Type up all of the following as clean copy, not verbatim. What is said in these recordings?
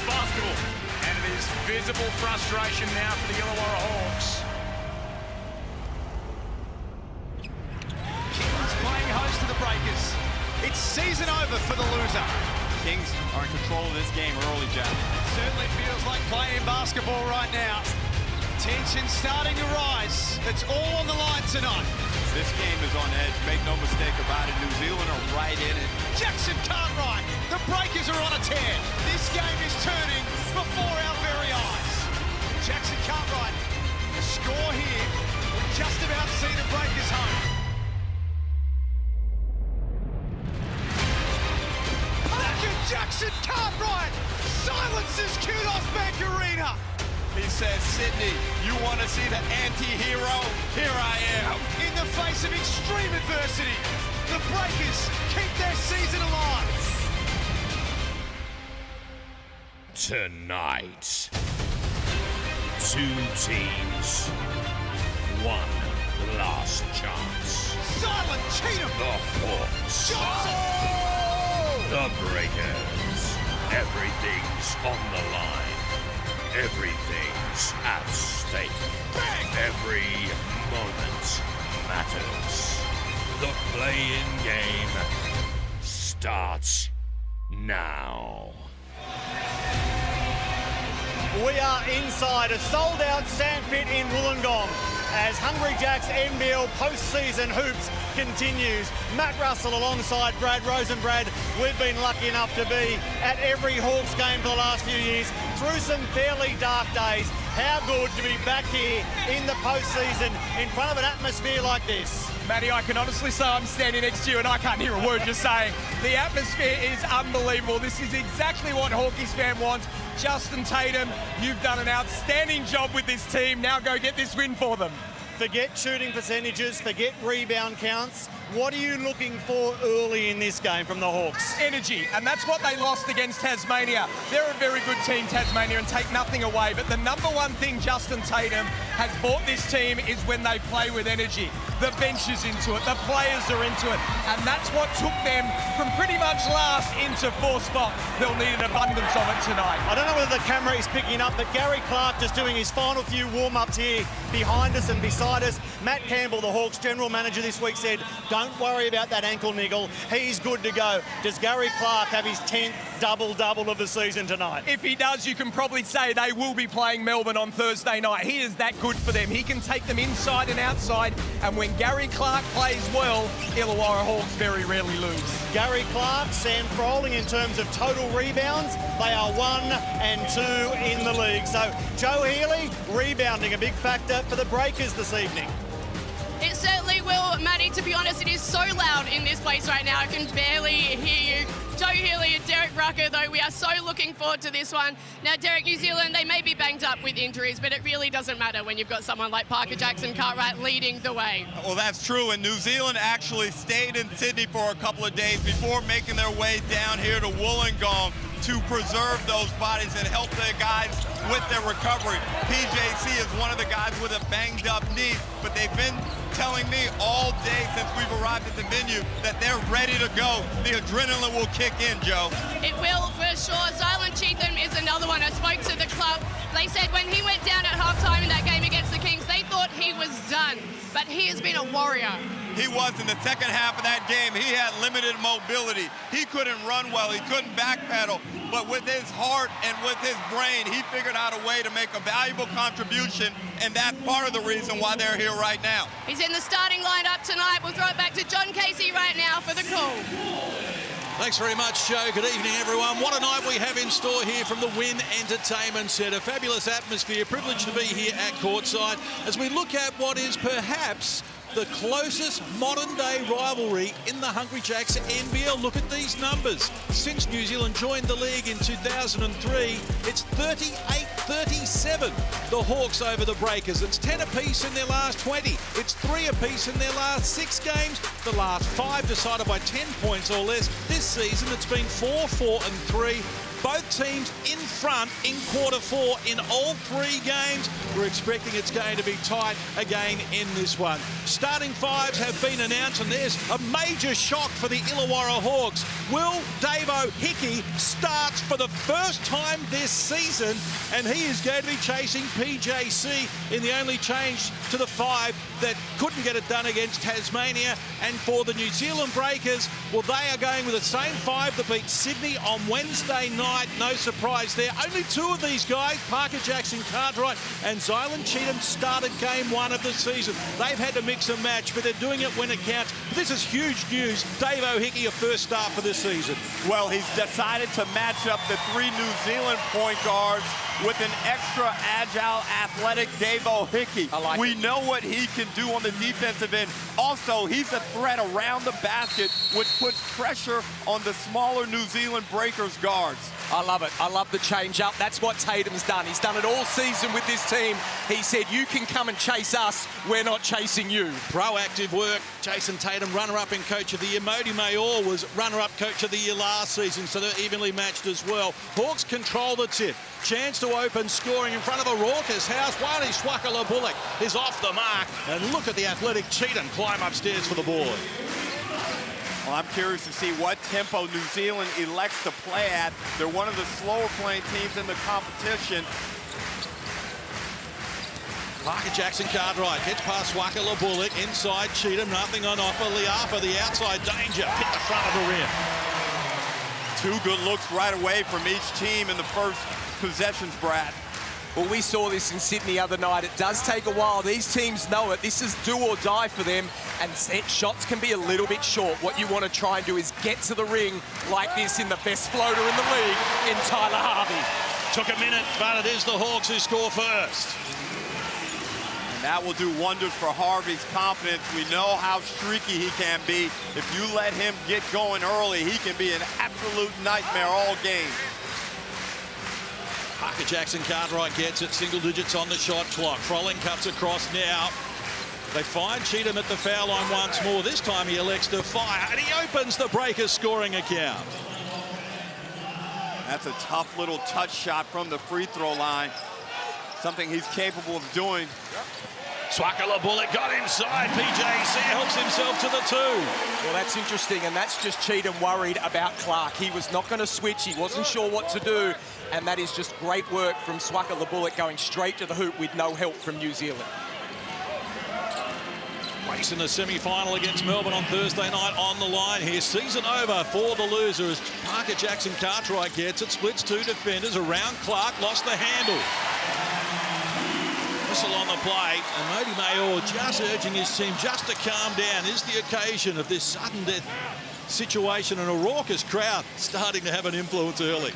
basketball. And it is visible frustration now for the Illawarra Hawks. Kings playing host to the Breakers. It's season over for the loser. Kings are in control of this game early, Jack. Certainly feels like playing basketball right now. Tension starting to rise. It's all on the line tonight. This game is on edge. Make no mistake about it. New Zealand are right in it. Jackson Cartwright. The Breakers are on a tear. This game is turning before our very eyes. Jackson Cartwright. The score here. We just about see the Breakers home. Look at Jackson Cartwright. Silences Kudos Bank Arena. He says, Sydney, you want to see the anti-hero? Here I am. In the face of extreme adversity, the Breakers keep their season alive. Tonight, 2 teams, 1 last chance. Silent Cheatham. The Hawks. Johnson. The Breakers. Everything's on the line. Everything's at stake. Bang. Every moment matters. The play-in game starts now. We are inside a sold-out sandpit in Wollongong as Hungry Jack's NBL postseason hoops continues. Matt Russell alongside Brad Rosenbrad. We've been lucky enough to be at every Hawks game for the last few years through some fairly dark days. How good to be back here in the postseason in front of an atmosphere like this. Matty, I can honestly say I'm standing next to you and I can't hear a word you're saying. The atmosphere is unbelievable. This is exactly what Hawkeys fan wants. Justin Tatum, you've done an outstanding job with this team. Now go get this win for them. Forget shooting percentages, forget rebound counts. What are you looking for early in this game from the Hawks? Energy, and that's what they lost against Tasmania. They're a very good team, Tasmania, and take nothing away. But the number one thing Justin Tatum has brought this team is when they play with energy. The bench is into it, the players are into it, and that's what took them from pretty much last into 4th spot. They'll need an abundance of it tonight. I don't know whether the camera is picking up, but Gary Clark just doing his final few warm-ups here behind us and beside us. Matt Campbell, the Hawks general manager this week, said, don't worry about that ankle niggle. He's good to go. Does Gary Clark have his 10th double-double of the season tonight? If he does, you can probably say they will be playing Melbourne on Thursday night. He is that good for them. He can take them inside and outside, and when Gary Clark plays well, Illawarra Hawks very rarely lose. Gary Clark, Sam Froling in terms of total rebounds, they are 1 and 2 in the league. So Joe Healy, rebounding a big factor for the Breakers this evening. It certainly will, Matty. To be honest, it is so loud in this place right now. I can barely hear you. Joe Healy and Derek Rucker, though, we are so looking forward to this one. Now, Derek, New Zealand, they may be banged up with injuries, but it really doesn't matter when you've got someone like Parker Jackson Cartwright leading the way. Well, that's true, and New Zealand actually stayed in Sydney for a couple of days before making their way down here to Wollongong to preserve those bodies and help their guys with their recovery. PJC is one of the guys with a banged up knee, but they've been telling me all day since we've arrived at the venue that they're ready to go. The adrenaline will kick in, Joe. It will, for sure. Silent Cheatham is another one. I spoke to the club. They said when he went down at halftime in that game against the Kings, they thought he was done, but he has been a warrior. He was in the second half of that game. He had limited mobility. He couldn't run well. He couldn't backpedal. But with his heart and with his brain, he figured out a way to make a valuable contribution, and that's part of the reason why they're here right now. He's in the starting lineup tonight. We'll throw it back to John Casey right now for the call. Thanks very much, Joe. Good evening, everyone. What a night we have in store here from the Wynn Entertainment Centre. Fabulous atmosphere. Privileged to be here at courtside as we look at what is perhaps the closest modern-day rivalry in the Hungry Jacks NBL. Look at these numbers. Since New Zealand joined the league in 2003, it's 38 37, the Hawks over the Breakers. It's 10 apiece in their last 20. It's 3 apiece in their last 6 games. The last 5 decided by 10 points or less. This season, it's been 4, 4 and 3. Both teams in front in quarter 4 in all 3 games. We're expecting it's going to be tight again in this one. Starting 5s have been announced, and there's a major shock for the Illawarra Hawks. Will Davo Hickey starts for the first time this season, and he is going to be chasing PJC in the only change to the 5 that couldn't get it done against Tasmania. And for the New Zealand Breakers, well, they are going with the same 5 that beat Sydney on Wednesday night. No surprise there. Only 2 of these guys, Parker Jackson-Cartwright and Zylan Cheatham, started game 1 of the season. They've had to mix and match, but they're doing it when it counts. But this is huge news. Davo Hickey, a first start for this season. Well, he's decided to match up the 3 New Zealand point guards with an extra agile, athletic Davo Hickey. We know what he can do on the defensive end. Also, he's a threat around the basket, which puts pressure on the smaller New Zealand Breakers guards. I love it. I love the change up. That's what Tatum's done. He's done it all season with this team. He said, you can come and chase us. We're not chasing you. Proactive work. Jason Tatum, runner-up in Coach of the Year. Modi Mayor was runner-up Coach of the Year last season, so they're evenly matched as well. Hawks control the tip. Chance to open scoring in front of a raucous house. Wally Swakala-Bullock is off the mark. And look at the athletic Cheatham climb upstairs for the board. Well, I'm curious to see what tempo New Zealand elects to play at. They're one of the slower playing teams in the competition. Parker Jackson-Cartwright gets past Swakala-Bullock. Inside Cheatham, nothing on offer. Liafa, the outside danger, hit the front of the rim. 2 good looks right away from each team in the first possessions, Brad. Well, we saw this in Sydney the other night. It does take a while. These teams know it. This is do or die for them, and set shots can be a little bit short. What you want to try and do is get to the ring like this in the best floater in the league in Tyler Harvey. Took a minute, but it is the Hawks who score first. And that will do wonders for Harvey's confidence. We know how streaky he can be. If you let him get going early, he can be an absolute nightmare all game. Parker Jackson-Cartwright gets it, single digits on the shot clock. Frolling cuts across now. They find Cheatham at the foul line once more. This time he elects to fire, and he opens the Breakers scoring account. That's a tough little touch shot from the free throw line. Something he's capable of doing. Swakala-Bullock got inside. PJC helps himself to the 2. Well, that's interesting, and that's just Cheatham worried about Clark. He was not going to switch. He wasn't sure what to do, and that is just great work from Swakala-Bullock going straight to the hoop with no help from New Zealand. Race in the semi-final against Melbourne on Thursday night on the line here. Season over for the losers. Parker Jackson-Cartwright gets it, splits 2 defenders around Clark, lost the handle. Whistle on the plate, and Modi Mayor just urging his team just to calm down. Is the occasion of this sudden death situation, and a raucous crowd starting to have an influence early.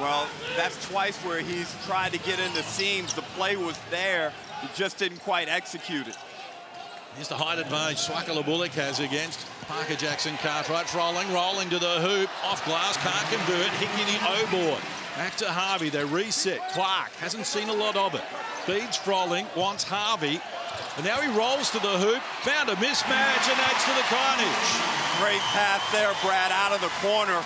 Well, that's twice where he's tried to get in the seams. The play was there, he just didn't quite execute it. Here's the height advantage Swakala-Bullock has against Parker Jackson-Cartwright. Rolling to the hoop, off glass, can't convert. Hickey O-board. Back to Harvey, they reset. Clark hasn't seen a lot of it. Feeds Frolling, wants Harvey, and now he rolls to the hoop, found a mismatch and adds to the carnage. Great pass there, Brad, out of the corner,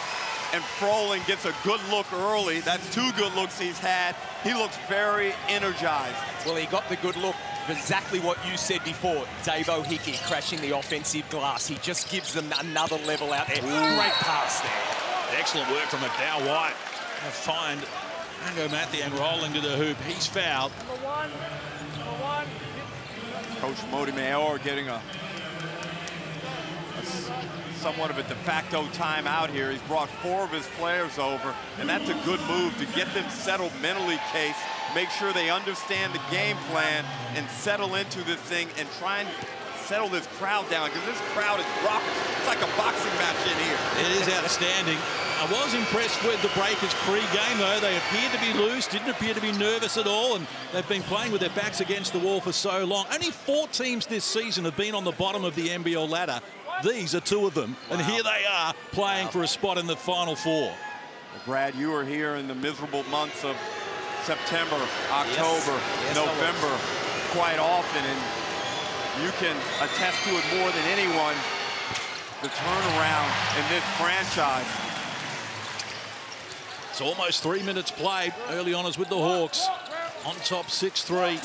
and Frolling gets a good look early. That's 2 good looks he's had. He looks very energized. Well, he got the good look. Exactly what you said before. Davo Hickey crashing the offensive glass. He just gives them another level out there. Ooh. Great pass there. Excellent work from McDowell White. Find Ango Mathiang rolling to the hoop. He's fouled. Number one. Coach Modi Mayor getting a somewhat of a de facto timeout here. He's brought 4 of his players over, and that's a good move to get them settled mentally, Case. Make sure they understand the game plan and settle into this thing and try and settle this crowd down, because this crowd is rocking. It's like a boxing match in here. It is outstanding. I was impressed with the Breakers pre-game, though. They appeared to be loose, didn't appear to be nervous at all, and they've been playing with their backs against the wall for so long. Only 4 teams this season have been on the bottom of the NBL ladder. These are 2 of them, and here they are playing for a spot in the Final 4. Well, Brad, you were here in the miserable months of September, October, November quite often, and you can attest to it more than anyone, the turnaround in this franchise. It's almost 3 minutes played. Early honors with the Hawks. On top 6-3.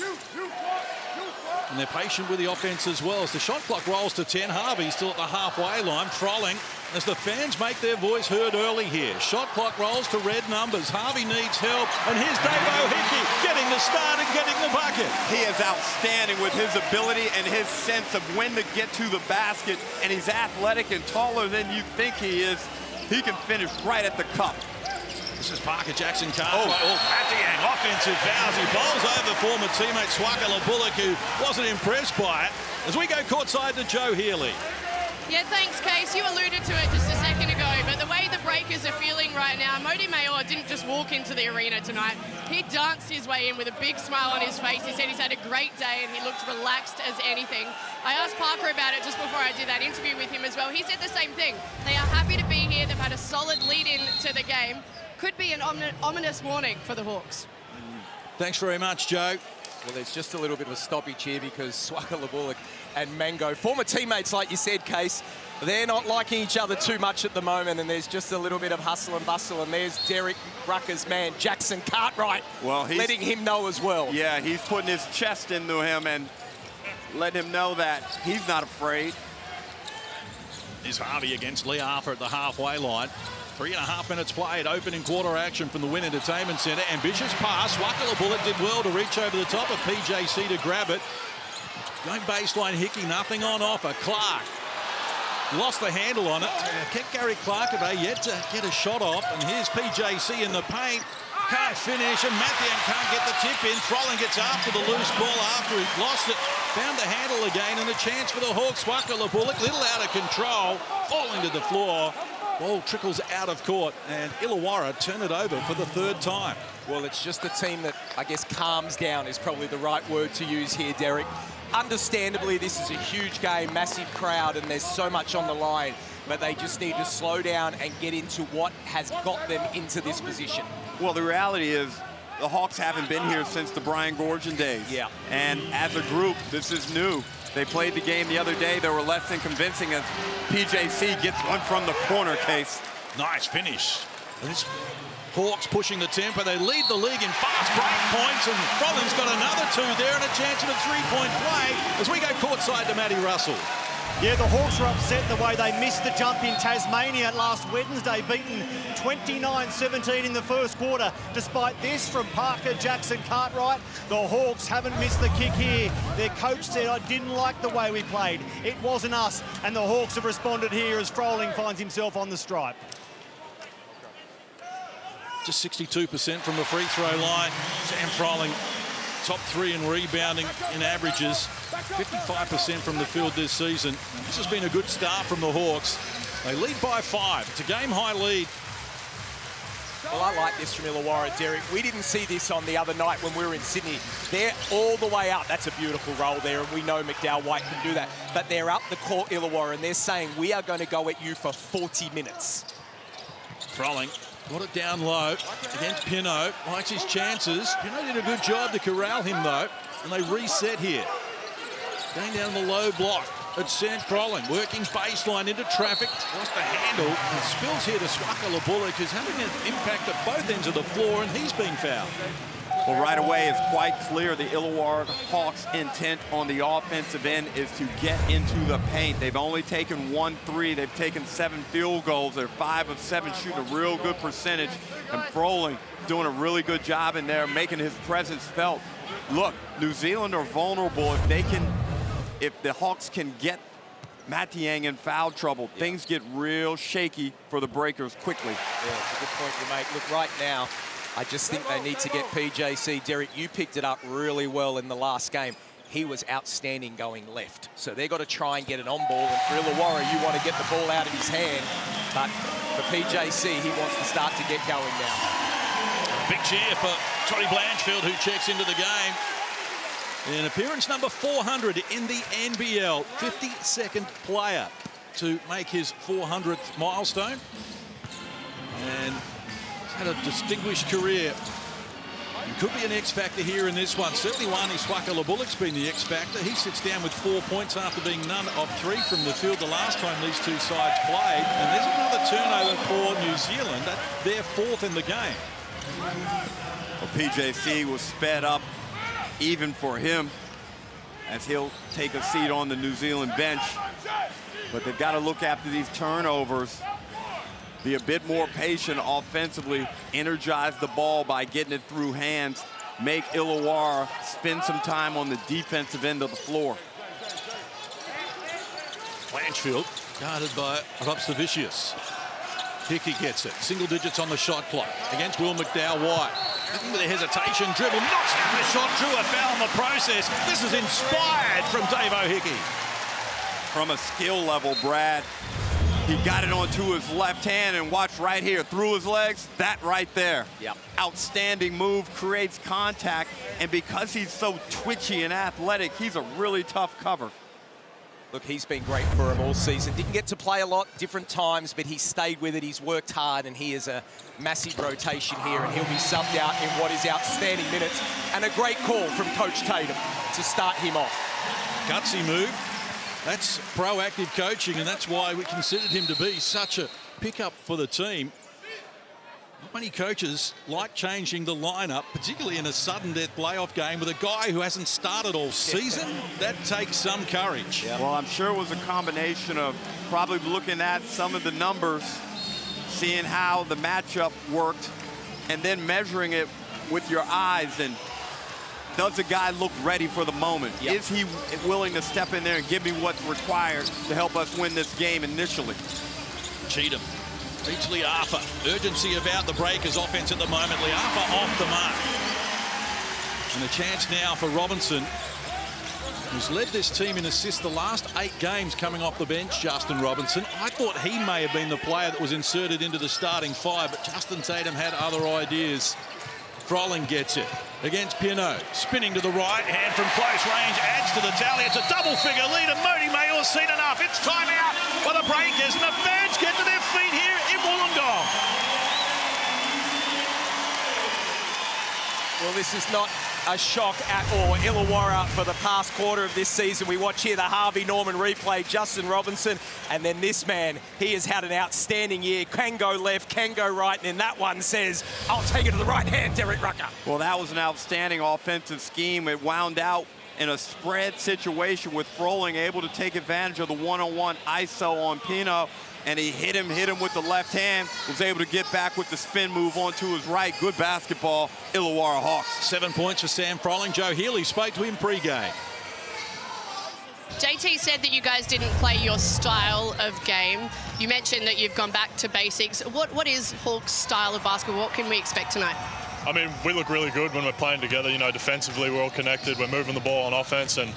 And they're patient with the offense as well. As the shot clock rolls to 10, Harvey still at the halfway line. Frolling as the fans make their voice heard early here. Shot clock rolls to red numbers. Harvey needs help. And here's Davo Hickey getting the start and getting the bucket. He is outstanding with his ability and his sense of when to get to the basket. And he's athletic and taller than you think he is. He can finish right at the cup. This is Parker Jackson Cartwright. Matiang, offensive fouls. He bowls over former teammate Swakala Bullock, who wasn't impressed by it. As we go courtside to Joe Healy. Yeah, thanks, Case. You alluded to it just a second ago, but the way the Breakers are feeling right now, Mody Mayor didn't just walk into the arena tonight. He danced his way in with a big smile on his face. He said he's had a great day and he looked relaxed as anything. I asked Parker about it just before I did that interview with him as well. He said the same thing. They are happy to be here. They've had a solid lead in to the game. Could be an ominous warning for the Hawks. Thanks very much, Joe. Well, there's just a little bit of a stoppage here because Swakala Bullock and Mango, former teammates, like you said, Case, they're not liking each other too much at the moment, and there's just a little bit of hustle and bustle, and there's Derek Rucker's man, Jackson Cartwright, letting him know as well. Yeah, he's putting his chest into him and letting him know that he's not afraid. Is Harvey against Lee Arthur at the halfway line. 3.5 minutes played, opening quarter action from the Wynn Entertainment Centre. Ambitious pass. Swakala Bullock did well to reach over the top of PJC to grab it. Going baseline, Hickey, nothing on offer. Clark lost the handle on it. Gary Clark yet to get a shot off. And here's PJC in the paint. Can't finish, and Mathian can't get the tip in. Frolling gets after the loose ball after he lost it. Found the handle again, and a chance for the Hawks. Swakala Bullock, little out of control, falling to the floor. Ball trickles out of court, and Illawarra turn it over for the third time. Well, it's just the team that, I guess, calms down is probably the right word to use here, Derek. Understandably, this is a huge game, massive crowd, and there's so much on the line, but they just need to slow down and get into what has got them into this position. Well, the reality is the Hawks haven't been here since the Brian Gorgon days. Yeah. And as a group, this is new. They played the game the other day. They were less than convincing as PJC gets one from the corner, Case. Nice finish. This Hawks pushing the tempo. They lead the league in fast break points, and Frolling's got another two there and a chance at a three-point play as we go courtside to Matty Russell. Yeah, the Hawks were upset the way they missed the jump in Tasmania last Wednesday, beaten 29-17 in the first quarter. Despite this from Parker Jackson Cartwright, the Hawks haven't missed the kick here. Their coach said, I didn't like the way we played. It wasn't us. And the Hawks have responded here as Frolling finds himself on the stripe. Just 62% from the free throw line. Sam Frolling, top 3 in rebounding in averages. 55% from the field this season. This has been a good start from the Hawks. They lead by 5. It's a game-high lead. Well, I like this from Illawarra, Derek. We didn't see this on the other night when we were in Sydney. They're all the way up. That's a beautiful roll there, and we know McDowell White can do that. But they're up the court, Illawarra, and they're saying, we are going to go at you for 40 minutes. Frolling got it down low against Pino. Likes his chances. Pino did a good job to corral him, though, and they reset here. Going down the low block. It's Sam Frolling working baseline into traffic. Lost the handle and spills here to Swakala Bullock, who's having an impact at both ends of the floor, and he's being fouled. Well, right away, it's quite clear the Illawarra Hawks' intent on the offensive end is to get into the paint. They've only taken 1 3. They've taken 7 field goals. They're 5 of 7, shooting a real good percentage. And Frolling doing a really good job in there, making his presence felt. Look, New Zealand are vulnerable if the Hawks can get Matiang in foul trouble. Things get real shaky for the Breakers quickly. Yeah, it's a good point you make. Look, right now, I just think they need to get PJC. Derek, you picked it up really well in the last game. He was outstanding going left. So they've got to try and get it on ball. And for Illawarra, you want to get the ball out of his hand. But for PJC, he wants to start to get going now. Big cheer for Toddy Blanchfield, who checks into the game. In appearance number 400 in the NBL, 52nd player to make his 400th milestone. And he's had a distinguished career And could be an X factor here in this one. Certainly Wani Swakala-Bullock's been the X factor. He sits down with 4 points after being none of 3 from the field the last time these two sides played. And there's another turnover for New Zealand. They're 4th in the game. Well, PJC was sped up even for him as he'll take a seat on the New Zealand bench. But they've got to look after these turnovers, be a bit more patient offensively, energize the ball by getting it through hands, make Illawarra spend some time on the defensive end of the floor. Blanchfield guarded by Robstavicius. Hickey gets it. Single digits on the shot clock against Will McDowell-White. With a hesitation, dribble, knocks down the shot, drew a foul in the process. This is inspired from Davo Hickey. From a skill level, Brad, he got it onto his left hand, and watch right here, through his legs, that right there. Yep. Outstanding move, creates contact, and because he's so twitchy and athletic, he's a really tough cover. Look, he's been great for him all season. Didn't get to play a lot, different times, but he stayed with it. He's worked hard, and he is a massive rotation here, and he'll be subbed out in what is outstanding minutes. And a great call from Coach Tatum to start him off. Gutsy move. That's proactive coaching, and that's why we considered him to be such a pickup for the team. Not many coaches like changing the lineup, particularly in a sudden death playoff game with a guy who hasn't started all season. That takes some courage. Yeah. Well, I'm sure it was a combination of probably looking at some of the numbers, seeing how the matchup worked, and then measuring it with your eyes. And does the guy look ready for the moment? Yep. Is he willing to step in there and give me what's required to help us win this game initially? Cheatham beats Liafa. Urgency about the Breakers' offense at the moment. Liafa off the mark. And a chance now for Robinson, who's led this team in assists the last 8 games coming off the bench, Justin Robinson. I thought he may have been the player that was inserted into the starting 5, but Justin Tatum had other ideas. Froling gets it against Pino. Spinning to the right, hand from close range, adds to the tally. It's a double-figure lead, and Modi Mayor's seen enough. It's time out for the Breakers, and the fans get to their feet here in Wollongong. Well, this is not a shock at all. Illawarra for the past quarter of this season. We watch here the Harvey Norman replay, Justin Robinson, and then this man, he has had an outstanding year. Can go left, can go right, and then that one says, I'll take it to the right hand, Derek Rucker. Well, that was an outstanding offensive scheme. It wound out in a spread situation with Froling able to take advantage of the one-on-one ISO on Pino, and he hit him with the left hand, was able to get back with the spin move onto his right. Good basketball, Illawarra Hawks. 7 points for Sam Froling. Joe Healy spoke to him pre-game. JT said that you guys didn't play your style of game. You mentioned that you've gone back to basics. What is Hawks' style of basketball? What can we expect tonight? I mean, we look really good when we're playing together. You know, defensively, we're all connected. We're moving the ball on offense, and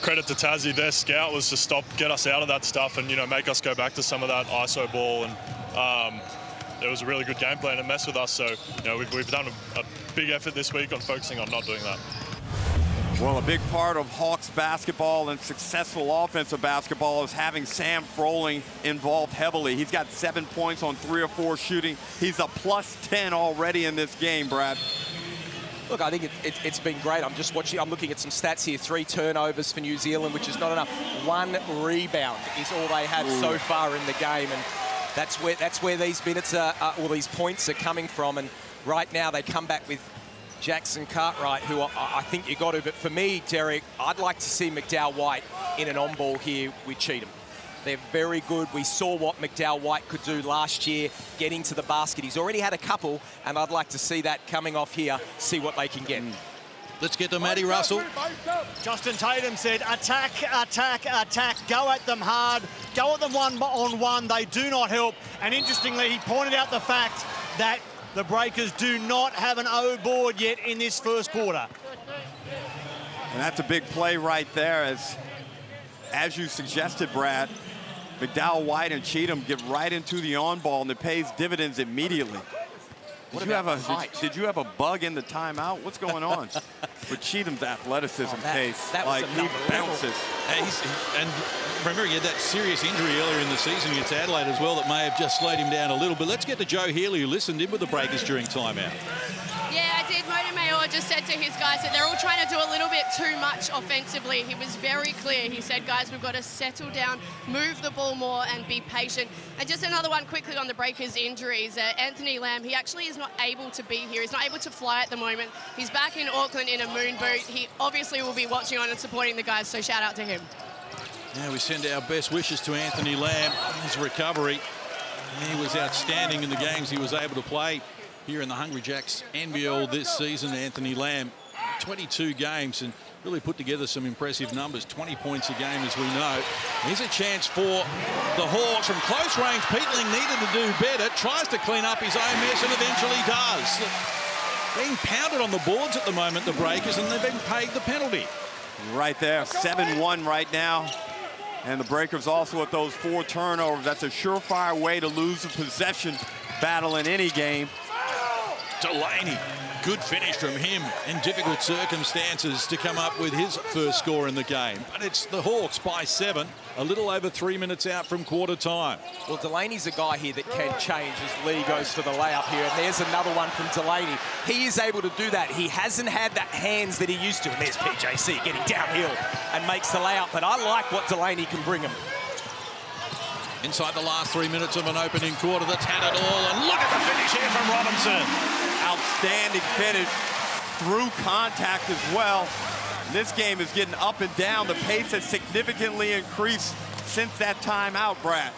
credit to Tassie, their scout was to get us out of that stuff and, you know, make us go back to some of that ISO ball. And it was a really good game plan and mess with us. So, you know, we've done a big effort this week on focusing on not doing that. Well, a big part of Hawks basketball and successful offensive basketball is having Sam Froling involved heavily. He's got 7 points on 3 or 4 shooting. He's a +10 already in this game, Brad. Look, I think it's been great. I'm just watching, I'm looking at some stats here. 3 turnovers for New Zealand, which is not enough. 1 rebound is all they had so far in the game, and that's where these minutes or these points are coming from. And right now they come back with Jackson Cartwright, who I think you got to. But for me, Derek, I'd like to see McDowell-White in an on-ball here with Cheatham. They're very good. We saw what McDowell-White could do last year, getting to the basket. He's already had a couple, and I'd like to see that coming off here, see what they can get. Let's get to Matty Russell. Justin Tatum said, attack, attack, attack. Go at them hard. Go at them one-on-one. They do not help. And interestingly, he pointed out the fact that the Breakers do not have an O board yet in this first quarter. And that's a big play right there, as you suggested, Brad. McDowell-White and Cheatham get right into the on-ball, and it pays dividends immediately. Did you have a bug in the timeout? What's going on with Cheatham's athleticism case? That like, he bounces. And remember, he had that serious injury earlier in the season against Adelaide as well that may have just slowed him down a little bit. Let's get to Joe Healy, who listened in with the Breakers during timeout. Yeah, I did. Modi Mayor Moore just said to his guys that they're all trying to do a little bit too much offensively. He was very clear. He said, guys, we've got to settle down, move the ball more and be patient. And just another one quickly on the Breakers' injuries. Anthony Lamb, he actually is not able to be here. He's not able to fly at the moment. He's back in Auckland in a moon boot. He obviously will be watching on and supporting the guys, so shout out to him. Now we send our best wishes to Anthony Lamb in his recovery. He was outstanding in the games he was able to play here in the Hungry Jacks NBL this season. Anthony Lamb, 22 games and really put together some impressive numbers. 20 points a game, as we know. Here's a chance for the Hawks from close range. Peatling needed to do better. Tries to clean up his own mess and eventually does. Being pounded on the boards at the moment, the Breakers, and they've been paid the penalty. Right there, 7-1 right now. And the Breakers also with those 4 turnovers. That's a surefire way to lose a possession battle in any game. Delaney, good finish from him in difficult circumstances to come up with his first score in the game. But it's the Hawks by 7, a little over 3 minutes out from quarter time. Well, Delaney's a guy here that can change as Lee goes for the layup here. And there's another one from Delaney. He is able to do that. He hasn't had that hands that he used to. And there's PJC getting downhill and makes the layup. But I like what Delaney can bring him. Inside the last 3 minutes of an opening quarter, that's had it all. And look at the finish here from Robinson. Outstanding finish through contact as well. This game is getting up and down. The pace has significantly increased since that timeout, Brad.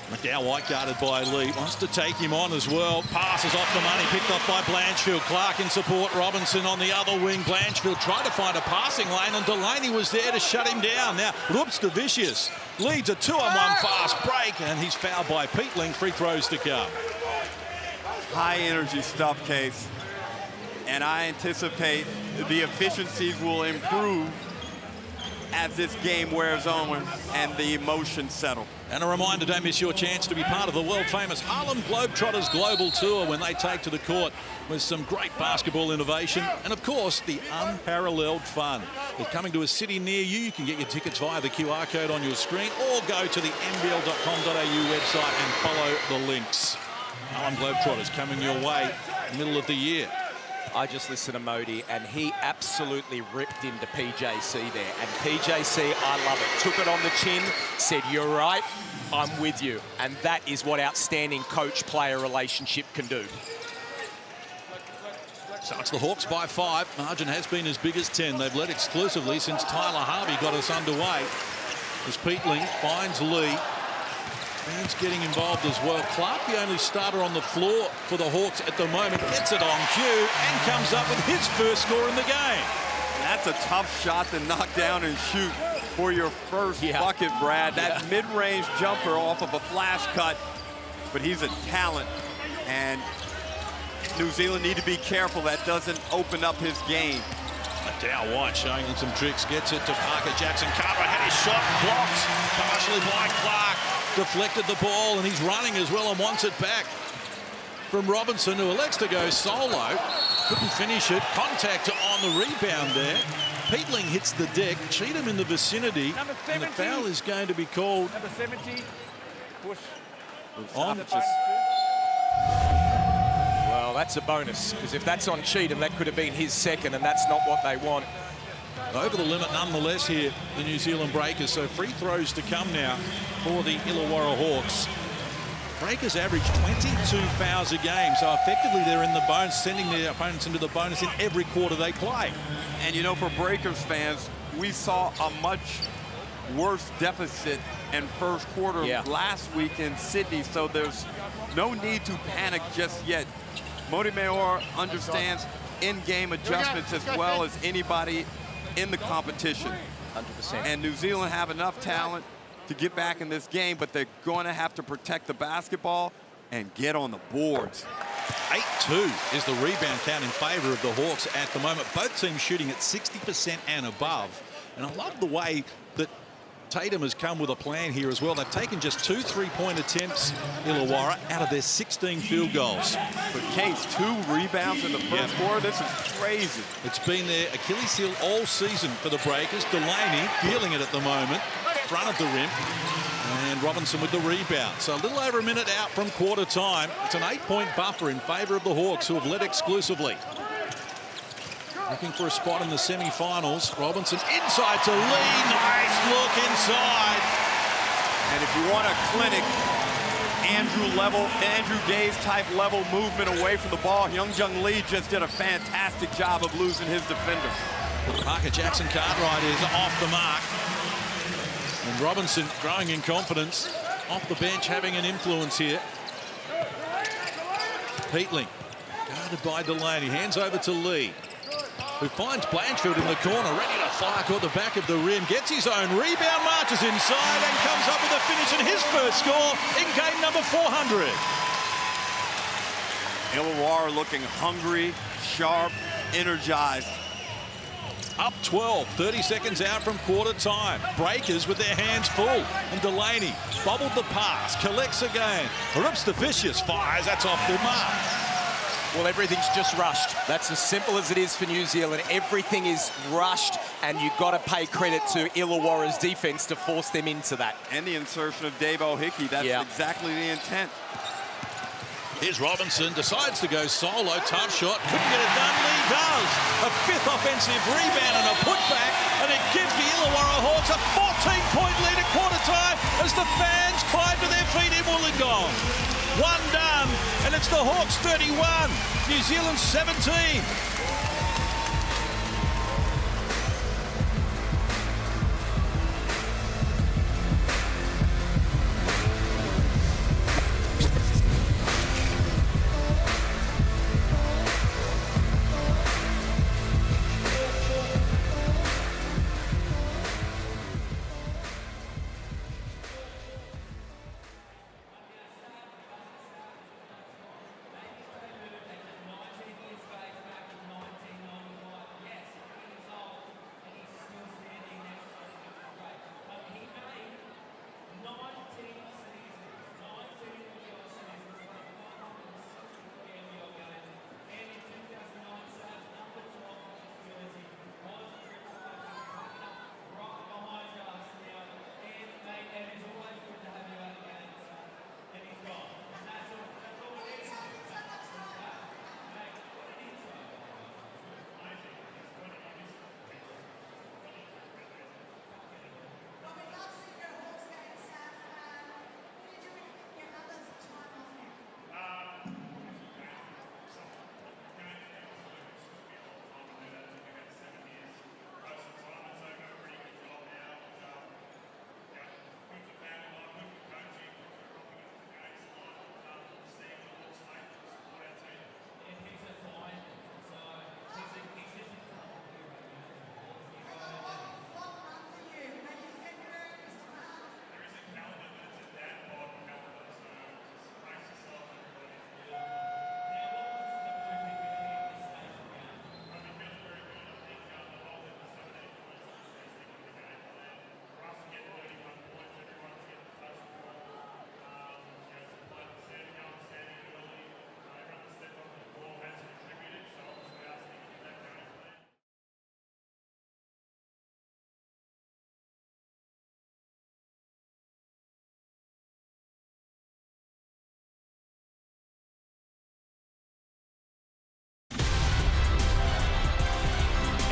McDowell White guarded by Lee, wants to take him on as well. Passes off the money, picked off by Blanchfield. Clark in support, Robinson on the other wing. Blanchfield tried to find a passing lane and Delaney was there to shut him down. Now, Rups to Vicious leads a 2-on-1 fast break and he's fouled by Peatling. Free throws to come. High energy stuff, Case. And I anticipate the efficiencies will improve as this game wears on and the emotions settle. And a reminder, don't miss your chance to be part of the world-famous Harlem Globetrotters Global Tour when they take to the court with some great basketball innovation and, of course, the unparalleled fun. They're coming to a city near you. You can get your tickets via the QR code on your screen or go to the NBL.com.au website and follow the links. Harlem Globetrotters coming your way middle of the year. I just listened to Modi, and he absolutely ripped into PJC there. And PJC, I love it. Took it on the chin, said, "You're right, I'm with you." And that is what outstanding coach-player relationship can do. So it's the Hawks by 5. Margin has been as big as 10. They've led exclusively since Tyler Harvey got us underway. As Peatling finds Lee. Man's getting involved as well. Clark, the only starter on the floor for the Hawks at the moment, gets it on cue and comes up with his first score in the game. That's a tough shot to knock down and shoot for your first bucket, Brad. That mid-range jumper off of a flash cut, but he's a talent. And New Zealand need to be careful that doesn't open up his game. McDowell White showing him some tricks, gets it to Parker Jackson. Carver had his shot blocked partially by Clark. Deflected the ball and he's running as well and wants it back from Robinson, who elects to go solo. Couldn't finish it. Contact on the rebound there. Peatling hits the deck. Cheatham in the vicinity. And the foul is going to be called. Number 70. Push. On. Well, that's a bonus, because if that's on Cheatham, that could have been his second, and that's not what they want. Over the limit nonetheless here, the New Zealand Breakers. So free throws to come now for the Illawarra Hawks. Breakers average 22 fouls a game, so effectively they're in the bonus, sending their opponents into the bonus in every quarter they play. And you know, for Breakers fans, we saw a much worse deficit in first quarter last week in Sydney, so there's no need to panic just yet. Modi Mayor understands in-game adjustments as well as anybody in the competition. 100%. And New Zealand have enough talent to get back in this game, but they're going to have to protect the basketball and get on the boards. 8-2 is the rebound count in favor of the Hawks at the moment. Both teams shooting at 60% and above. And I love the way that Tatum has come with a plan here as well. They've taken just 2 3-point attempts, Illawarra, out of their 16 field goals. But Case, 2 rebounds in the first quarter. This is crazy. It's been their Achilles heel all season for the Breakers. Delaney feeling it at the moment, front of the rim. And Robinson with the rebound. So a little over a minute out from quarter time. It's an 8-point buffer in favour of the Hawks, who have led exclusively. Looking for a spot in the semi-finals. Robinson inside to Lee. Nice look inside. And if you want a clinic, Andrew Days type level movement away from the ball, Young Lee just did a fantastic job of losing his defender. Parker Jackson Cartwright is off the mark. And Robinson growing in confidence. Off the bench, having an influence here. Peatling, guarded by Delaney, hands over to Lee, who finds Blanchfield in the corner, ready to fire caught the back of the rim, gets his own rebound, marches inside and comes up with a finish and his first score in game number 400. Illawarra looking hungry, sharp, energized. Up 12, 30 seconds out from quarter time. Breakers with their hands full. And Delaney bobbled the pass, collects again. Rips the vicious, fires, that's off the mark. Well, everything's just rushed. That's as simple as it is for New Zealand. Everything is rushed, and you've got to pay credit to Illawarra's defense to force them into that. And the insertion of Dave O'Hickey, that's exactly the intent. Here's Robinson, decides to go solo, tough shot, couldn't get it done, Lee does. A fifth offensive rebound and a putback, and it gives the Illawarra Hawks a 14-point lead at quarter time as the fans climb to their feet in Wollongong. One done, and it's the Hawks 31, New Zealand 17.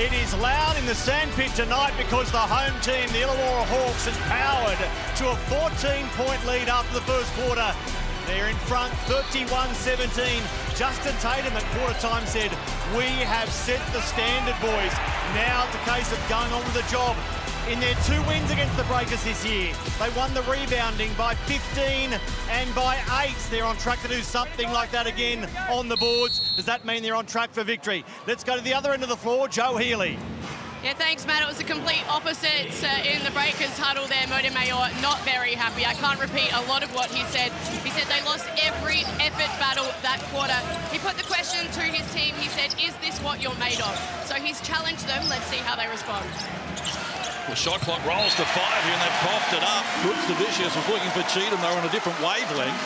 It is loud in the sandpit tonight because the home team, the Illawarra Hawks, has powered to a 14-point lead after the first quarter. They're in front, 31-17. Justin Tatum at quarter time said, "We have set the standard, boys. Now it's a case of going on with the job." In their 2 wins against the Breakers this year, they won the rebounding by 15 and by 8. They're on track to do something like that again on the boards. Does that mean they're on track for victory? Let's go to the other end of the floor, Joe Healy. Yeah, thanks, Matt. It was a complete opposite in the Breakers huddle there. Mody Mayor not very happy. I can't repeat a lot of what he said. He said they lost every effort battle that quarter. He put the question to his team. He said, "Is this what you're made of?" So he's challenged them. Let's see how they respond. The shot clock rolls to 5 here and they've coughed it up. Brooks the Vicious was looking for Cheatham. They were on a different wavelength.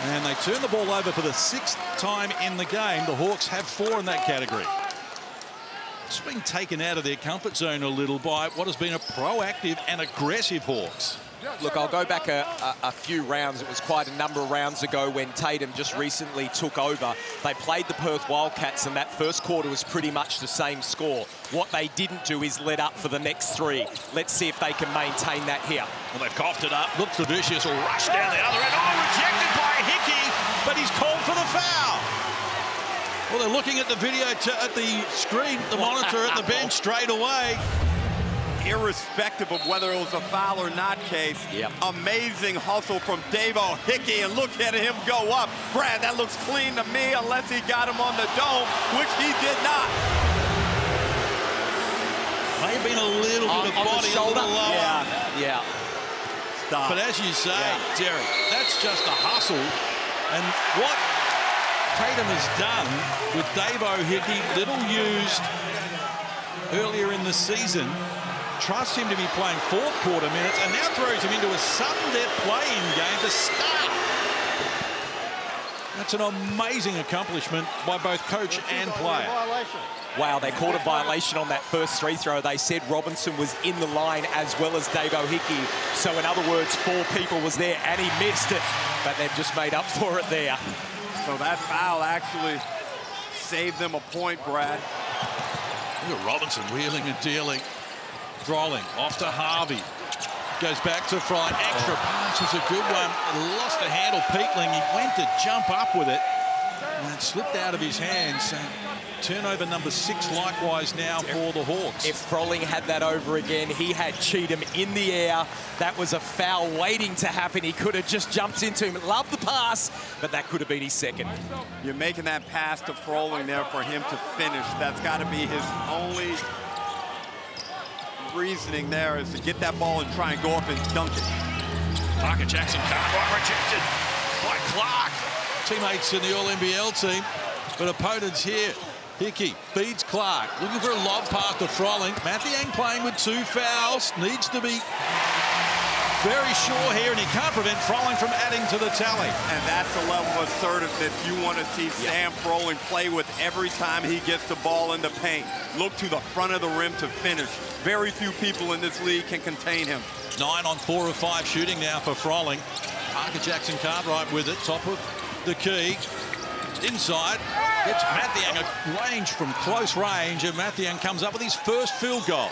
And they turn the ball over for the 6th time in the game. The Hawks have 4 in that category. It's been taken out of their comfort zone a little by what has been a proactive and aggressive Hawks. Look, I'll go back a few rounds. It was quite a number of rounds ago when Tatum just recently took over. They played the Perth Wildcats, and that first quarter was pretty much the same score. What they didn't do is let up for the next three. Let's see if they can maintain that here. Well, they've coughed it up. Look, Vicious will rush down the other end. Oh, rejected by Hickey, but he's called for the foul. Well, they're looking at the video at the screen, the monitor at the bench straight away. Irrespective of whether it was a foul or not, Case. Yep. Amazing hustle from Davo Hickey, and look at him go up. Brad, that looks clean to me unless he got him on the dome, which he did not. May have been a little bit of body, a little lower. Yeah. Stop. But as you say, Derek, that's just a hustle. And what Tatum has done with Davo Hickey, little used earlier in the season, trusts him to be playing fourth quarter minutes, and now throws him into a sudden death play-in game to start. That's an amazing accomplishment by both coach and player. Wow, they called a violation on that first free throw. They said Robinson was in the line as well as Davo Hickey. So in other words, 4 people was there and he missed it, but they've just made up for it there. So that foul actually saved them a point, Brad. Look at Robinson wheeling and dealing. Drolling off to Harvey. Goes back to Fry. Extra pass was a good one. Lost the handle, Peatling. He went to jump up with it. And it slipped out of his hands. Turnover number 6 likewise now for the Hawks. If Froling had that over again, he had Cheatham in the air. That was a foul waiting to happen. He could have just jumped into him. Loved the pass, but that could have been his second. You're making that pass to Froling there for him to finish. That's got to be his only reasoning there, is to get that ball and try and go up and dunk it. Parker Jackson Cartwright rejected by Clark. Teammates in the All-NBL team, but opponents here. Hickey feeds Clark, looking for a lob pass to Froling. Mathiang playing with 2 fouls, needs to be very sure here, and he can't prevent Froling from adding to the tally. And that's the level of assertiveness you want to see Sam Froling play with every time he gets the ball in the paint. Look to the front of the rim to finish. Very few people in this league can contain him. 9 on 4 of 5 shooting now for Froling. Parker Jackson Cartwright with it, top of the key. Inside, it's Mathiang, a range from close range, and Mathiang comes up with his first field goal.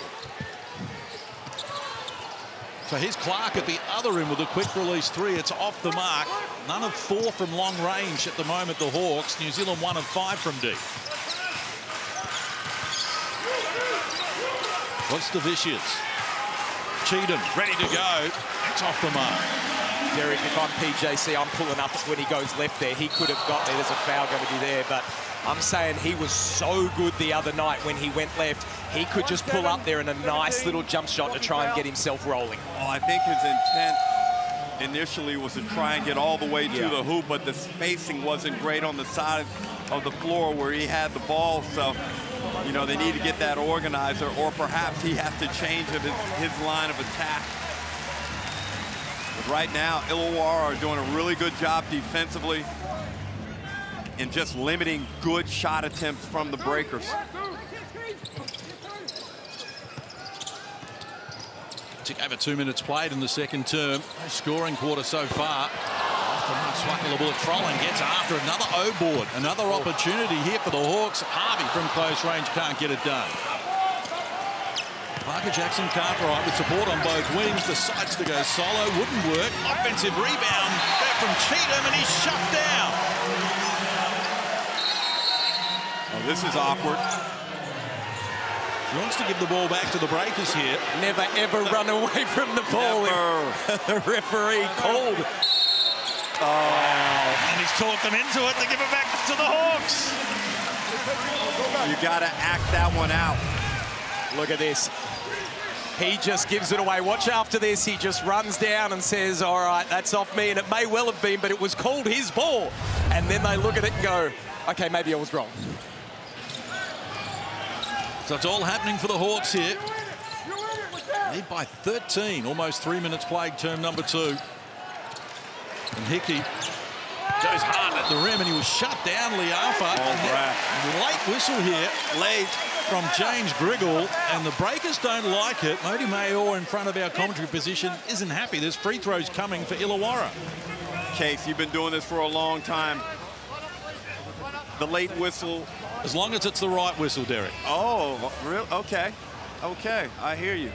So here's Clark at the other end with a quick release 3. It's off the mark. None of 4 from long range at the moment, the Hawks. New Zealand 1 of 5 from deep. What's the Vicious? Cheatham ready to go. It's off the mark. Derek, if I'm PJC, I'm pulling up when he goes left there. He could have got there. There's a foul going to be there, but I'm saying he was so good the other night when he went left. He could just pull up there in a nice little jump shot to try and get himself rolling. Oh, I think his intent initially was to try and get all the way to the hoop, but the spacing wasn't great on the side of the floor where he had the ball. So, you know, they need to get that organizer, or perhaps he has to change his line of attack. But right now, Illawarra are doing a really good job defensively and just limiting good shot attempts from the breakers. Took over 2 minutes played in the second term. No scoring quarter so far. Swuckleable at Froling gets after another O-board. Another opportunity here for the Hawks. Harvey from close range can't get it done. Parker Jackson Cartwright with support on both wings. Decides to go solo. Wouldn't work. Offensive rebound back from Cheatham, and he's shut down. Oh, this is awkward. He wants to give the ball back to the breakers here. Never, ever run away from the ball. The referee called. Oh, and he's talked them into it to give it back to the Hawks. You got to act that one out. Look at this. He just gives it away. Watch after this. He just runs down and says, all right, that's off me. And it may well have been, but it was called his ball. And then they look at it and go, okay, maybe I was wrong. So it's all happening for the Hawks here. Lead by 13, almost 3 minutes played, term number 2. And Hickey goes hard at the rim, and he was shut down, Liafa. Oh, late whistle here. Late. from James Griggle, and the Breakers don't like it. Modi Mayor in front of our commentary position isn't happy. There's free throws coming for Illawarra. Case, you've been doing this for a long time. The late whistle. As long as it's the right whistle, Derek. Oh, real? Okay. Okay, I hear you.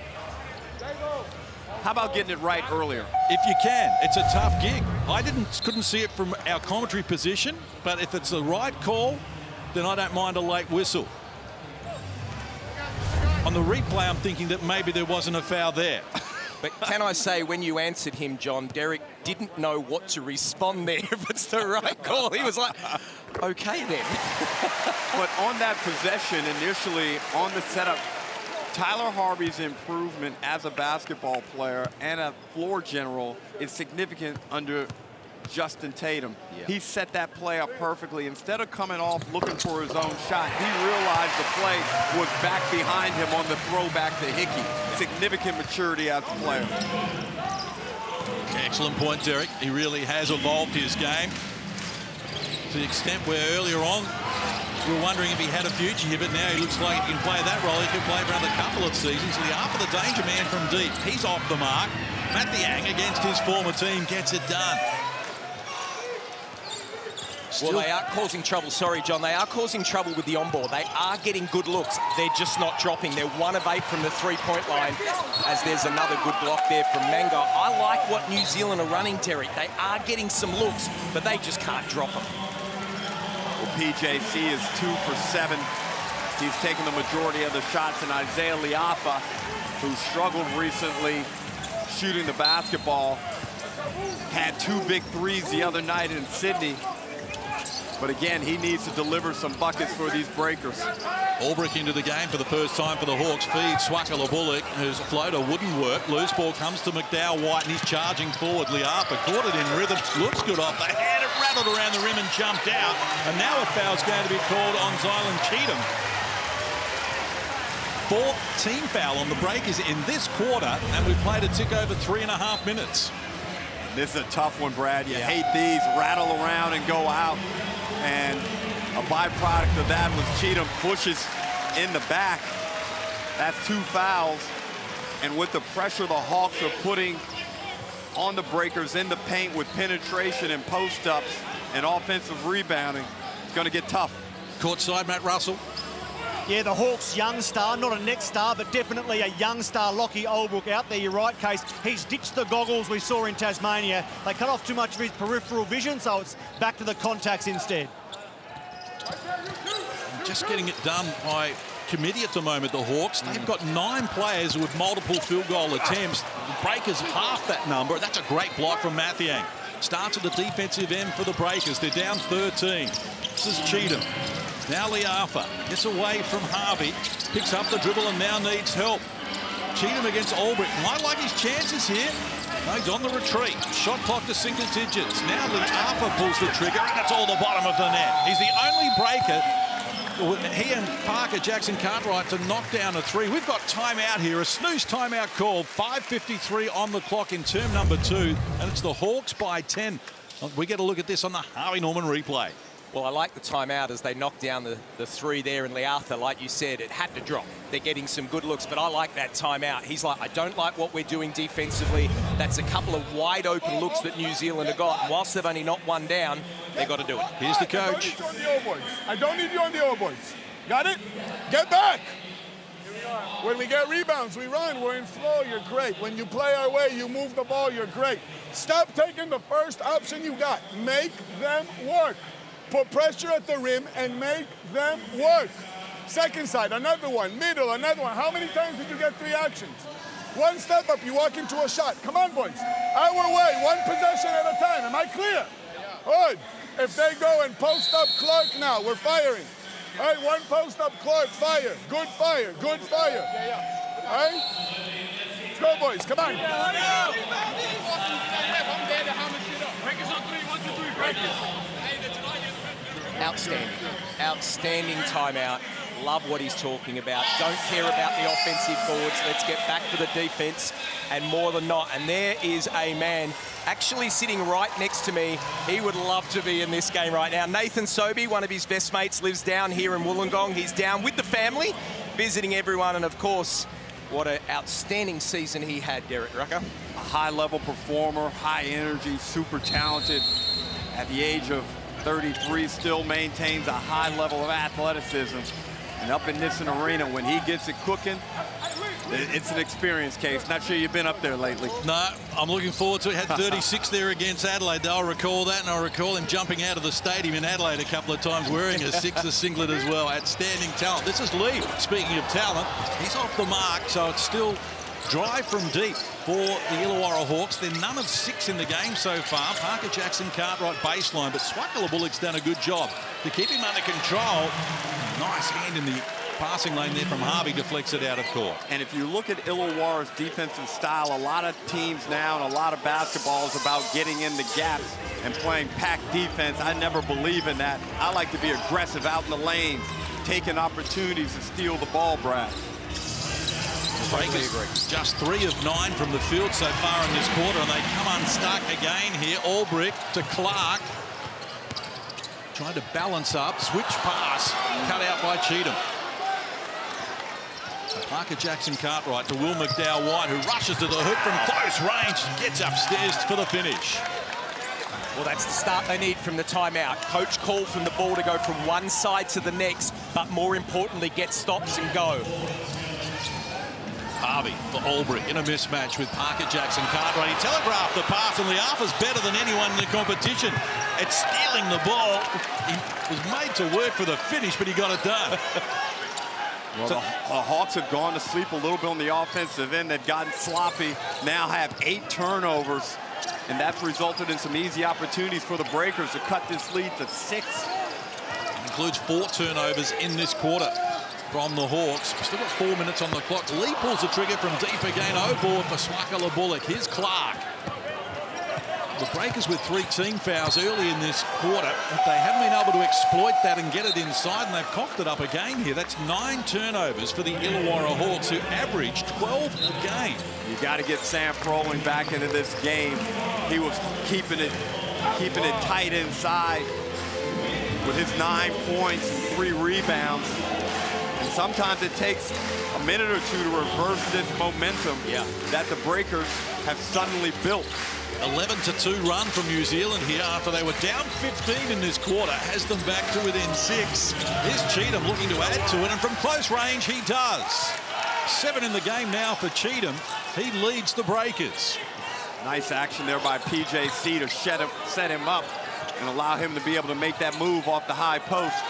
How about getting it right earlier? If you can. It's a tough gig. I couldn't see it from our commentary position, but if it's the right call, then I don't mind a late whistle. On the replay, I'm thinking that maybe there wasn't a foul there. But can I say, when you answered him, John, Derek didn't know what to respond there. If it's the right call, he was like, okay then. But on that possession, initially on the setup, Tyler Harvey's improvement as a basketball player and a floor general is significant under Justin Tatum. Yeah. He set that play up perfectly. Instead of coming off looking for his own shot, he realized the play was back behind him on the throwback to Hickey. Significant maturity as a player. Excellent point, Derek. He really has evolved his game to the extent where earlier on we were wondering if he had a future here, but now he looks like he can play that role. He can play for another couple of seasons. Liapa, the danger man from deep. He's off the mark. Matt Liang against his former team gets it done. Well, they are causing trouble. Sorry, John. They are causing trouble with the on-ball. They are getting good looks. They're just not dropping. They're 1 of 8 from the three-point line, as there's another good block there from Manga. I like what New Zealand are running, Terry. They are getting some looks, but they just can't drop them. Well, PJC is 2 for 7. He's taken the majority of the shots, and Isaiah Liapa, who struggled recently shooting the basketball, had 2 big threes the other night in Sydney. But again, he needs to deliver some buckets for these Breakers. Albrecht into the game for the first time for the Hawks. Feeds Swaka Labulik, whose floater wouldn't work. Loose ball comes to McDowell White, and he's charging forward. Liapa caught it in rhythm. Looks good off the hand. It rattled around the rim and jumped out. And now a foul's going to be called on Zylan Cheatham. 4th team foul on the Breakers in this quarter, and we've played a tick over 3.5 minutes. This is a tough one, Brad. You hate these, rattle around and go out. And a byproduct of that was Cheatham pushes in the back. That's 2 fouls. And with the pressure the Hawks are putting on the Breakers in the paint with penetration and post-ups and offensive rebounding, it's going to get tough. Courtside, Matt Russell. Yeah, the Hawks' young star, not a next star, but definitely a young star, Lockie Olbrook, out there. You're right, Case. He's ditched the goggles we saw in Tasmania. They cut off too much of his peripheral vision, so it's back to the contacts instead. Just getting it done by committee at the moment, the Hawks. They've got 9 players with multiple field goal attempts. The Breakers half that number. That's a great block from Mathiang. Starts at the defensive end for the Breakers. They're down 13. This is Cheatham. Now Liapa gets away from Harvey, picks up the dribble and now needs help. Cheatham against Albrecht. Might like his chances here. No, he's on the retreat. Shot clock to single digits. Now Liapa pulls the trigger, and it's all the bottom of the net. He's the only Breaker. He and Parker Jackson Cartwright to knock down a 3. We've got timeout here, a snooze timeout called. 5:53 on the clock in term number 2, and it's the Hawks by 10. We get a look at this on the Harvey Norman replay. Well, I like the timeout as they knock down the 3 there in Liapa. Like you said, it had to drop. They're getting some good looks, but I like that timeout. He's like, I don't like what we're doing defensively. That's a couple of wide open looks that New Zealand have got. And whilst they've only knocked 1 down, they've got to do it. Here's the coach. I don't need you on the old boys. Got it? Get back. When we get rebounds, we run. We're in flow. You're great. When you play our way, you move the ball. You're great. Stop taking the first option you got. Make them work. Put pressure at the rim and make them work. Second side, another one. Middle, another one. How many times did you get 3 actions? 1 step up, you walk into a shot. Come on, boys. Our way, 1 possession at a time. Am I clear? Good. If they go and post up Clark now, we're firing. All right, 1 post up Clark, fire. Good fire, good fire. All right? Let's go, boys. Come on. Outstanding. Outstanding timeout. Love what he's talking about. Don't care about the offensive boards. Let's get back to the defense, and more than not. And there is a man actually sitting right next to me. He would love to be in this game right now. Nathan Sobey, one of his best mates, lives down here in Wollongong. He's down with the family. visiting everyone. And, of course, what an outstanding season he had, Derek Rucker. A high-level performer, high energy, super talented. At the age of 33, still maintains a high level of athleticism. And up in this arena, when he gets it cooking, it's an experience case. Not sure you've been up there lately. No, I'm looking forward to it. Had 36 there against Adelaide. I'll recall that, and I'll recall him jumping out of the stadium in Adelaide a couple of times wearing a Sixers singlet as well. Outstanding talent. This is Lee. Speaking of talent, he's off the mark, so it's still drive from deep for the Illawarra Hawks. They're none of 6 in the game so far. Parker Jackson Cartwright baseline, but Swakala-Bullock's done a good job to keep him under control. Nice hand in the passing lane there from Harvey, deflects it out of court. And if you look at Illawarra's defensive style, a lot of teams now and a lot of basketball is about getting in the gaps and playing packed defense. I never believe in that. I like to be aggressive out in the lanes, taking opportunities to steal the ball, Brad. Breakers just 3 of 9 from the field so far in this quarter, and they come unstuck again here. Albrick to Clark. Trying to balance up, switch pass, cut out by Cheatham. Parker Jackson Cartwright to Will McDowell-White, who rushes to the hoop from close range, gets upstairs for the finish. Well, that's the start they need from the timeout. Coach called from the ball to go from one side to the next, but more importantly, get stops and go. Harvey for Albrick in a mismatch with Parker Jackson Cartwright. He telegraphed the pass, and Liafa's better than anyone in the competition at stealing the ball. He was made to work for the finish, but he got it done. Well, the Hawks have gone to sleep a little bit on the offensive end. They've gotten sloppy, now have 8 turnovers, and that's resulted in some easy opportunities for the Breakers to cut this lead to 6. Includes 4 turnovers in this quarter from the Hawks. Still got 4 minutes on the clock. Lee pulls the trigger from deep again. O-board for Swakala-Bullock. Here's Clark. The Breakers with 3 team fouls early in this quarter, but they haven't been able to exploit that and get it inside, and they've coughed it up again here. That's 9 turnovers for the Illawarra Hawks, who average 12 a game. You got to get Sam Froling back into this game. He was keeping it tight inside with his 9 points and 3 rebounds. And sometimes it takes a minute or 2 to reverse this momentum that the Breakers have suddenly built. 11-2 run from New Zealand here after they were down 15 in this quarter, has them back to within 6. Here's Cheatham looking to add to it, and from close range he does. 7 in the game now for Cheatham. He leads the Breakers. Nice action there by PJC to set him up and allow him to be able to make that move off the high post.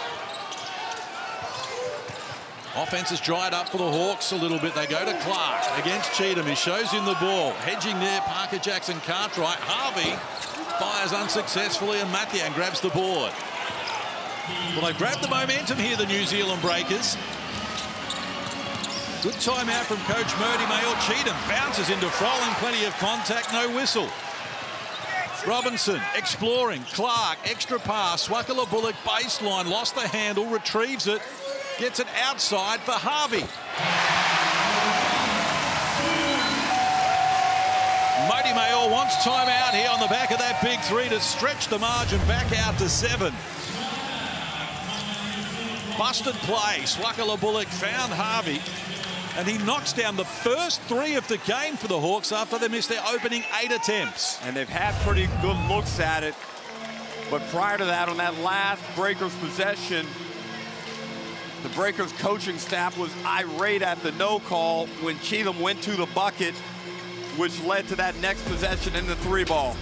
Offense has dried up for the Hawks a little bit. They go to Clark against Cheatham. He shows him the ball. Hedging there, Parker Jackson Cartwright. Harvey fires unsuccessfully, and Mathian grabs the board. Well, they grabbed the momentum here, the New Zealand Breakers. Good timeout from Coach Murdy Mayor. Cheatham bounces into Froling. Plenty of contact, no whistle. Robinson exploring. Clark, extra pass. Swakala-Bullock baseline, lost the handle, retrieves it. Gets it outside for Harvey. Murdy Mayor wants timeout here on the back of that big 3 to stretch the margin back out to 7. Busted play. Swakala-Bullock found Harvey, and he knocks down the first 3 of the game for the Hawks after they missed their opening 8 attempts. And they've had pretty good looks at it. But prior to that, on that last Breakers possession, the Breakers coaching staff was irate at the no call when Cheatham went to the bucket, which led to that next possession in the 3-ball.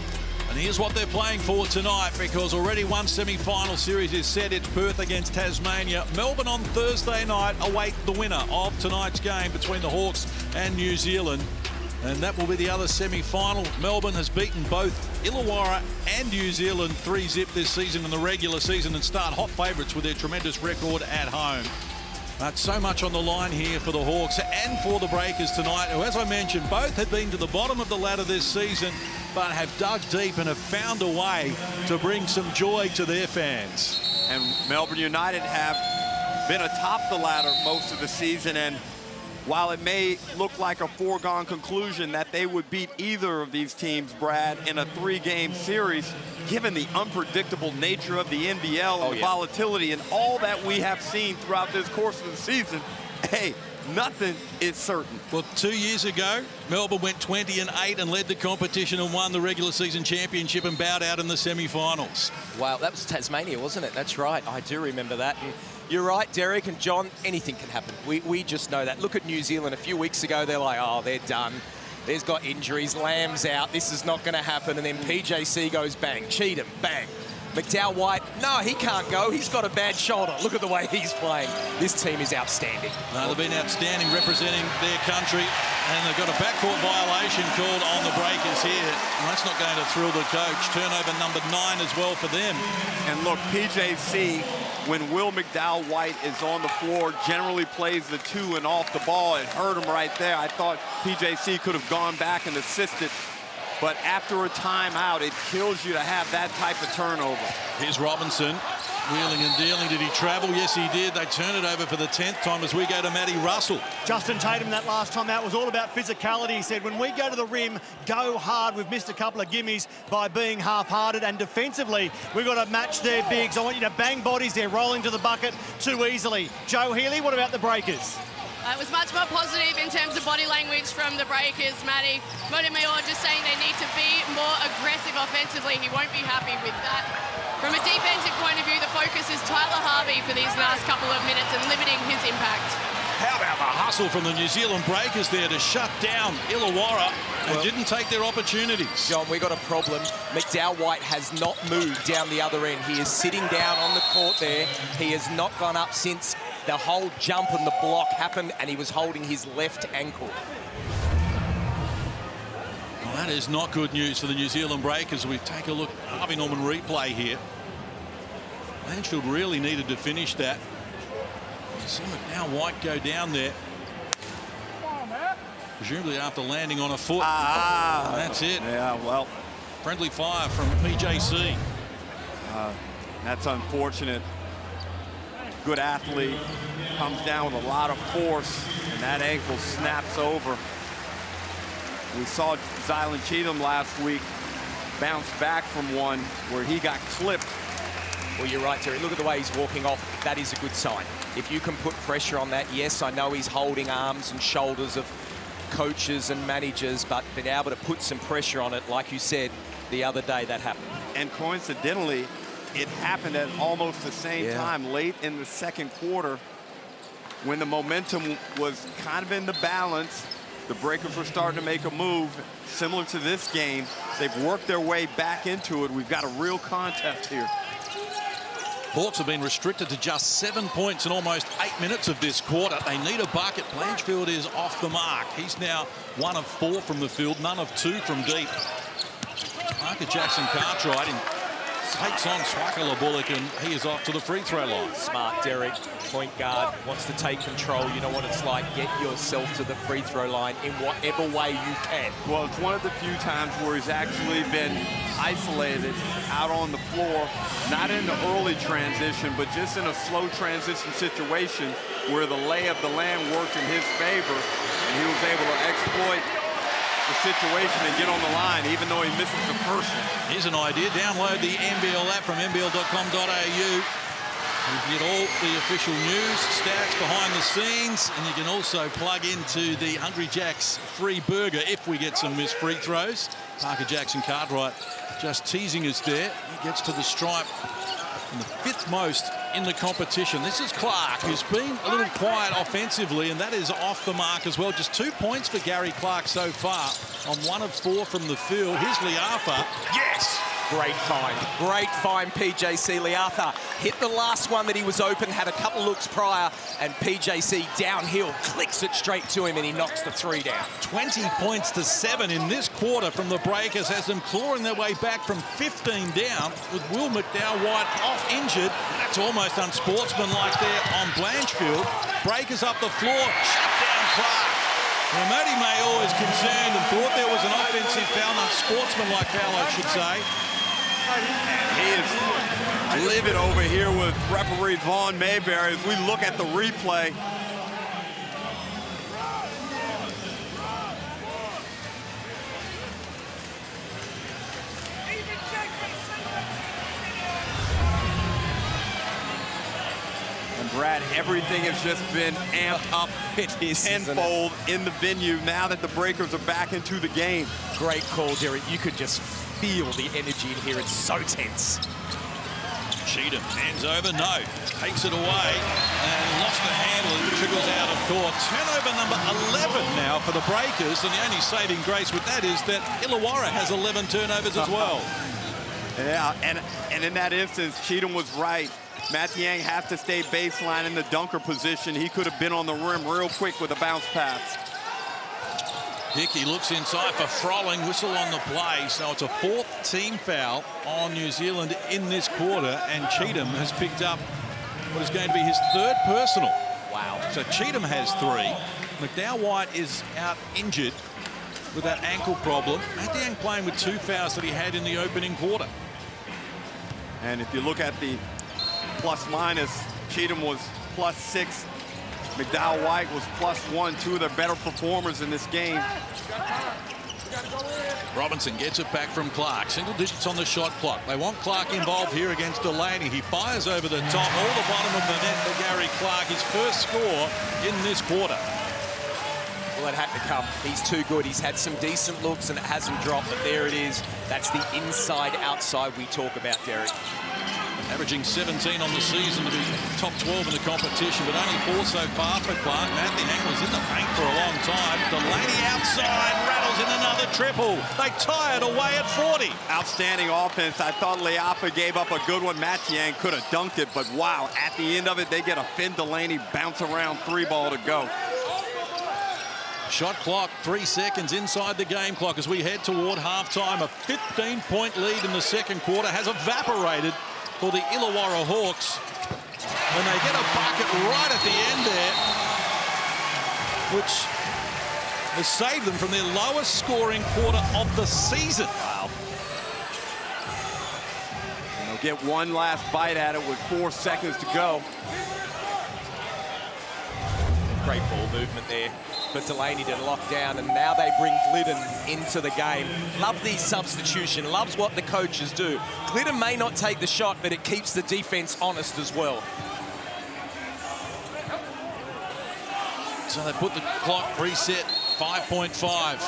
And here's what they're playing for tonight, because already one semi-final series is set. It's Perth against Tasmania. Melbourne on Thursday night await the winner of tonight's game between the Hawks and New Zealand. And that will be the other semi-final. Melbourne has beaten both Illawarra and New Zealand 3-zip this season in the regular season, and start hot favourites with their tremendous record at home. But so much on the line here for the Hawks and for the Breakers tonight, who, as I mentioned, both have been to the bottom of the ladder this season, but have dug deep and have found a way to bring some joy to their fans. And Melbourne United have been atop the ladder most of the season, and while it may look like a foregone conclusion that they would beat either of these teams, Brad, in a 3-game series, given the unpredictable nature of the NBL and the volatility and all that we have seen throughout this course of the season, hey, nothing is certain. Well, 2 years ago, Melbourne went 20-8 and led the competition and won the regular season championship and bowed out in the semi-finals. Wow, that was Tasmania, wasn't it? That's right. I do remember that. And you're right, Derek and John, anything can happen. We just know that. Look at New Zealand a few weeks ago. They're like, oh, they're done. There's got injuries. Lamb's out. This is not going to happen. And then PJC goes bang. Cheatham, bang. McDowell White, no, he can't go. He's got a bad shoulder. Look at the way he's playing. This team is outstanding. No, they've been outstanding representing their country, and they've got a backcourt violation called on the Breakers here. And that's not going to thrill the coach. Turnover number 9 as well for them. And look, PJC, when Will McDowell White is on the floor, generally plays the 2 and off the ball. It hurt him right there. I thought PJC could have gone back and assisted. But after a timeout, it kills you to have that type of turnover. Here's Robinson, wheeling and dealing. Did he travel? Yes, he did. They turn it over for the 10th time as we go to Matty Russell. Justin Tatum, that last time out, was all about physicality. He said, when we go to the rim, go hard. We've missed a couple of gimmies by being half-hearted. And defensively, we've got to match their bigs. I want you to bang bodies. They're rolling to the bucket too easily. Joe Healy, what about the Breakers? It was much more positive in terms of body language from the Breakers, Matty. Montemayor just saying they need to be more aggressive offensively. He won't be happy with that. From a defensive point of view, the focus is Tyler Harvey for these last couple of minutes and limiting his impact. How about the hustle from the New Zealand Breakers there to shut down Illawarra and didn't take their opportunities? John, we got a problem. McDowell White has not moved down the other end. He is sitting down on the court there. He has not gone up since the whole jump and the block happened, and he was holding his left ankle. Well, that is not good news for the New Zealand Breakers. We take a look, Harvey Norman replay here. Blanchfield really needed to finish that. See McDowell White go down there. Presumably after landing on a foot. That's it. Yeah, well. Friendly fire from PJC. That's unfortunate. Good athlete, comes down with a lot of force, and that ankle snaps over. We saw Zylan Cheatham last week bounce back from one where he got clipped. Well, you're right, Terry. Look at the way he's walking off. That is a good sign. If you can put pressure on that, yes, I know he's holding arms and shoulders of coaches and managers, but being able to put some pressure on it, like you said, the other day that happened. And coincidentally, it happened at almost the same time, late in the second quarter, when the momentum was kind of in the balance. The Breakers were starting to make a move similar to this game. They've worked their way back into it. We've got a real contest here. Hawks have been restricted to just 7 points in almost 8 minutes of this quarter. They need a bucket. Blanchfield is off the mark. He's now 1 of 4 from the field, none of 2 from deep. Parker Jackson Cartwright takes on Swakala Bullock, and he is off to the free throw line. Smart, Derek. Point guard wants to take control. You know what it's like. Get yourself to the free throw line in whatever way you can. Well, it's one of the few times where he's actually been isolated out on the floor, not in the early transition, but just in a slow transition situation where the lay of the land worked in his favor, and he was able to exploit the situation and get on the line, even though he misses the first one. Here's an idea. Download the NBL app from NBL.com.au. You can get all the official news, stats behind the scenes, and you can also plug into the Hungry Jack's free burger if we get some missed free throws. Parker Jackson Cartwright just teasing us there. He gets to the stripe, and the 5th most in the competition. This is Clark, who's been a little quiet offensively, and that is off the mark as well. Just 2 points for Gary Clark so far on 1 of 4 from the field. Here's Liafa. Yes! Great find, PJC. Liatha hit the last one that he was open, had a couple looks prior, and PJC downhill clicks it straight to him, and he knocks the 3 down. 20 points to 7 in this quarter from the Breakers, has them clawing their way back from 15 down with Will McDowell White off injured. That's almost unsportsmanlike there on Blanchfield. Breakers up the floor, shut down Clark. Now, Matty Mayor is concerned and thought there was an offensive foul, unsportsmanlike foul, I should say. He is livid over here with referee Vaughn Mayberry as we look at the replay. Brad, everything has just been amped up tenfold in the venue now that the Breakers are back into the game. Great call, Derek. You could just feel the energy in here. It's so tense. Cheatham hands over, no. Takes it away and lost the handle and trickles out of court. Turnover number 11 now for the Breakers, and the only saving grace with that is that Illawarra has 11 turnovers as well. Yeah, and in that instance, Cheatham was right. Mathiang has to stay baseline in the dunker position. He could have been on the rim real quick with a bounce pass. Hickey looks inside for Frolling, whistle on the play, so it's a 4th team foul on New Zealand in this quarter, and Cheatham has picked up what is going to be his 3rd personal. Wow. So Cheatham has 3. McDowell-White is out injured with that ankle problem. Mathiang playing with 2 fouls that he had in the opening quarter. And if you look at the plus-minus, Cheatham was +6. McDowell-White was +1, 2 of their better performers in this game. Robinson gets it back from Clark. Single digits on the shot clock. They want Clark involved here against Delaney. He fires over the top, all the bottom of the net for Gary Clark. His first score in this quarter. Well, it had to come. He's too good. He's had some decent looks and it hasn't dropped, but there it is. That's the inside-outside we talk about, Derek. Averaging 17 on the season to be top 12 in the competition, but only 4 so far for Clark. Mathiang was in the paint for a long time. Delaney outside, rattles in another triple. They tie it away at 40. Outstanding offense. I thought Leapa gave up a good one. Mathiang could have dunked it, but wow, at the end of it, they get a Finn Delaney bounce around 3-ball to go. Shot clock, 3 seconds inside the game clock as we head toward halftime. A 15-point lead in the second quarter has evaporated for the Illawarra Hawks. And they get a bucket right at the end there, which has saved them from their lowest scoring quarter of the season. Wow. And they'll get one last bite at it with 4 seconds to go. Great ball movement there for Delaney to lock down, and now they bring Glidden into the game. Love these substitution, loves what the coaches do. Glidden may not take the shot, but it keeps the defense honest as well. So they put the clock reset, 5.5.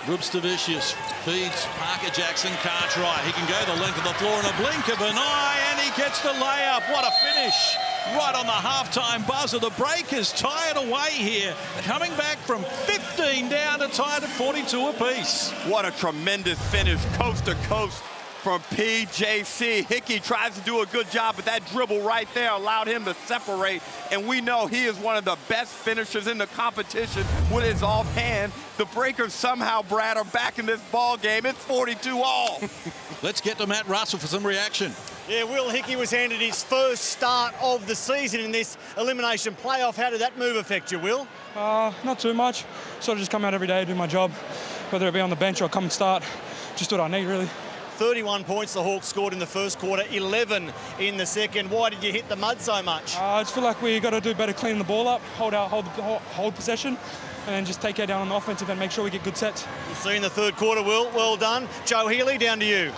Rubstavicius feeds Parker Jackson Cartwright. He can go the length of the floor in a blink of an eye, and he gets the layup. What a finish. Right on the halftime buzzer. The Breakers tie it away here, coming back from 15 down to tie it at 42 apiece. What a tremendous finish, coast to coast from PJC. Hickey tries to do a good job, but that dribble right there allowed him to separate. And we know he is one of the best finishers in the competition with his offhand. The Breakers somehow, Brad, are back in this ball game. It's 42-all. Let's get to Matt Russell for some reaction. Yeah, Will Hickey was handed his first start of the season in this elimination playoff. How did that move affect you, Will? Not too much. Sort of just come out every day, do my job, whether it be on the bench or come and start. Just do what I need, really. 31 points the Hawks scored in the first quarter, 11 in the second. Why did you hit the mud so much? I just feel like we got to do better cleaning the ball up, hold possession, and then just take it down on the offensive and make sure we get good sets. We'll see you in the third quarter, Will. Well done. Joe Healy, down to you.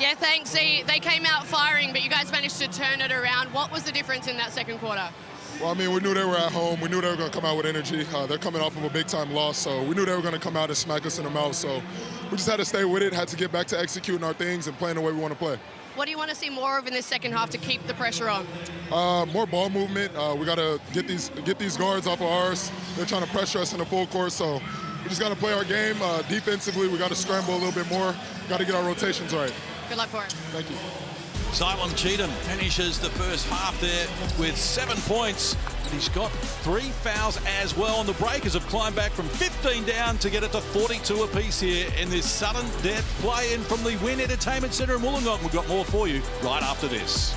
Yeah, thanks. They came out firing, but you guys managed to turn it around. What was the difference in that second quarter? Well, I mean, we knew they were at home. We knew they were going to come out with energy. They're coming off of a big-time loss, so we knew they were going to come out and smack us in the mouth. So we just had to stay with it, had to get back to executing our things and playing the way we want to play. What do you want to see more of in this second half to keep the pressure on? More ball movement. We got to get these guards off of ours. They're trying to pressure us in the full court, so we just got to play our game. Defensively, we got to scramble a little bit more. Got to get our rotations right. Good luck for it. Thank you. Xylem Cheatham finishes the first half there with 7 points. He's got 3 fouls as well, and the Breakers have climbed back from 15 down to get it to 42 apiece here in this sudden death play-in from the Wynn Entertainment Centre in Wollongong. We've got more for you right after this.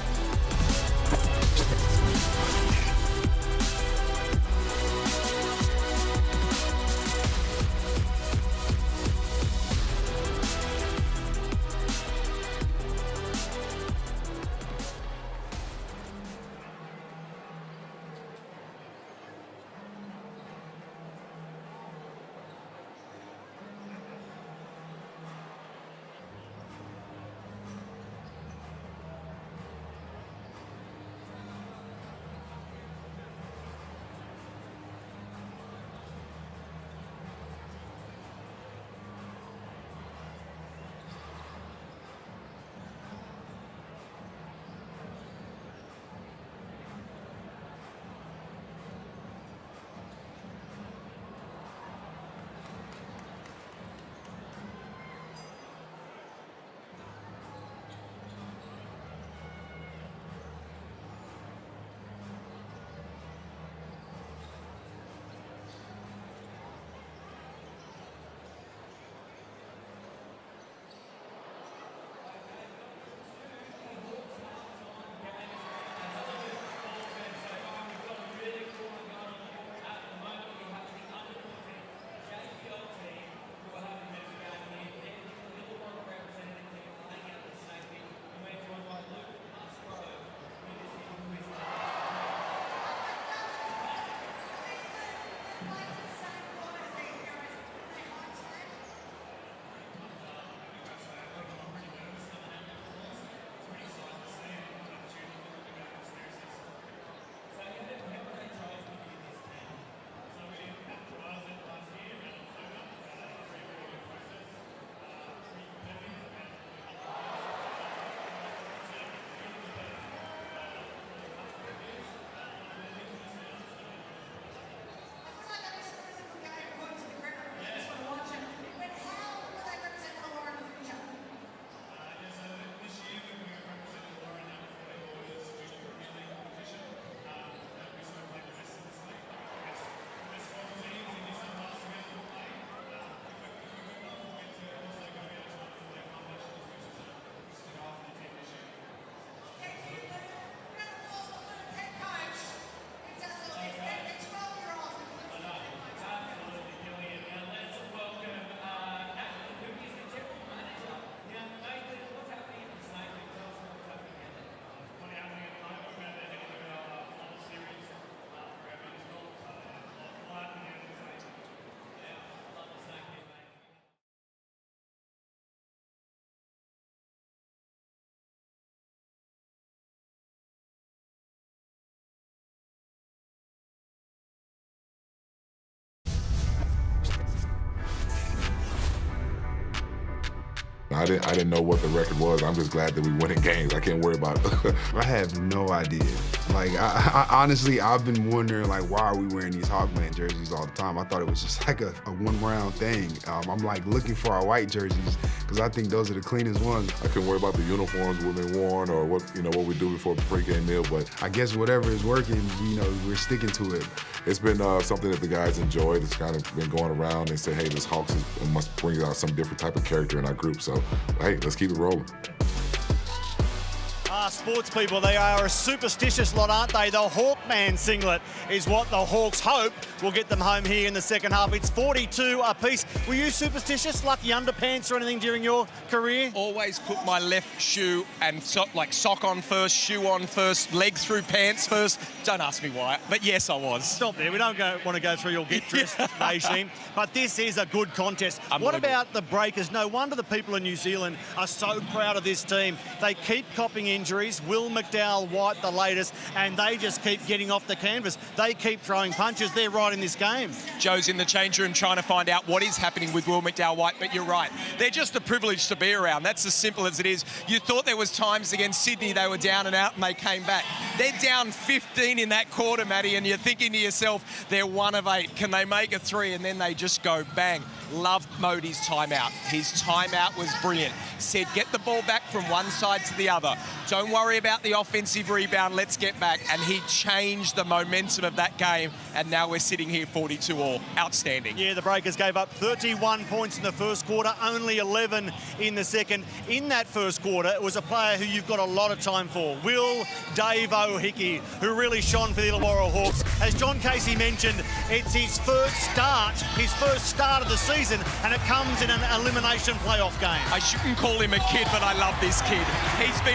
I didn't know what the record was. I'm just glad that we win in games. I can't worry about it. I have no idea. Like, I honestly, I've been wondering, like, why are we wearing these Hawkman jerseys all the time? I thought it was just like a one-round thing. I'm like looking for our white jerseys because I think those are the cleanest ones. I couldn't worry about the uniforms when they worn or what we do before the pre-game meal, but I guess whatever is working, we're sticking to it. It's been something that the guys enjoyed. It's kind of been going around and say, hey, this Hawks must bring out some different type of character in our group. So, hey, let's keep it rolling. Sports people, they are a superstitious lot, aren't they? The Hawkman singlet is what the Hawks hope will get them home here in the second half. It's 42 apiece. Were you superstitious, lucky underpants or anything during your career? Always put my left shoe and sock on first, shoe on first, leg through pants first. Don't ask me why, but yes, I was. Stop there. We don't want to go through your get dressed regime, but this is a good contest. What about the Breakers? No wonder the people in New Zealand are so proud of this team. They keep copping injuries. Will McDowell-White the latest, and they just keep getting off the canvas. They keep throwing punches. They're right in this game. Joe's in the change room trying to find out what is happening with Will McDowell-White, but you're right. They're just a privilege to be around. That's as simple as it is. You thought there was times against Sydney they were down and out and they came back. They're down 15 in that quarter, Matty, and you're thinking to yourself, they're 1 of 8. Can they make a 3? And then they just go bang. Loved Modi's timeout. His timeout was brilliant. Said, get the ball back from one side to the other. Don't worry about the offensive rebound. Let's get back. And he changed the momentum of that game. And now we're sitting here 42-all. Outstanding. Yeah, the Breakers gave up 31 points in the first quarter, only 11 in the second. In that first quarter, it was a player who you've got a lot of time for. Will Dave O'Hickey, who really shone for the Illawarra Hawks. As John Casey mentioned, it's his first start of the season, and it comes in an elimination playoff game. I shouldn't call him a kid, but I love this kid.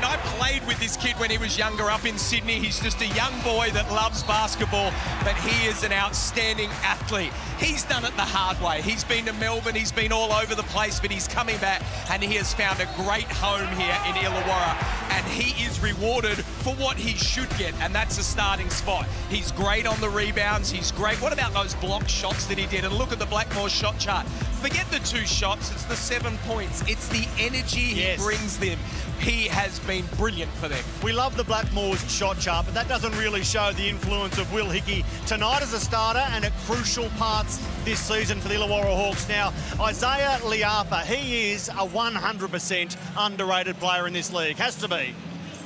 I played with this kid when he was younger up in Sydney. He's just a young boy that loves basketball, but he is an outstanding athlete. He's done it the hard way. He's been to Melbourne, he's been all over the place, but he's coming back and he has found a great home here in Illawarra, and he is rewarded for what he should get, and that's a starting spot. He's great on the rebounds, he's great. What about those block shots that he did? And look at the Blackmore shot chart. Forget the 2 shots, it's the 7 points. It's the energy he brings them. He has been brilliant for them. We love the Blackmore's shot chart, but that doesn't really show the influence of Will Hickey tonight as a starter and at crucial parts this season for the Illawarra Hawks. Now, Isaiah Liapa, he is a 100% underrated player in this league. Has to be.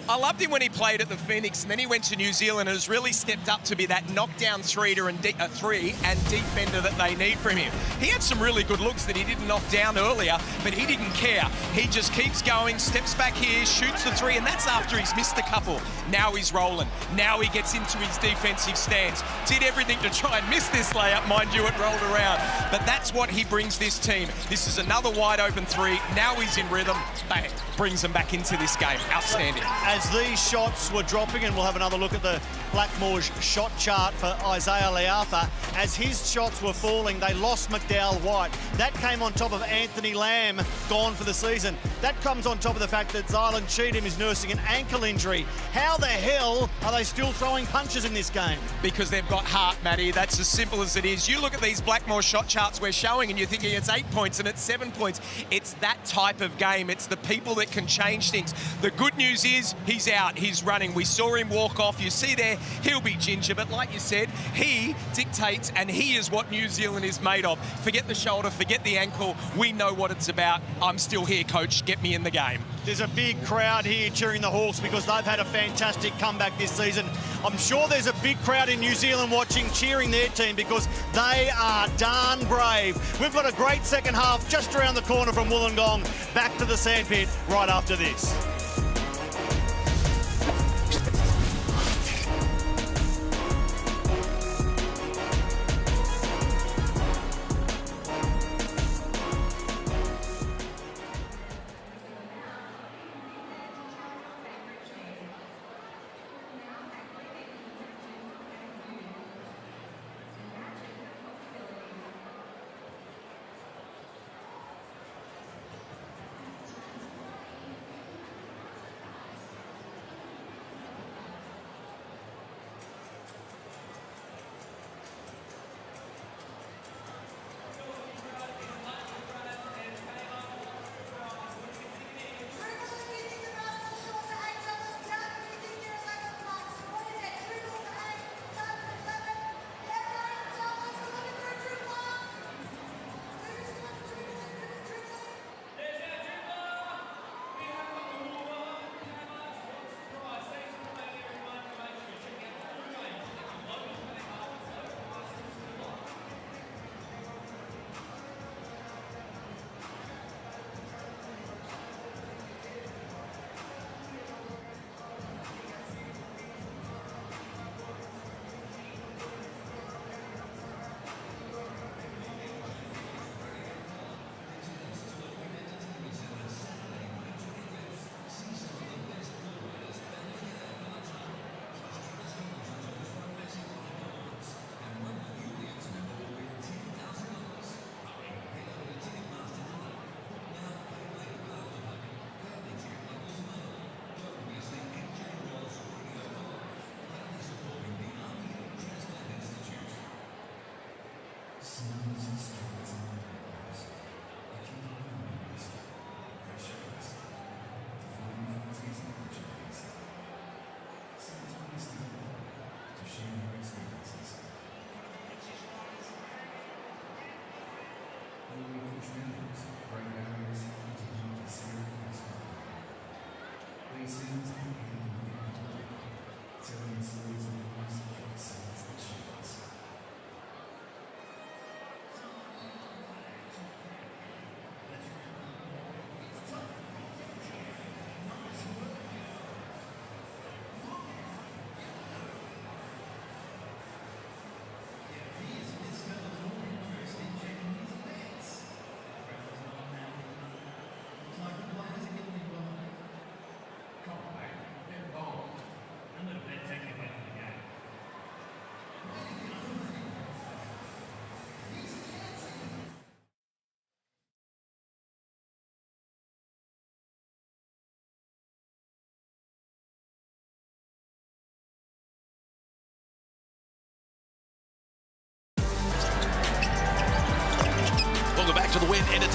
I loved him when he played at the Phoenix, and then he went to New Zealand and has really stepped up to be that knockdown three and defender that they need from him. He had some really good looks that he didn't knock down earlier, but he didn't care. He just keeps going, steps back here, shoots the 3, and that's after he's missed a couple. Now he's rolling. Now he gets into his defensive stance. Did everything to try and miss this layup, mind you, it rolled around. But that's what he brings this team. This is another wide open 3. Now he's in rhythm. Bang. Brings them back into this game. Outstanding. As these shots were dropping, and we'll have another look at the Blackmore's shot chart for Isaiah Liapa, as his shots were falling, they lost McDowell-White. That came on top of Anthony Lamb, gone for the season. That comes on top of the fact that Zylan Cheatham is nursing an ankle injury. How the hell are they still throwing punches in this game? Because they've got heart, Matty. That's as simple as it is. You look at these Blackmore shot charts we're showing and you're thinking it's 8 points and it's 7 points. It's that type of game. It's the people that can change things. The good news is he's out, he's running. We saw him walk off. You see there, he'll be ginger, but like you said, he dictates and he is what New Zealand is made of. Forget the shoulder, forget the ankle. We know what it's about. I'm still here, coach. Get me in the game. There's a big crowd here cheering the Hawks because they've had a fantastic comeback this season. I'm sure there's a big crowd in New Zealand watching, cheering their team because they are darn brave. We've got a great second half just around the corner from Wollongong. Back to the sandpit right after this.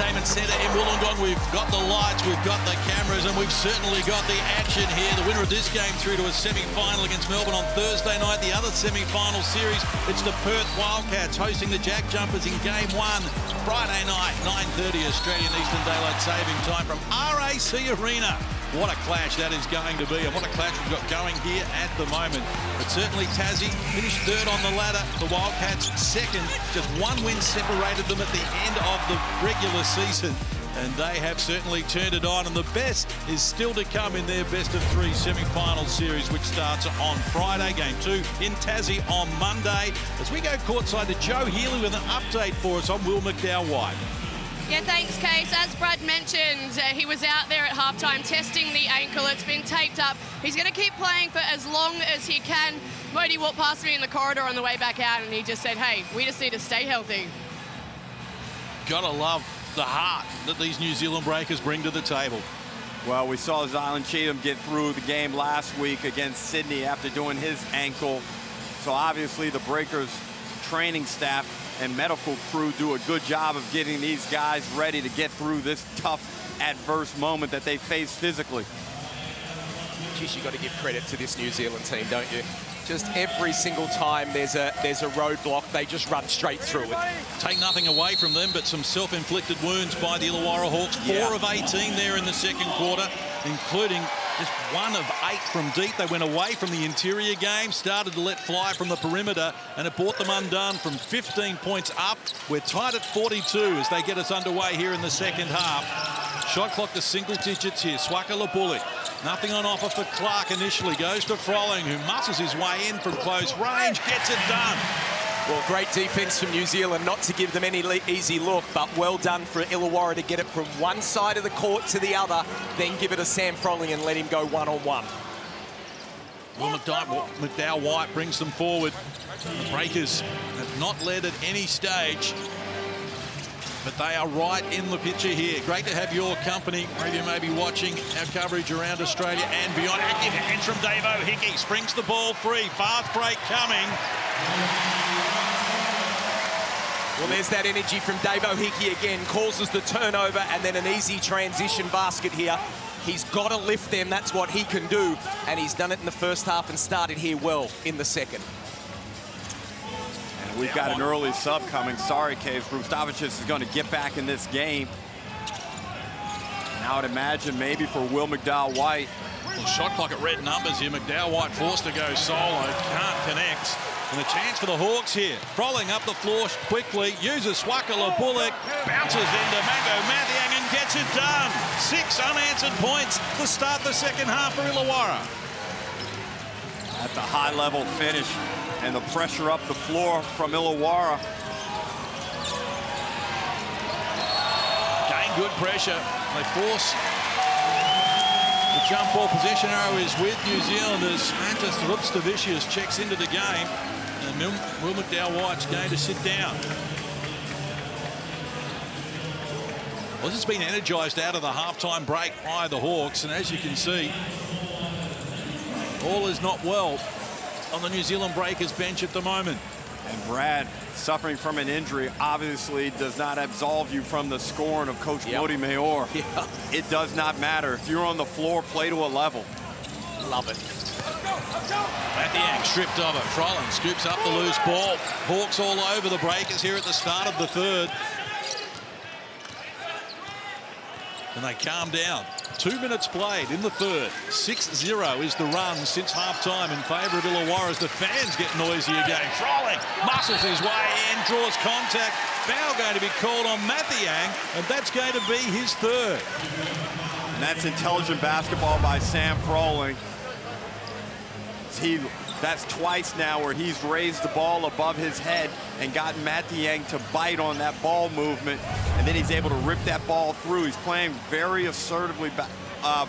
Entertainment Centre in Wollongong. We've got the lights, we've got the cameras, and we've certainly got the action here. The winner of this game through to a semi-final against Melbourne on Thursday night. The other semi-final series, it's the Perth Wildcats hosting the Jack Jumpers in Game 1. Friday night, 9:30 Australian Eastern Daylight Saving Time from RAC Arena. What a clash that is going to be, and what a clash we've got going here at the moment. But certainly Tassie finished third on the ladder. The Wildcats second. Just one win separated them at the end of the regular season. And they have certainly turned it on, and the best is still to come in their best-of-3 semi-final series, which starts on Friday. Game 2 in Tassie on Monday. As we go courtside to Joe Healy with an update for us on Will McDowell-White. Yeah, thanks, Case. As Brad mentioned, he was out there at halftime testing the ankle. It's been taped up. He's going to keep playing for as long as he can. Modi walked past me in the corridor on the way back out, and he just said, hey, we just need to stay healthy. Gotta love the heart that these New Zealand Breakers bring to the table. Well, we saw Zylan Cheatham get through the game last week against Sydney after doing his ankle. So obviously the Breakers training staff and medical crew do a good job of getting these guys ready to get through this tough, adverse moment that they face physically. Geez, you got to give credit to this New Zealand team, don't you? Just every single time there's a roadblock, they just run straight through it. Take nothing away from them, but some self-inflicted wounds by the Illawarra Hawks. 4 of 18 there in the second quarter, including just 1 of 8 from deep. They went away from the interior game, started to let fly from the perimeter, and it brought them undone from 15 points up. We're tied at 42 as they get us underway here in the second half. Shot clock to single digits here. Swakala Bullock. Nothing on offer for Clark initially. Goes to Froling, who muscles his way in from close range. Gets it done. Well, great defense from New Zealand, not to give them any easy look, but well done for Illawarra to get it from one side of the court to the other, then give it to Sam Froling and let him go one-on-one. Well, McDowell-White brings them forward. The Breakers have not led at any stage, but they are right in the picture here. Great to have your company. Whether you may be watching our coverage around Australia and beyond. Active hands from Davo Hickey. Springs the ball free. Fast break coming. Well, there's that energy from Davo Hickey again. Causes the turnover and then an easy transition basket here. He's got to lift them. That's what he can do. And he's done it in the first half and started here well in the second. We've got an early sub coming. Sorry, Caves. Rustavicic is going to get back in this game. And I would imagine maybe for Will McDowell-White. Well, shot clock at red numbers here. McDowell-White forced to go solo. Can't connect. And a chance for the Hawks here. Rolling up the floor quickly. Uses Swakala Bullock. Bounces into Mango Mathiang and gets it done. 6 unanswered points to start the second half for Illawarra. At the high-level finish. And the pressure up the floor from Illawarra. Gain good pressure. They force the jump ball. Possession arrow is with New Zealanders. Mantis Rustavicius checks into the game. And Will McDowell-White's going to sit down. Well, this has been energised out of the halftime break by the Hawks. And as you can see, all is not well on the New Zealand Breakers bench at the moment. And Brad, suffering from an injury, obviously does not absolve you from the scorn of Coach Modi Mayor. Yeah. It does not matter. If you're on the floor, play to a level. Love it. Mathiang stripped of it. Froling scoops up the loose ball. Hawks all over the Breakers here at the start of the third. And they calm down. 2 minutes played in the third. 6-0 is the run since halftime in favour of Illawarra as the fans get noisy again. Froling muscles his way in, draws contact. Foul going to be called on Mathiang, and that's going to be his third. And that's intelligent basketball by Sam Froling. That's twice now where he's raised the ball above his head and gotten Mathiang to bite on that ball movement, and then he's able to rip that ball through. He's playing very assertively,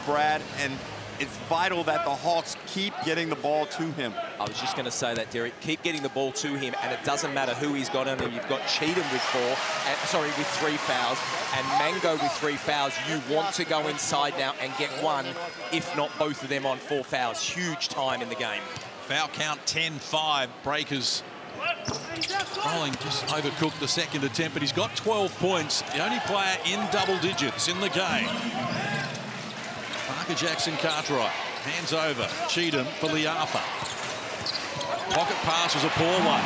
Brad, and it's vital that the Hawks keep getting the ball to him. I was just going to say that, Derek. Keep getting the ball to him, and it doesn't matter who he's got on him. You've got Cheatham with 3 fouls, and Mango with 3 fouls. You want to go inside now and get one, if not both of them on 4 fouls. Huge time in the game. Foul count 10-5. Breakers Froling just overcooked the second attempt, but he's got 12 points. The only player in double digits in the game. Parker Jackson-Cartwright hands over. Cheatham for Liafa. Pocket pass was a poor one.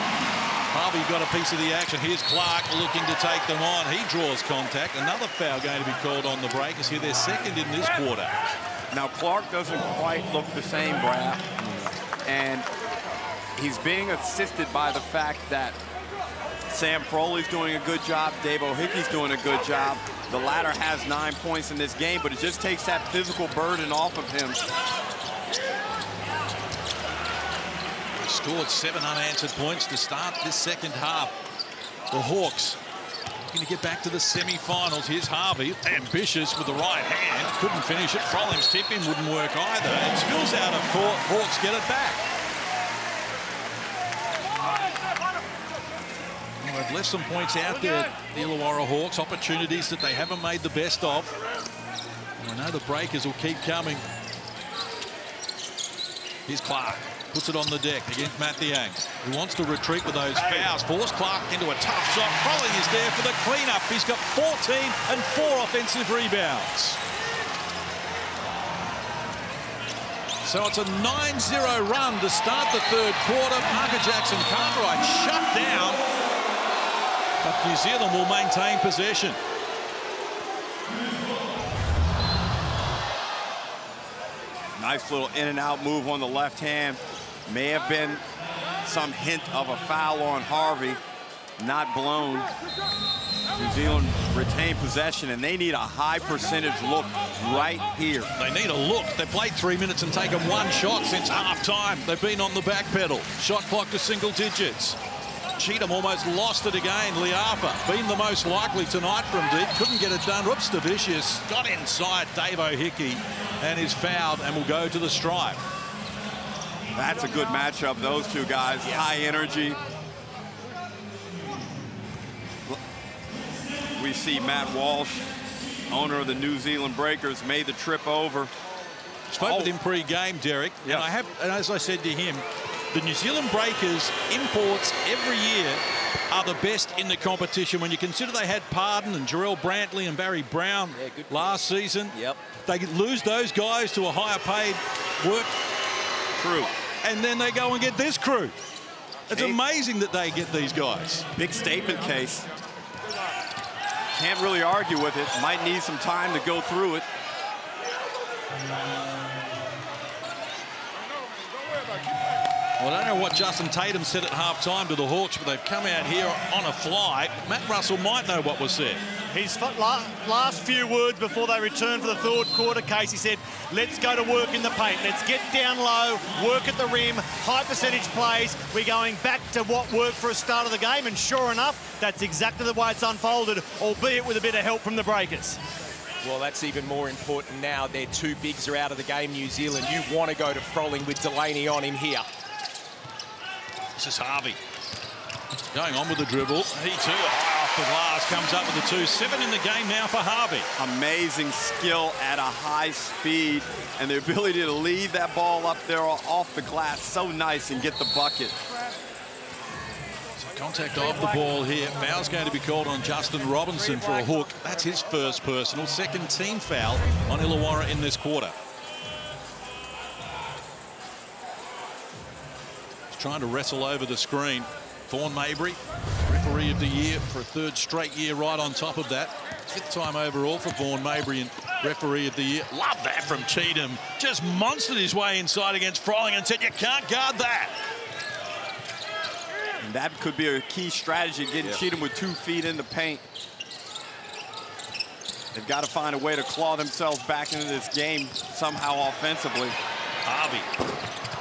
Harvey got a piece of the action. Here's Clark looking to take them on. He draws contact. Another foul going to be called on the Breakers here. They're second in this quarter. Now, Clark doesn't quite look the same, Brad. And he's being assisted by the fact that Sam Froley's doing a good job. Dave O'Hickey's doing a good job. The latter has 9 points in this game, but it just takes that physical burden off of him. Scored 7 unanswered points to start this second half. The Hawks looking to get back to the semi-finals. Here's Harvey, ambitious with the right hand. Couldn't finish it. Froling's tip-in wouldn't work either. It spills out of court. Hawks get it back. Well, they've left some points out there, the Illawarra Hawks. Opportunities that they haven't made the best of. I know the Breakers will keep coming. Here's Clark. Puts it on the deck against Mathiang, who wants to retreat with those fouls. Force Clark into a tough shot. Froling is there for the cleanup. He's got 14 and 4 offensive rebounds. So it's a 9-0 run to start the third quarter. Parker Jackson-Cartwright shut down, but New Zealand will maintain possession. Nice little in and out move on the left hand. May have been some hint of a foul on Harvey, not blown. New Zealand retained possession, and they need a high percentage look right here. They need a look. They've played 3 minutes and taken 1 shot since half-time. They've been on the back pedal. Shot clock to single digits. Cheatham almost lost it again. Liafa, been the most likely tonight from deep. Couldn't get it done. Whoops, Stavicius got inside Dave O'Hickey and is fouled and will go to the stripe. That's a good matchup, those two guys. Yeah. High energy. We see Matt Walsh, owner of the New Zealand Breakers, made the trip over. Spoke with him pre-game, Derek, and and as I said to him, the New Zealand Breakers imports every year are the best in the competition. When you consider they had Pardon and Jarrell Brantley and Barry Brown last season, they lose those guys to a higher paid work crew. And then they go and get this crew. It's amazing that they get these guys. Big statement case. Can't really argue with it. Might need some time to go through it. Well, I don't know what Justin Tatum said at halftime to the Hawks, but they've come out here on a fly. Matt Russell might know what was said. His last few words before they return for the third quarter, Casey said, let's go to work in the paint. Let's get down low, work at the rim, high percentage plays. We're going back to what worked for a start of the game, and sure enough, that's exactly the way it's unfolded, albeit with a bit of help from the Breakers. Well, that's even more important now. Their 2 bigs are out of the game, New Zealand. You want to go to Froling with Delaney on him here. This is Harvey. Going on with the dribble. He too, high off the glass, comes up with the 2. 7 in the game now for Harvey. Amazing skill at a high speed, and the ability to leave that ball up there off the glass so nice and get the bucket. So contact of the ball here. Foul's going to be called on Justin Robinson for a hook. That's his first personal. Second team foul on Illawarra in this quarter. Trying to wrestle over the screen. Vaughan Mabry, referee of the year for a 3rd straight year, right on top of that. 5th time overall for Vaughan Mabry and referee of the year. Love that from Cheatham. Just monstered his way inside against Froling and said, you can't guard that. And that could be a key strategy, getting Cheatham with 2 feet in the paint. They've got to find a way to claw themselves back into this game somehow offensively. Harvey.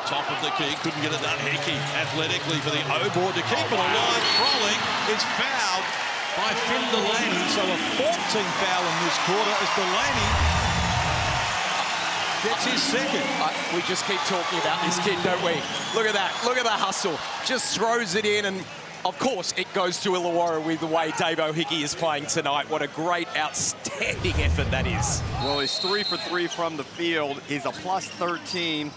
Top of the key, couldn't get it done. Hickey athletically for the O-board to keep it alive. Froling is fouled by Finn Delaney. So a 14th foul in this quarter as Delaney gets his second. We just keep talking about this kid, don't we? Look at that. Look at the hustle. Just throws it in, and of course it goes to Illawarra with the way Dave O'Hickey is playing tonight. What a great, outstanding effort that is. Well, he's 3 for 3 from the field. He's a plus 13.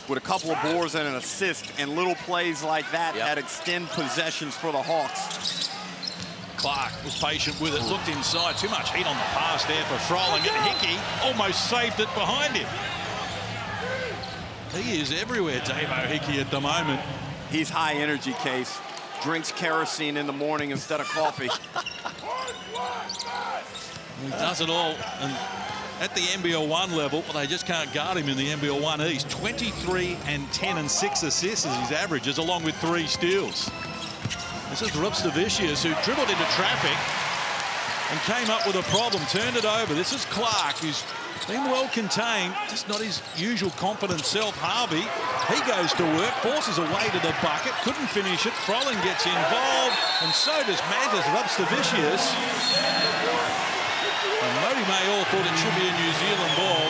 with a couple of boards and an assist, and little plays like that that extend possessions for the Hawks. Clark was patient with it, looked inside. Too much heat on the pass there for Froling, and Hickey almost saved it behind him. He is everywhere, Davo Hickey, at the moment. He's high energy, Case. Drinks kerosene in the morning instead of coffee. He does it all. And at the NBL1 level, well, they just can't guard him in the NBL1 East. 23 and 10 and 6 assists is his averages, along with 3 steals. This is Rupstavicius, who dribbled into traffic and came up with a problem, turned it over. This is Clark, who's been well contained, just not his usual confident self. Harvey, he goes to work, forces a way to the bucket, couldn't finish it. Froling gets involved, and so does Mantas Rupstavicius. And Modi Mayor thought it should be a New Zealand ball,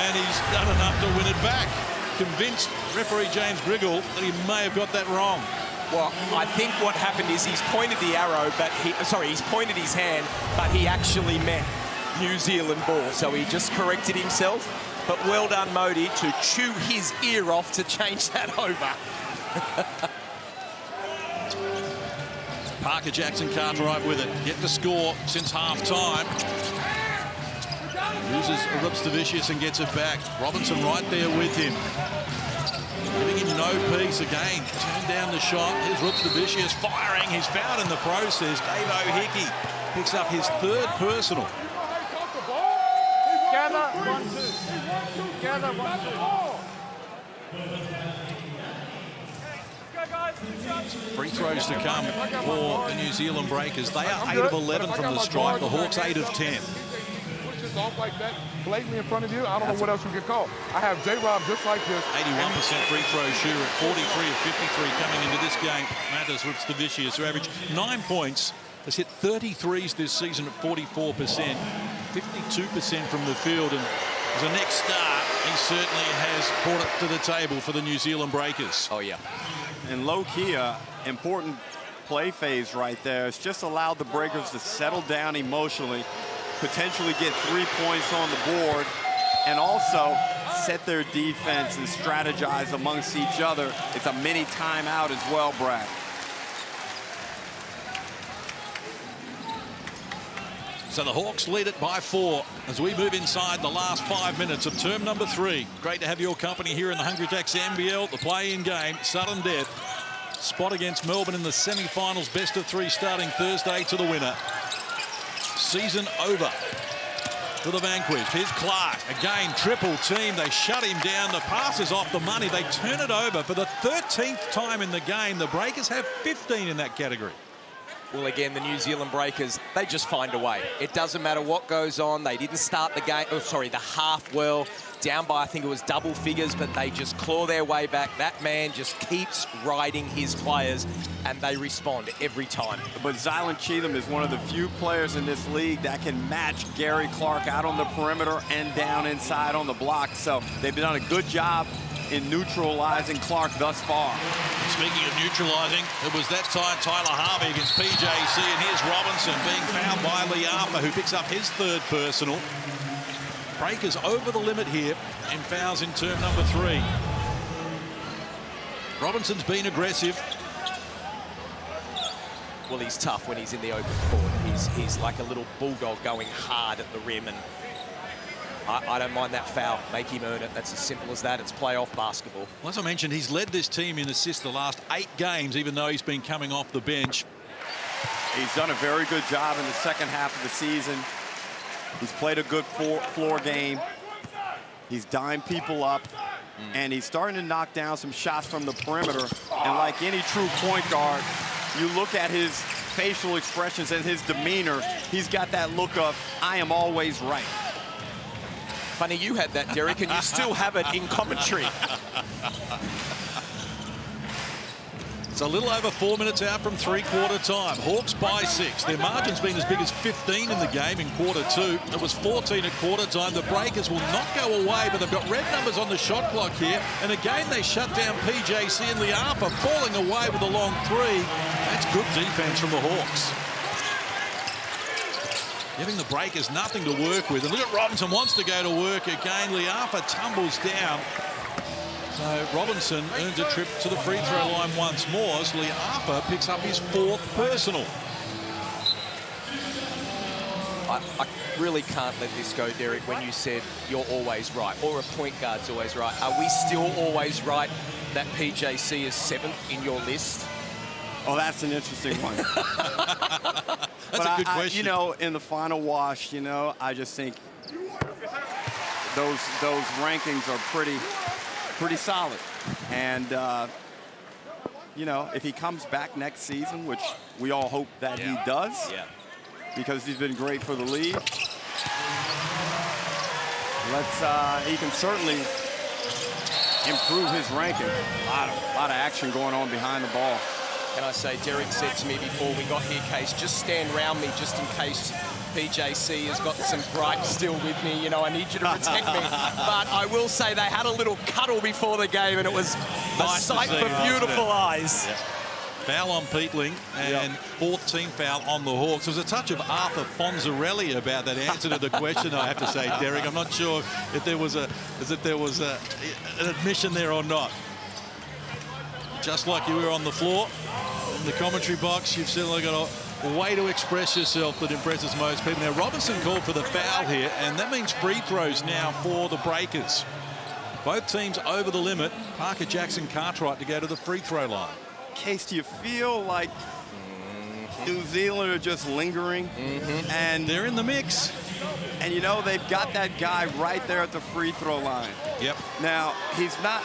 and he's done enough to win it back. Convinced referee James Griggle that he may have got that wrong. Well, I think what happened is he's pointed the arrow, but he's pointed his hand, but he actually meant New Zealand ball, so he just corrected himself. But well done, Modi, to chew his ear off to change that over. Parker Jackson Cartwright with it. Yet to score since half-time. Loses Rupstavicius and gets it back. Robinson right there with him. Giving him no peace again. Turned down the shot. Here's Rupstavicius firing. He's fouled in the process. Davo Hickey picks up his 3rd personal. Gather 1-2. Gather 1-2. Free throws to come for the New Zealand Breakers. They are 8 of 11 from the stripe. The Hawks 8 of 10. Pushes off like that, blatantly in front of you. I don't know what else you could call. I have J-Rob just like this. 81% free throw shooter at 43 of 53 coming into this game. Mantas Rupstavicius, who averaged 9 points, has hit 33s this season at 44%, 52% from the field, and as a next start, he certainly has brought it to the table for the New Zealand Breakers. Oh, yeah. And low-key, important play phase right there. It's just allowed the Breakers to settle down emotionally, potentially get 3 points on the board, and also set their defense and strategize amongst each other. It's a mini timeout as well, Brad. So the Hawks lead it by 4 as we move inside the last 5 minutes of term number 3. Great to have your company here in the Hungry Jacks NBL, the play-in game, sudden death. Spot against Melbourne in the semi-finals, best of 3 starting Thursday to the winner. Season over for the vanquished. Here's Clark, again, triple team. They shut him down. The pass is off the money. They turn it over for the 13th time in the game. The Breakers have 15 in that category. Well, again, the New Zealand Breakers, they just find a way. It doesn't matter what goes on. They didn't start the game, the half well. Down by, I think it was double figures, but they just claw their way back. That man just keeps riding his players, and they respond every time. But Zylan Cheatham is one of the few players in this league that can match Gary Clark out on the perimeter and down inside on the block. So they've done a good job in neutralizing Clark thus far. Speaking of neutralizing, it was that time Tyler Harvey against PJC, and here's Robinson being fouled by Liapa, who picks up his 3rd personal. Breakers over the limit here in fouls in term number 3. Robinson's been aggressive. Well, he's tough when he's in the open court. He's like a little bulldog going hard at the rim, and I don't mind that foul. Make him earn it. That's as simple as that. It's playoff basketball. Well, as I mentioned, he's led this team in assists the last 8 games, even though he's been coming off the bench. He's done a very good job in the second half of the season. He's played a good floor game. He's dimed people up, and he's starting to knock down some shots from the perimeter. And like any true point guard, you look at his facial expressions and his demeanor, he's got that look of, I am always right. Funny you had that, Derek, and you still have it in commentary. It's a little over 4 minutes out from 3-quarter time. Hawks by 6. Their margin's been as big as 15 in the game in quarter 2. It was 14 at quarter time. The Breakers will not go away, but they've got red numbers on the shot clock here. And again, they shut down PJC and Liapa, falling away with a long 3. That's good defense from the Hawks. Giving the Breakers nothing to work with. And look at Robinson, wants to go to work again. Liapa tumbles down. So Robinson earns a trip to the free throw line once more as Liafa picks up his 4th personal. I really can't let this go, Derek, when you said you're always right, or a point guard's always right. Are we still always right that PJC is 7th in your list? Oh, that's an interesting one. That's a good question. You know, in the final wash, you know, I just think those rankings are pretty solid. And, you know, if he comes back next season, which we all hope that he does, because he's been great for the league, he can certainly improve his ranking. A lot of action going on behind the ball. Can I say, Derek said to me before we got here, Case, just stand round me just in case PJC has got some gripe still with me. You know, I need you to protect me. But I will say they had a little cuddle before the game, and it was nice a sight for beautiful eyes. Yeah. Foul on Peatling and 4th team foul on the Hawks. There was a touch of Arthur Fonzarelli about that answer to the question, I have to say, Derek. I'm not sure if there was an admission there or not. Just like you were on the floor, in the commentary box, you've certainly got a way to express yourself that impresses most people. Now, Robinson called for the foul here, and that means free throws now for the Breakers. Both teams over the limit. Parker Jackson Cartwright to go to the free throw line. Case, do you feel like New Zealand are just lingering? And they're in the mix. And, you know, they've got that guy right there at the free throw line. Yep. Now, he's not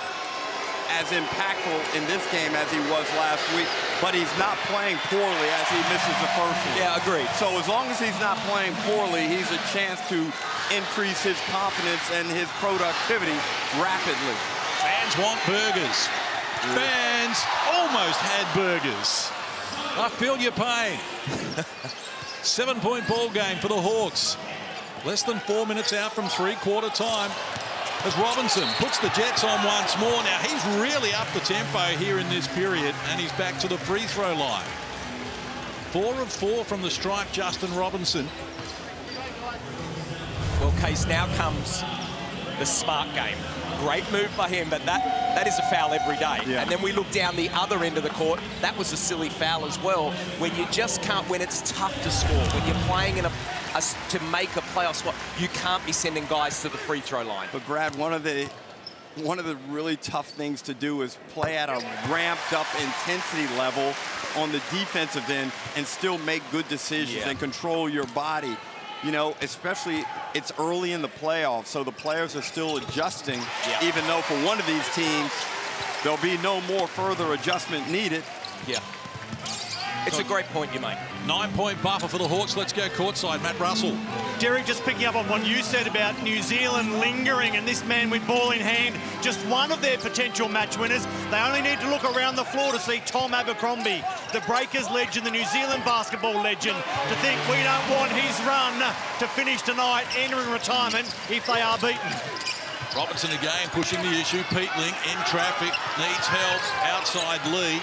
as impactful in this game as he was last week, but he's not playing poorly as he misses the first one. Yeah, agreed. So as long as he's not playing poorly, he's a chance to increase his confidence and his productivity rapidly. Fans want burgers. Fans almost had burgers. I feel your pain. 7-point ball game for the Hawks. Less than 4 minutes out from three-quarter time. As Robinson puts the Jets on once more. Now, he's really up the tempo here in this period, and he's back to the free throw line. 4 of 4 from the stripe, Justin Robinson. Well, Case, now comes the smart game. Great move by him, but that is a foul every day. Yeah. And then we look down the other end of the court. That was a silly foul as well. When you just can't, when it's tough to score, when you're playing in to make a playoff spot, you can't be sending guys to the free throw line. But Brad, one of the really tough things to do is play at a ramped up intensity level on the defensive end and still make good decisions and control your body. You know, especially it's early in the playoffs, so the players are still adjusting, even though for one of these teams, there'll be no more further adjustment needed. Yeah. It's a great point you make. 9-point buffer for the Hawks. Let's go courtside. Matt Russell. Derek, just picking up on what you said about New Zealand lingering and this man with ball in hand, just one of their potential match winners. They only need to look around the floor to see Tom Abercrombie, the Breakers legend, the New Zealand basketball legend, to think we don't want his run to finish tonight, entering retirement if they are beaten. Robinson again pushing the issue. Peatling in traffic, needs help. Outside Lee.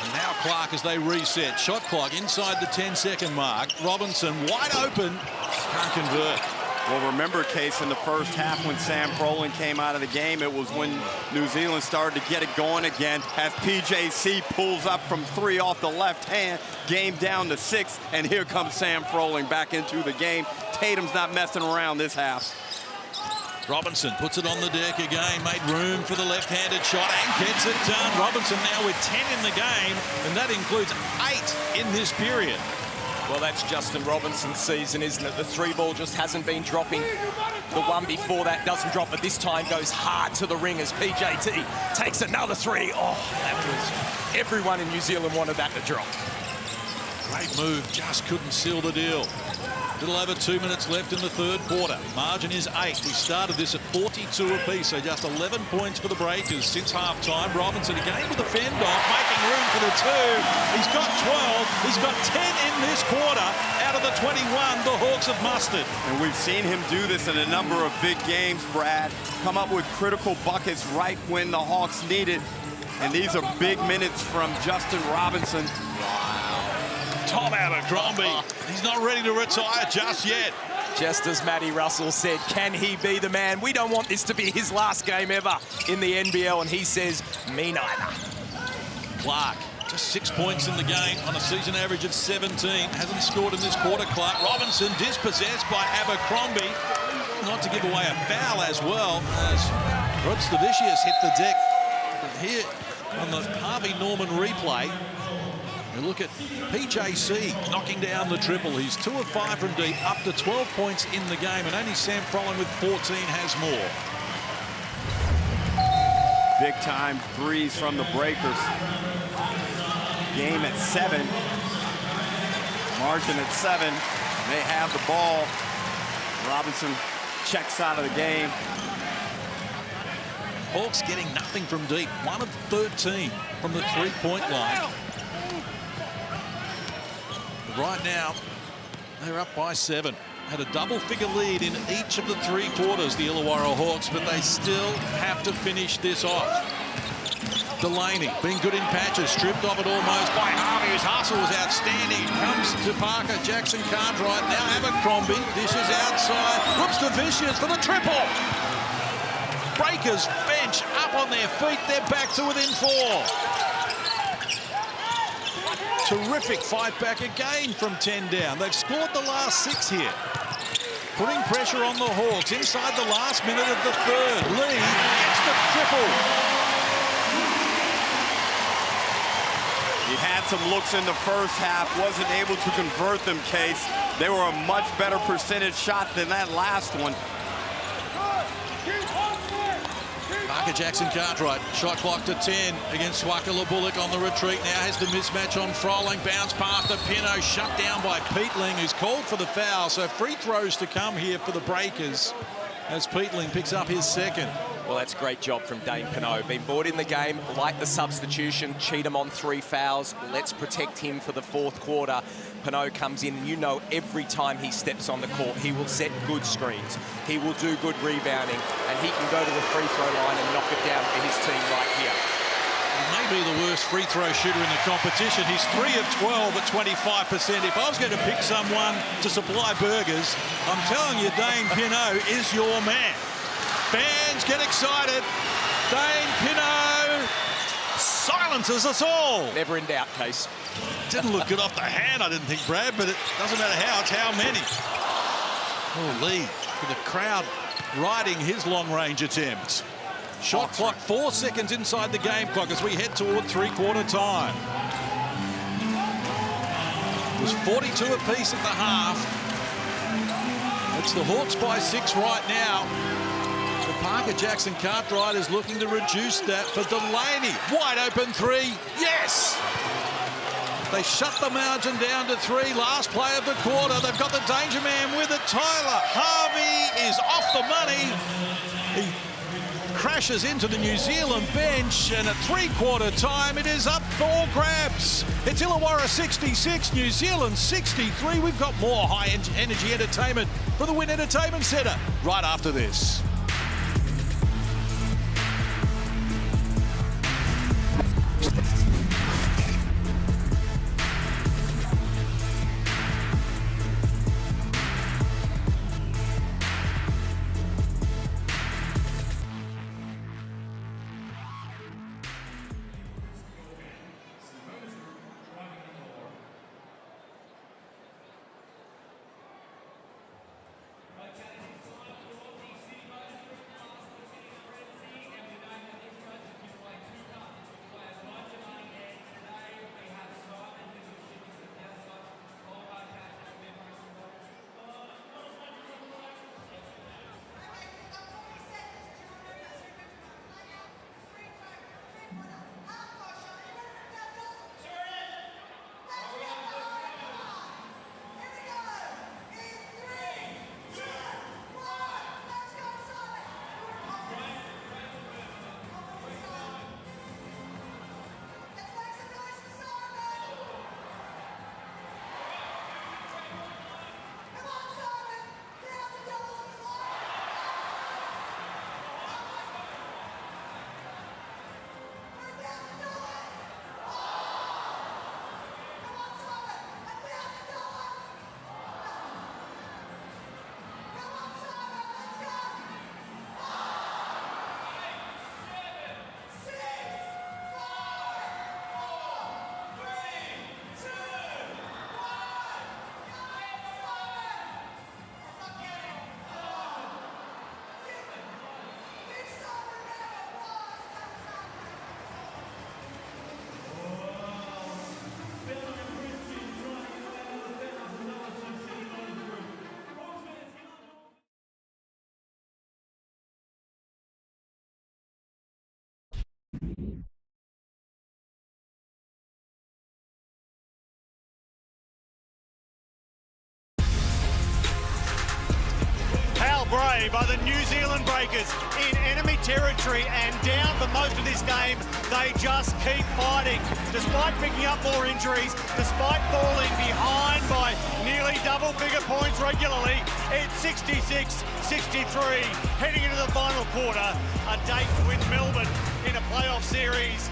And now Clark as they reset. Shot clock inside the 10-second mark. Robinson wide open. Can't convert. Well, remember, Case, in the first half when Sam Froling came out of the game, it was when New Zealand started to get it going again as PJC pulls up from 3 off the left hand, game down to 6, and here comes Sam Froling back into the game. Tatum's not messing around this half. Robinson puts it on the deck again, made room for the left-handed shot and gets it done. Robinson now with 10 in the game, and that includes 8 in this period. Well, that's Justin Robinson's season, isn't it? The 3 ball just hasn't been dropping. The one before that doesn't drop, but this time goes hard to the ring as PJT takes another 3. Oh, that was... Everyone in New Zealand wanted that to drop. Great move, just couldn't seal the deal. Little over 2 minutes left in the third quarter. Margin is 8. We started this at 42 apiece, so just 11 points for the Breakers since halftime. Robinson again with the fend off, making room for the 2. He's got 12. He's got 10 in this quarter. Out of the 21, the Hawks have mustered. And we've seen him do this in a number of big games, Brad. Come up with critical buckets right when the Hawks need it. And these are big minutes from Justin Robinson. Tom Abercrombie. He's not ready to retire just yet. Just as Matty Russell said, can he be the man? We don't want this to be his last game ever in the NBL, and he says, me neither. Clark, just 6 points in the game on a season average of 17. Hasn't scored in this quarter. Clark Robinson dispossessed by Abercrombie. Not to give away a foul as well, as Rod Stavicius hit the deck. But here on the Harvey Norman replay, we look at PJC knocking down the triple. He's 2 of 5 from deep, up to 12 points in the game, and only Sam Frolin with 14 has more. Big time threes from the Breakers. Game at 7. Margin at 7. They have the ball. Robinson checks out of the game. Hawks getting nothing from deep. 1 of 13 from the three-point line. Right now, they're up by 7. Had a double-figure lead in each of the 3 quarters, the Illawarra Hawks, but they still have to finish this off. Delaney being good in patches, stripped off it almost by Harvey, whose hustle was outstanding. Comes to Parker, Jackson Cartwright, now Abercrombie, dishes outside, looks to Vicious for the triple. Breakers bench up on their feet, they're back to within 4. Terrific fight back again from 10 down. They've scored the last 6 here. Putting pressure on the Hawks inside the last minute of the third. Lee gets the triple. He had some looks in the first half, wasn't able to convert them, Case. They were a much better percentage shot than that last one. Parker Jackson Cartwright, shot clock to 10 against Swakala Bullock on the retreat. Now has the mismatch on Froling, bounce past the Pino, shut down by Peatling, who's called for the foul. So free throws to come here for the Breakers as Peatling picks up his second. Well, that's a great job from Dane Pinot. Been brought in the game, like the substitution, Cheatham on 3 fouls. Let's protect him for the 4th quarter. Pinot comes in, and you know every time he steps on the court, he will set good screens. He will do good rebounding, and he can go to the free throw line and knock it down for his team right here. He may be the worst free throw shooter in the competition. He's 3 of 12 at 25%. If I was going to pick someone to supply burgers, I'm telling you, Dane Pinot is your man. Fans get excited. Dane Pinot silences us all. Never in doubt, Case. Didn't look good off the hand, I didn't think, Brad, but it doesn't matter how, it's how many. Oh, Lee, for the crowd riding his long-range attempt. Shot clock 4 seconds inside the game clock as we head toward 3-quarter time. It was 42 apiece at the half. It's the Hawks by 6 right now. The Parker Jackson Cartwright is looking to reduce that for Delaney. Wide open 3. Yes! They shut the margin down to 3. Last play of the quarter. They've got the danger man with it. Tyler Harvey is off the money. He crashes into the New Zealand bench, and at 3-quarter time, it is up for grabs. It's Illawarra 66, New Zealand 63. We've got more high-energy entertainment for the Win Entertainment Centre right after this. brave by the New Zealand Breakers in enemy territory and down for most of this game. They just keep fighting. Despite picking up more injuries, despite falling behind by nearly double-figure points regularly, it's 66-63 heading into the final quarter. A date to win Melbourne in a playoff series.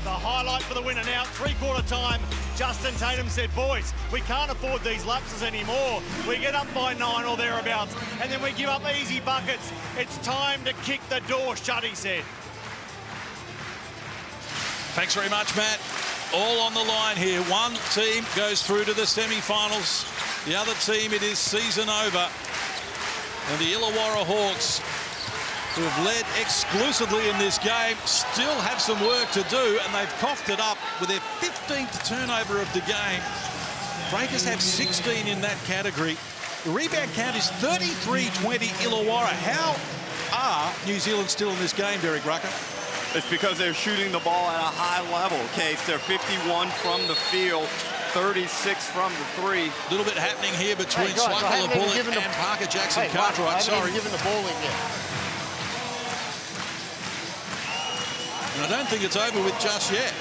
The highlight for the winner now, three-quarter time. Justin Tatum said, boys, we can't afford these lapses anymore. We get up by 9 or thereabouts, and then we give up easy buckets. It's time to kick the door shut, he said. Thanks very much, Matt. All on the line here. One team goes through to the semi-finals. The other team, it is season over. And the Illawarra Hawks, who have led exclusively in this game, still have some work to do, and they've coughed it up with their 15th turnover of the game. Breakers have 16 in that category. The rebound count is 33-20 Illawarra. How are New Zealand still in this game, Derek Rucker? It's because they're shooting the ball at a high level, Case. They're 51 from the field, 36 from the three. A little bit happening here between Swakala Bullock and Parker Jackson Cartwright. I haven't given the ball in yet. And I don't think it's over with just yet.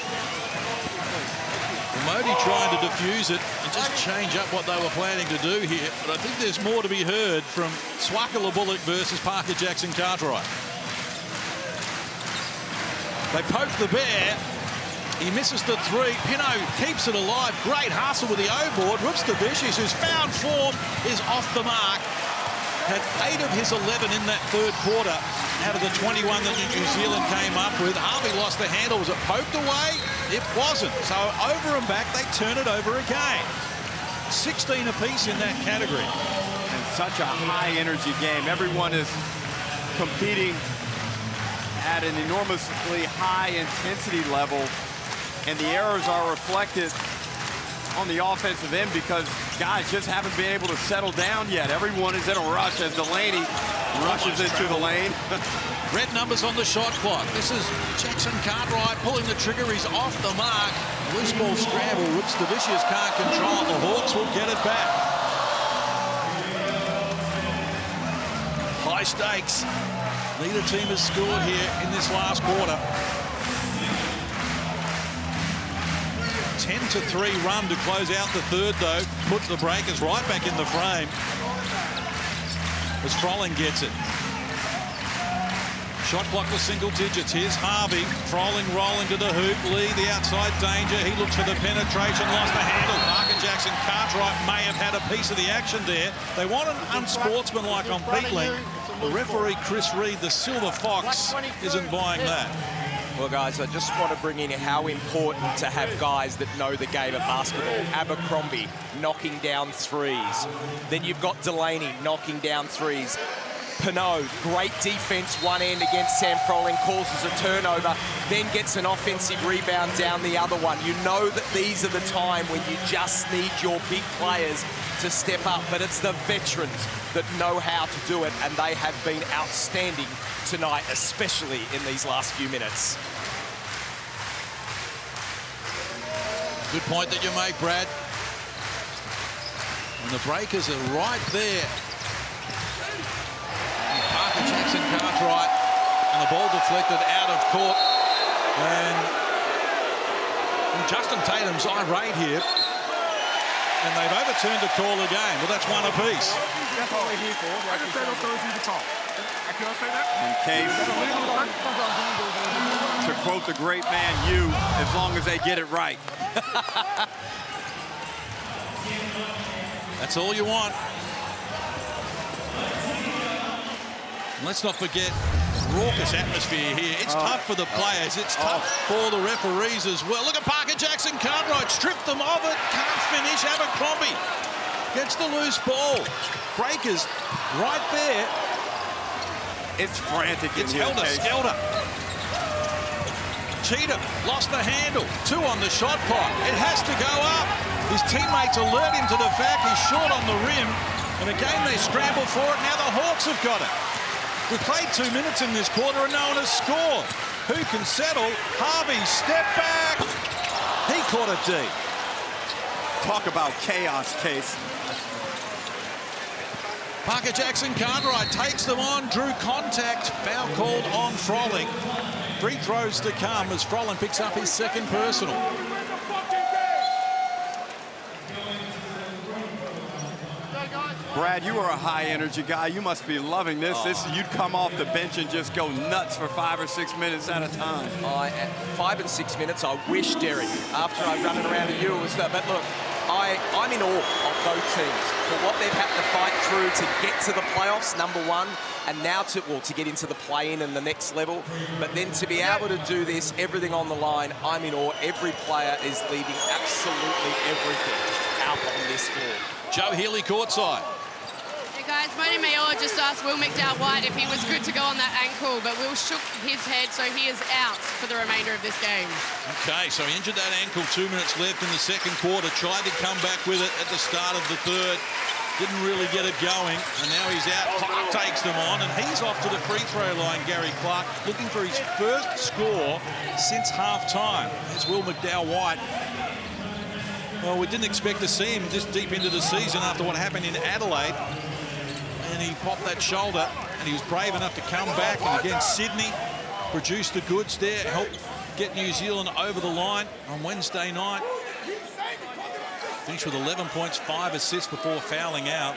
Modi trying to defuse it and just change up what they were planning to do here. But I think there's more to be heard from Swakala Bullock versus Parker Jackson Cartwright. They poke the bear. He misses the three. Pino keeps it alive. Great hustle with the O-board. Rupstavicius, who's found form, is off the mark. Had 8 of his 11 in that third quarter out of the 21 that New Zealand came up with. Harvey lost the handle. Was it poked away? It wasn't. So over and back, they turn it over again. 16 apiece in that category. And such a high-energy game. Everyone is competing at an enormously high-intensity level, and the errors are reflected on the offensive end because guys just haven't been able to settle down yet. Everyone is in a rush as Delaney rushes into the lane. Red numbers on the shot clock. This is Jackson Cartwright pulling the trigger. He's off the mark. Loose ball scramble. Rupstavicius can't control it. The Hawks will get it back. High stakes. Neither team has scored here in this last quarter. 10-3 run to close out the third, though. Put the Breakers right back in the frame as Froling gets it. Shot clock was single digits. Here's Harvey. Froling rolling to the hoop. Lee, the outside danger. He looks for the penetration, lost the handle. Parker Jackson Cartwright may have had a piece of the action there. They want an unsportsmanlike on Peatling. The referee, Chris Reed, the Silver Fox, isn't buying that. Well, guys, I just want to bring in how important to have guys that know the game of basketball. Abercrombie knocking down threes. Then you've got Delaney knocking down threes. Pinot, great defense one end against Sam Froling, causes a turnover, then gets an offensive rebound down the other one. You know that these are the time when you just need your big players to step up, but it's the veterans that know how to do it, and they have been outstanding tonight, especially in these last few minutes. Good point that you make, Brad. And the Breakers are right there. Parker Jackson Cartwright, and the ball deflected out of court. And Justin Tatum's irate here. And they've overturned the call again. Well, that's one apiece. That's all we're here for. I can say those things you can talk. Can I say that? In case, to quote the great man, as long as they get it right. That's all you want. And let's not forget raucous atmosphere here. It's tough for the players. It's tough for the referees as well. Look at Parker Jackson Cartwright, stripped them of it, can't finish. Abercrombie gets the loose ball. Breakers right there. It's frantic. It's helter-skelter. Cheatham lost the handle. 2 on the shot clock. It has to go up. His teammates alert him to the fact he's short on the rim. And again, they scramble for it. Now the Hawks have got it. We've played 2 minutes in this quarter and no one has scored. Who can settle? Harvey, step back. He caught it deep. Talk about chaos, Case. Parker Jackson Cartwright takes them on, drew contact, foul called on Frolling. Free throws to come as Frolling picks up his second personal. Brad, you are a high-energy guy. You must be loving this. You'd come off the bench and just go nuts for 5 or 6 minutes at a time. At 5 and 6 minutes, I wish, Derek, after I run it around to you, it was that. But look, I'm in awe of both teams for what they've had to fight through to get to the playoffs, number one, and now to get into the play-in and the next level. But then to be able to do this, everything on the line, I'm in awe. Every player is leaving absolutely everything out on this floor. Joe Healy courtside. Hey guys, Moni Mayor just asked Will McDowell-White if he was good to go on that ankle, but Will shook his head, so he is out for the remainder of this game. Okay, so he injured that ankle, 2 minutes left in the second quarter, tried to come back with it at the start of the third, didn't really get it going, and now he's out. Clark takes them on, and he's off to the free throw line, Gary Clark, looking for his first score since half-time. Here's Will McDowell-White. Well, we didn't expect to see him this deep into the season after what happened in Adelaide. And he popped that shoulder, and he was brave enough to come back. And against Sydney, produced the goods there, helped get New Zealand over the line on Wednesday night. Finished with 11 points, 5 assists before fouling out.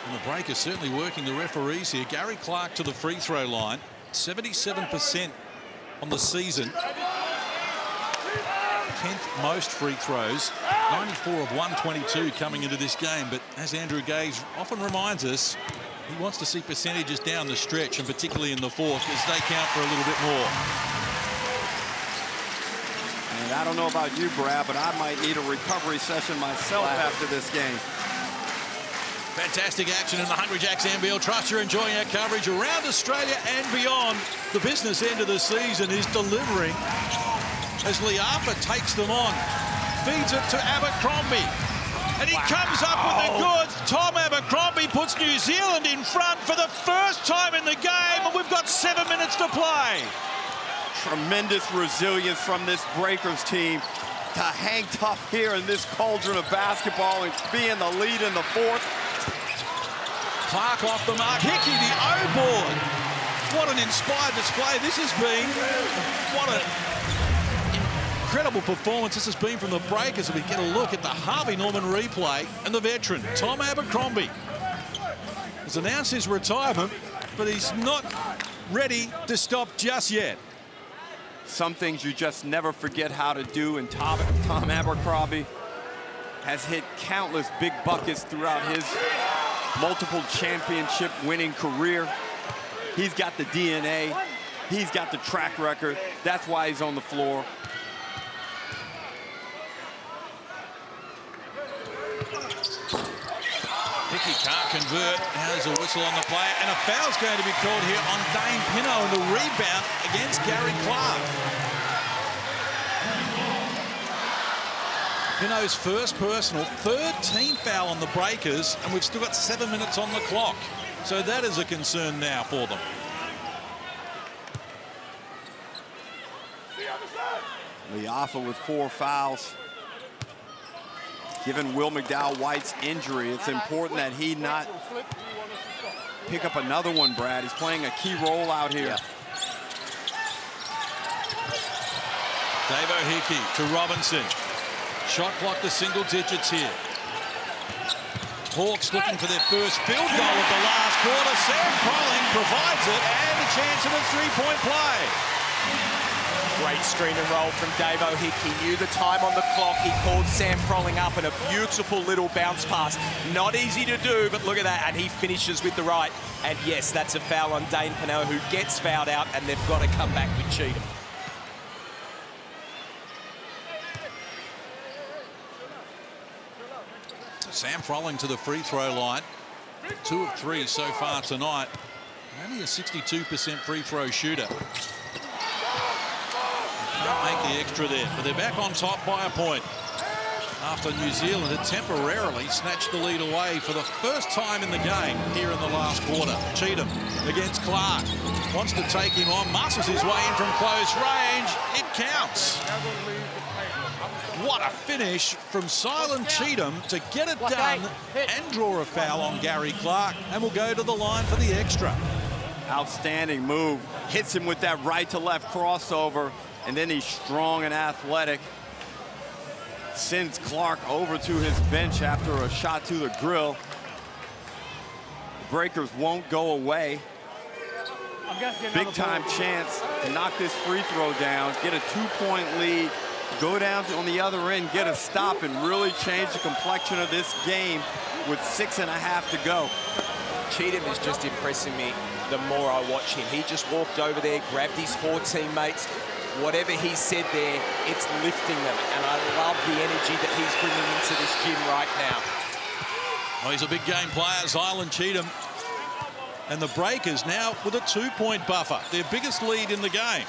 And the break is certainly working the referees here. Gary Clark to the free throw line, 77% on the season. 10th most free throws, 94 of 122 coming into this game. But as Andrew Gage often reminds us, he wants to see percentages down the stretch, and particularly in the fourth, because they count for a little bit more. And I don't know about you, Brad, but I might need a recovery session myself after this game. Fantastic action in the Hungry Jacks NBL. Trust you're enjoying our coverage around Australia and beyond. The business end of the season is delivering as Liafa takes them on, feeds it to Abercrombie, and he comes up with the goods. Tom Abercrombie puts New Zealand in front for the first time in the game, and we've got 7 minutes to play. Tremendous resilience from this Breakers team to hang tough here in this cauldron of basketball and be in the lead in the fourth. Clark off the mark. Hickey, the O-board. What an inspired display this has been. What an incredible performance this has been from the Breakers. We get a look at the Harvey Norman replay, and the veteran, Tom Abercrombie, has announced his retirement, but he's not ready to stop just yet. Some things you just never forget how to do, and Tom Abercrombie has hit countless big buckets throughout his multiple championship winning career. He's got the DNA. He's got the track record. That's why he's on the floor. Hickey can't convert. Now there's a whistle on the play, and a foul's going to be called here on Dane Pinot, and the rebound against Gary Clark. Pinot's first personal, third team foul on the Breakers, and we've still got 7 minutes on the clock. So that is a concern now for them. Liafa with 4 fouls. Given Will McDowell-White's injury, it's important that he not pick up another one, Brad. He's playing a key role out here. Davo Hickey to Robinson. Shot clock to single digits here. Hawks looking for their first field goal of the last quarter. Sam Frolling provides it, and a chance of a three-point play. Great screen and roll from Davo Hickey. He knew the time on the clock. He called Sam Frolling up, and a beautiful little bounce pass. Not easy to do, but look at that, and he finishes with the right. And yes, that's a foul on Dane Pinot, who gets fouled out, and they've got to come back with Cheatham. Sam Frolling to the free throw line. 2 of 3 so far tonight. Only a 62% free throw shooter. Can't make the extra there, but they're back on top by a point. after New Zealand had temporarily snatched the lead away for the first time in the game here in the last quarter. Cheatham against Clark. Wants to take him on, muscles his way in from close range. It counts. What a finish from Silent Cheatham to get it done and draw a foul on Gary Clark, and will go to the line for the extra. Outstanding move. Hits him with that right to left crossover, and then he's strong and athletic. Sends Clark over to his bench after a shot to the grill. The Breakers won't go away. Big time chance to knock this free throw down, get a 2-point lead, go down on the other end, get a stop, and really change the complexion of this game with 6.5 to go. Cheatham is just impressing me the more I watch him. He just walked over there, grabbed his 4 teammates. Whatever he said there, it's lifting them. And I love the energy that he's bringing into this gym right now. Well, he's a big game player, Zylan Cheatham. And the Breakers now with a 2-point buffer, their biggest lead in the game.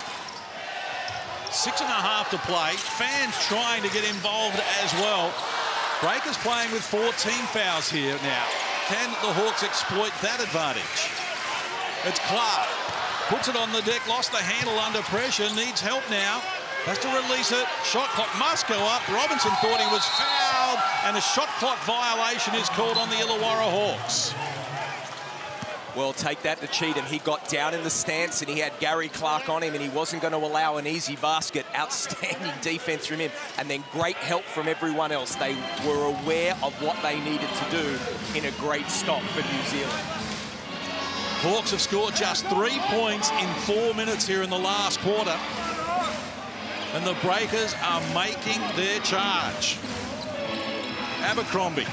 6.5 to play. Fans trying to get involved as well. Breakers playing with 14 fouls here now. Can the Hawks exploit that advantage? It's Clark. Puts it on the deck, lost the handle under pressure, needs help now. Has to release it. Shot clock must go up. Robinson thought he was fouled, and a shot clock violation is called on the Illawarra Hawks. Well, take that to Cheatham. He got down in the stance and he had Gary Clark on him, and he wasn't going to allow an easy basket. Outstanding defense from him, and then great help from everyone else. They were aware of what they needed to do in a great stop for New Zealand. Hawks have scored just 3 points in 4 minutes here in the last quarter. And the Breakers are making their charge. Abercrombie.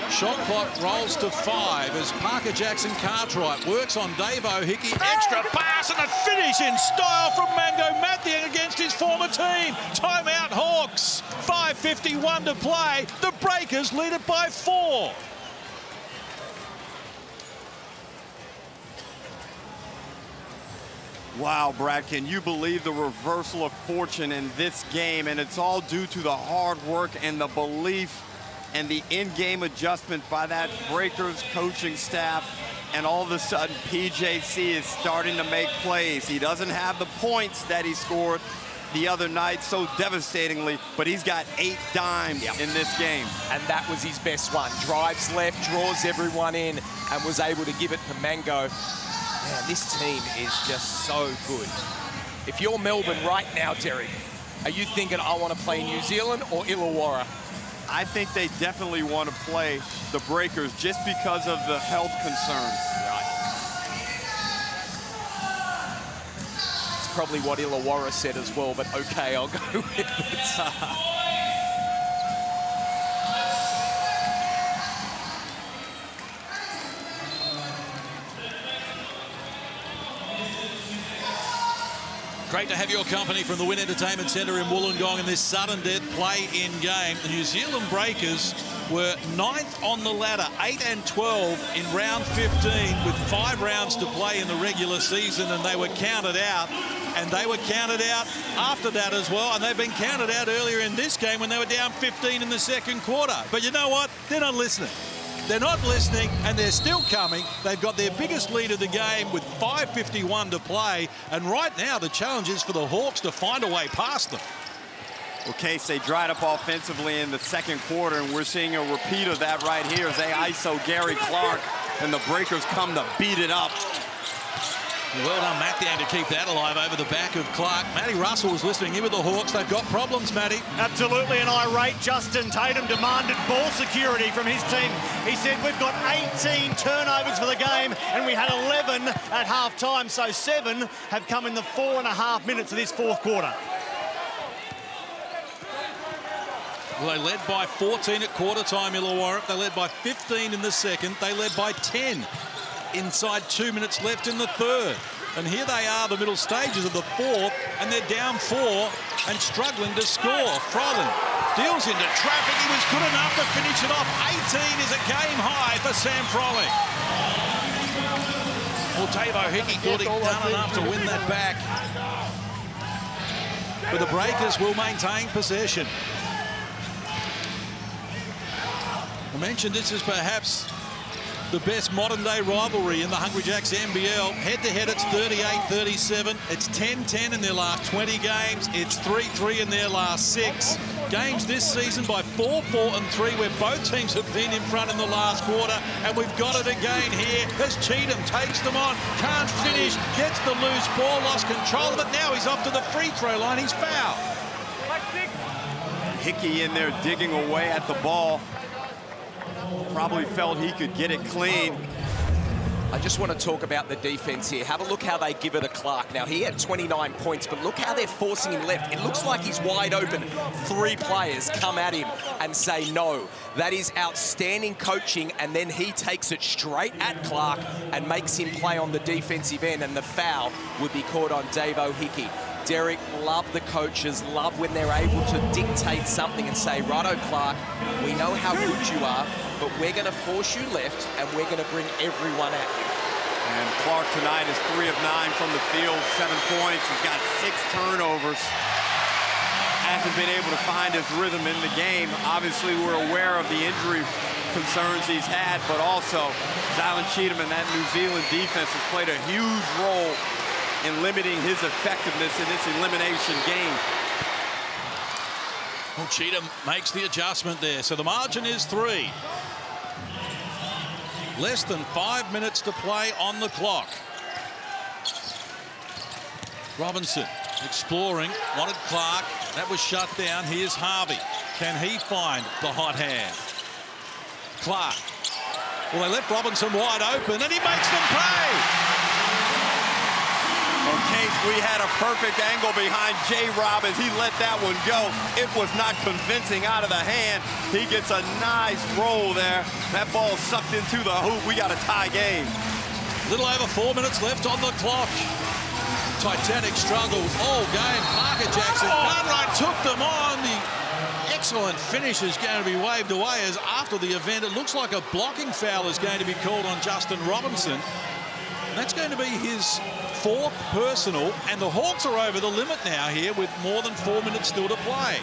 Shot clock rolls to 5 as Parker Jackson Cartwright works on Davo Hickey. Extra pass and a finish in style from Mango Mathiang against his former team. Timeout Hawks. 5:51 to play. The Breakers lead it by 4. Wow, Brad, can you believe the reversal of fortune in this game? And it's all due to the hard work and the belief and the in-game adjustment by that Breakers coaching staff. And all of a sudden, PJC is starting to make plays. He doesn't have the points that he scored the other night so devastatingly, but he's got 8 dimes in this game. And that was his best one. Drives left, draws everyone in, and was able to give it to Mango. Man, this team is just so good. If you're Melbourne right now, Derek, are you thinking, I want to play New Zealand or Illawarra? I think they definitely want to play the Breakers just because of the health concerns. Right. It's probably what Illawarra said as well, but okay, I'll go with it. Great to have your company from the Wynn Entertainment Centre in Wollongong in this sudden death play-in game. The New Zealand Breakers were 9th on the ladder, 8 and 12 in round 15 with 5 rounds to play in the regular season, and they were counted out. And they were counted out after that as well, and they've been counted out earlier in this game when they were down 15 in the second quarter. But you know what? They're not listening. They're not listening, and they're still coming. They've got their biggest lead of the game with 5:51 to play. And right now, the challenge is for the Hawks to find a way past them. Well, Case, they dried up offensively in the second quarter, and we're seeing a repeat of that right here as they ISO Gary Clark, and the Breakers come to beat it up. Well done, Mathiang, to keep that alive over the back of Clark. Matty Russell was listening in with the Hawks. They've got problems, Matty. Absolutely, and irate Justin Tatum demanded ball security from his team. He said, we've got 18 turnovers for the game, and we had 11 at half-time, so 7 have come in the 4.5 minutes of this fourth quarter. Well, they led by 14 at quarter time, Illawarra. They led by 15 in the second. They led by 10 inside 2 minutes left in the third. And here they are, the middle stages of the fourth, and they're down 4 and struggling to score. Froling deals into traffic. He was good enough to finish it off. 18 is a game high for Sam Froling. Well, Davo Hickey thought he'd done enough to win that back. But the Breakers will maintain possession. mentioned this is perhaps the best modern-day rivalry in the Hungry Jacks NBL. Head-to-head, it's 38-37. It's 10-10 in their last 20 games. It's 3-3 in their last 6 games this season by 4-4-3, where both teams have been in front in the last quarter. And we've got it again here as Cheatham takes them on. Can't finish, gets the loose ball, lost control of it. Now he's off to the free throw line. He's fouled. Hickey in there digging away at the ball. Probably felt he could get it clean. I just want to talk about the defense here. Have a look how they give it to Clark. Now, he had 29 points, but look how they're forcing him left. It looks like he's wide open. 3 players come at him and say no. That is outstanding coaching, and then he takes it straight at Clark and makes him play on the defensive end, and the foul would be called on Davo Hickey. Derek, love the coaches, love when they're able to dictate something and say, righto, Clark, we know how good you are, but we're going to force you left and we're going to bring everyone at you. And Clark tonight is 3 of 9 from the field, 7 points. He's got 6 turnovers. Hasn't been able to find his rhythm in the game. Obviously, we're aware of the injury concerns he's had, but also Zylan Cheatham and that New Zealand defense has played a huge role in limiting his effectiveness in this elimination game. Well, Cheatham makes the adjustment there, so the margin is 3. Less than 5 minutes to play on the clock. Robinson exploring, wanted Clark. That was shut down. Here's Harvey. Can he find the hot hand? Clark. Well, they left Robinson wide open, and he makes them pay. Case, we had a perfect angle behind J-Rob as he let that one go. It was not convincing out of the hand. He gets a nice roll there. That ball sucked into the hoop. We got a tie game. Little over 4 minutes left on the clock. Titanic struggles all game. Parker Jackson Cartwright took them on. The excellent finish is going to be waved away as after the event it looks like a blocking foul is going to be called on Justin Robinson. And that's going to be his 4th personal, and the Hawks are over the limit now here with more than 4 minutes still to play.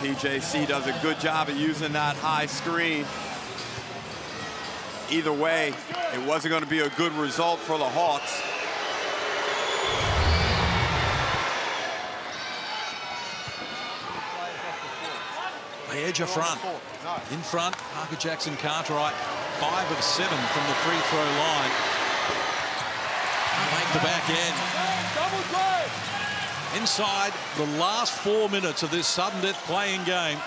PJC does a good job of using that high screen. Either way, it wasn't going to be a good result for the Hawks. They edge a front. In front, Parker Jackson Cartwright, 5 of 7 from the free throw line. Make the back end. Inside the last 4 minutes of this sudden death playing game.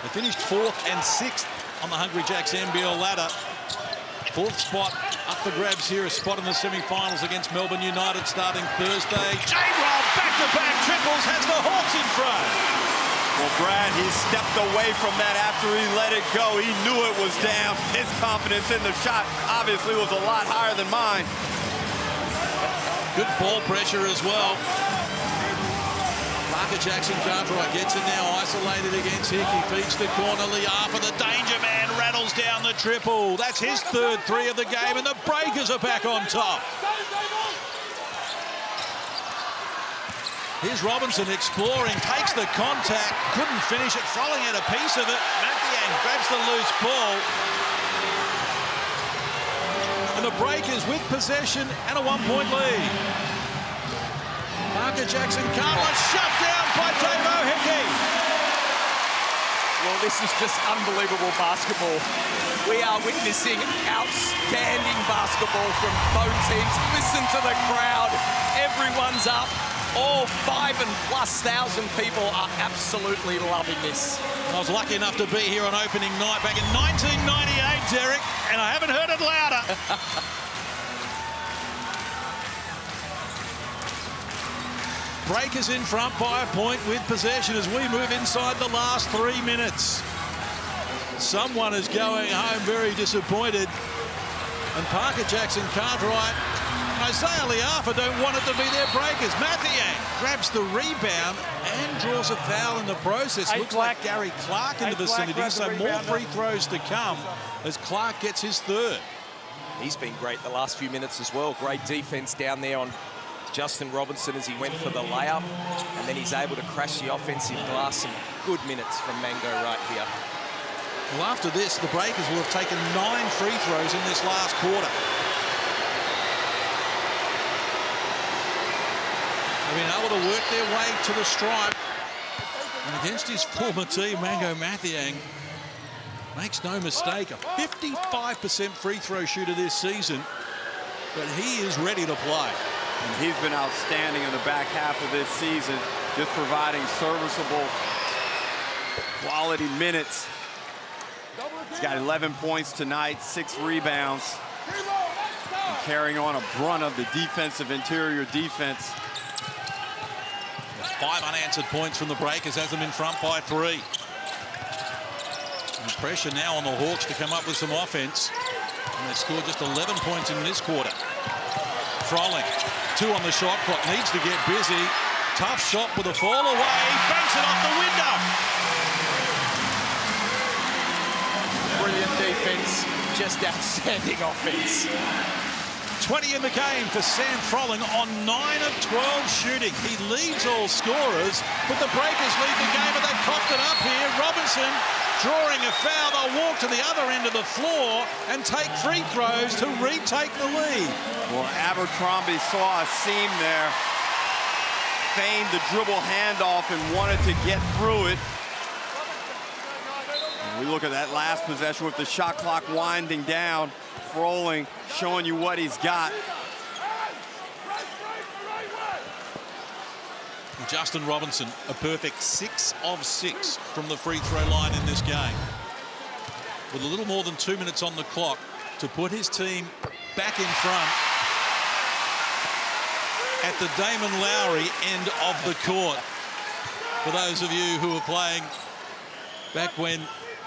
They finished 4th and 6th on the Hungry Jacks NBL ladder. 4th spot up for grabs here, a spot in the semi-finals against Melbourne United starting Thursday. J-Rob back-to-back triples has the Hawks in front. Well, Brad, he stepped away from that after he let it go. He knew it was down. His confidence in the shot obviously was a lot higher than mine. Good ball pressure as well. Parker Jackson Cartwright gets it now isolated against Hickey. Feeds the corner. Liafa, the danger man, rattles down the triple. That's his 3rd 3 of the game, and the Breakers are back on top. Here's Robinson exploring, takes the contact, couldn't finish it, throwing out a piece of it. Mathiang grabs the loose ball. And the Breakers with possession and a 1-point lead. Parker Jackson Cartwright shut down by Davo Hickey. Well, this is just unbelievable basketball. We are witnessing outstanding basketball from both teams. Listen to the crowd. Everyone's up. All 5,000+ people are absolutely loving this. I was lucky enough to be here on opening night back in 1998, Derek, and I haven't heard it louder. Breakers in front by a point with possession as we move inside the last 3 minutes. Someone is going home very disappointed. And Parker Jackson Cartwright and Isaiah Liafa don't want it to be their Breakers. Mathiang grabs the rebound and draws a foul in the process. Looks like Gary Clark in the vicinity, so more free throws to come as Clark gets his 3rd. He's been great the last few minutes as well. Great defense down there on Justin Robinson as he went for the layup, and then he's able to crash the offensive glass and good minutes from Mango right here. Well, after this, the Breakers will have taken 9 free throws in this last quarter. They've been able to work their way to the stripe. And against his former team, Mango Mathiang makes no mistake, a 55% free throw shooter this season, but he is ready to play. And he's been outstanding in the back half of this season, just providing serviceable quality minutes. He's got 11 points tonight, 6 rebounds, and carrying on a brunt of the defensive interior defense. 5 unanswered points from the Breakers has them in front by 3. And pressure now on the Hawks to come up with some offense. And they scored just 11 points in this quarter. Froling, 2 on the shot clock, needs to get busy. Tough shot with a fall away, banks it off the window. Brilliant defense, just outstanding offense. 20 in the game for Sam Froling on 9 of 12 shooting. He leads all scorers, but the Breakers lead the game, and they've coughed it up here. Robinson drawing a foul. They'll walk to the other end of the floor and take free throws to retake the lead. Well, Abercrombie saw a seam there, feigned the dribble handoff and wanted to get through it. And we look at that last possession with the shot clock winding down. Froling showing you what he's got. Justin Robinson, a perfect 6 of 6 from the free throw line in this game. With a little more than 2 minutes on the clock to put his team back in front at the Damon Lowry end of the court. For those of you who were playing back when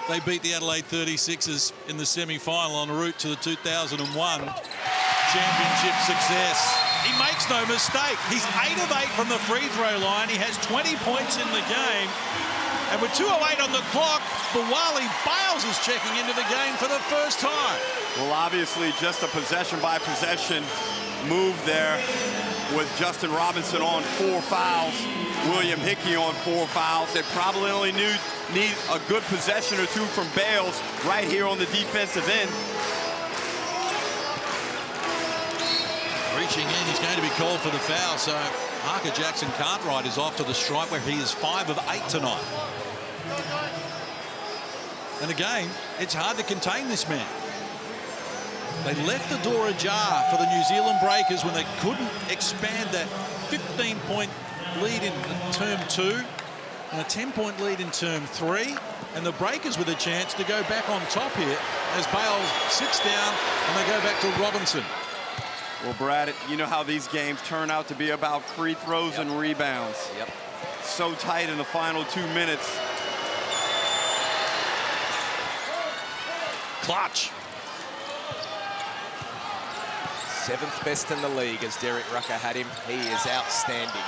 they beat the Adelaide 36ers in the semi-final en route to the 2001 championship success. He makes no mistake. He's 8 of 8 from the free throw line. He has 20 points in the game. And with 2:08 on the clock, Bawali Bales is checking into the game for the first time. Well, obviously just a possession-by-possession move there with Justin Robinson on 4 fouls, William Hickey on 4 fouls. They probably only need a good possession or 2 from Bales right here on the defensive end. Reaching in, he's going to be called for the foul, so Parker Jackson Cartwright is off to the stripe where he is 5 of 8 tonight. And again, it's hard to contain this man. They left the door ajar for the New Zealand Breakers when they couldn't expand that 15-point lead in term 2 and a 10-point lead in term 3. And the Breakers with a chance to go back on top here as Bales sits down and they go back to Robinson. Well, Brad, you know how these games turn out to be about free throws and rebounds. Yep. So tight in the final 2 minutes. Clutch. 7th best in the league as Derek Rucker had him. He is outstanding.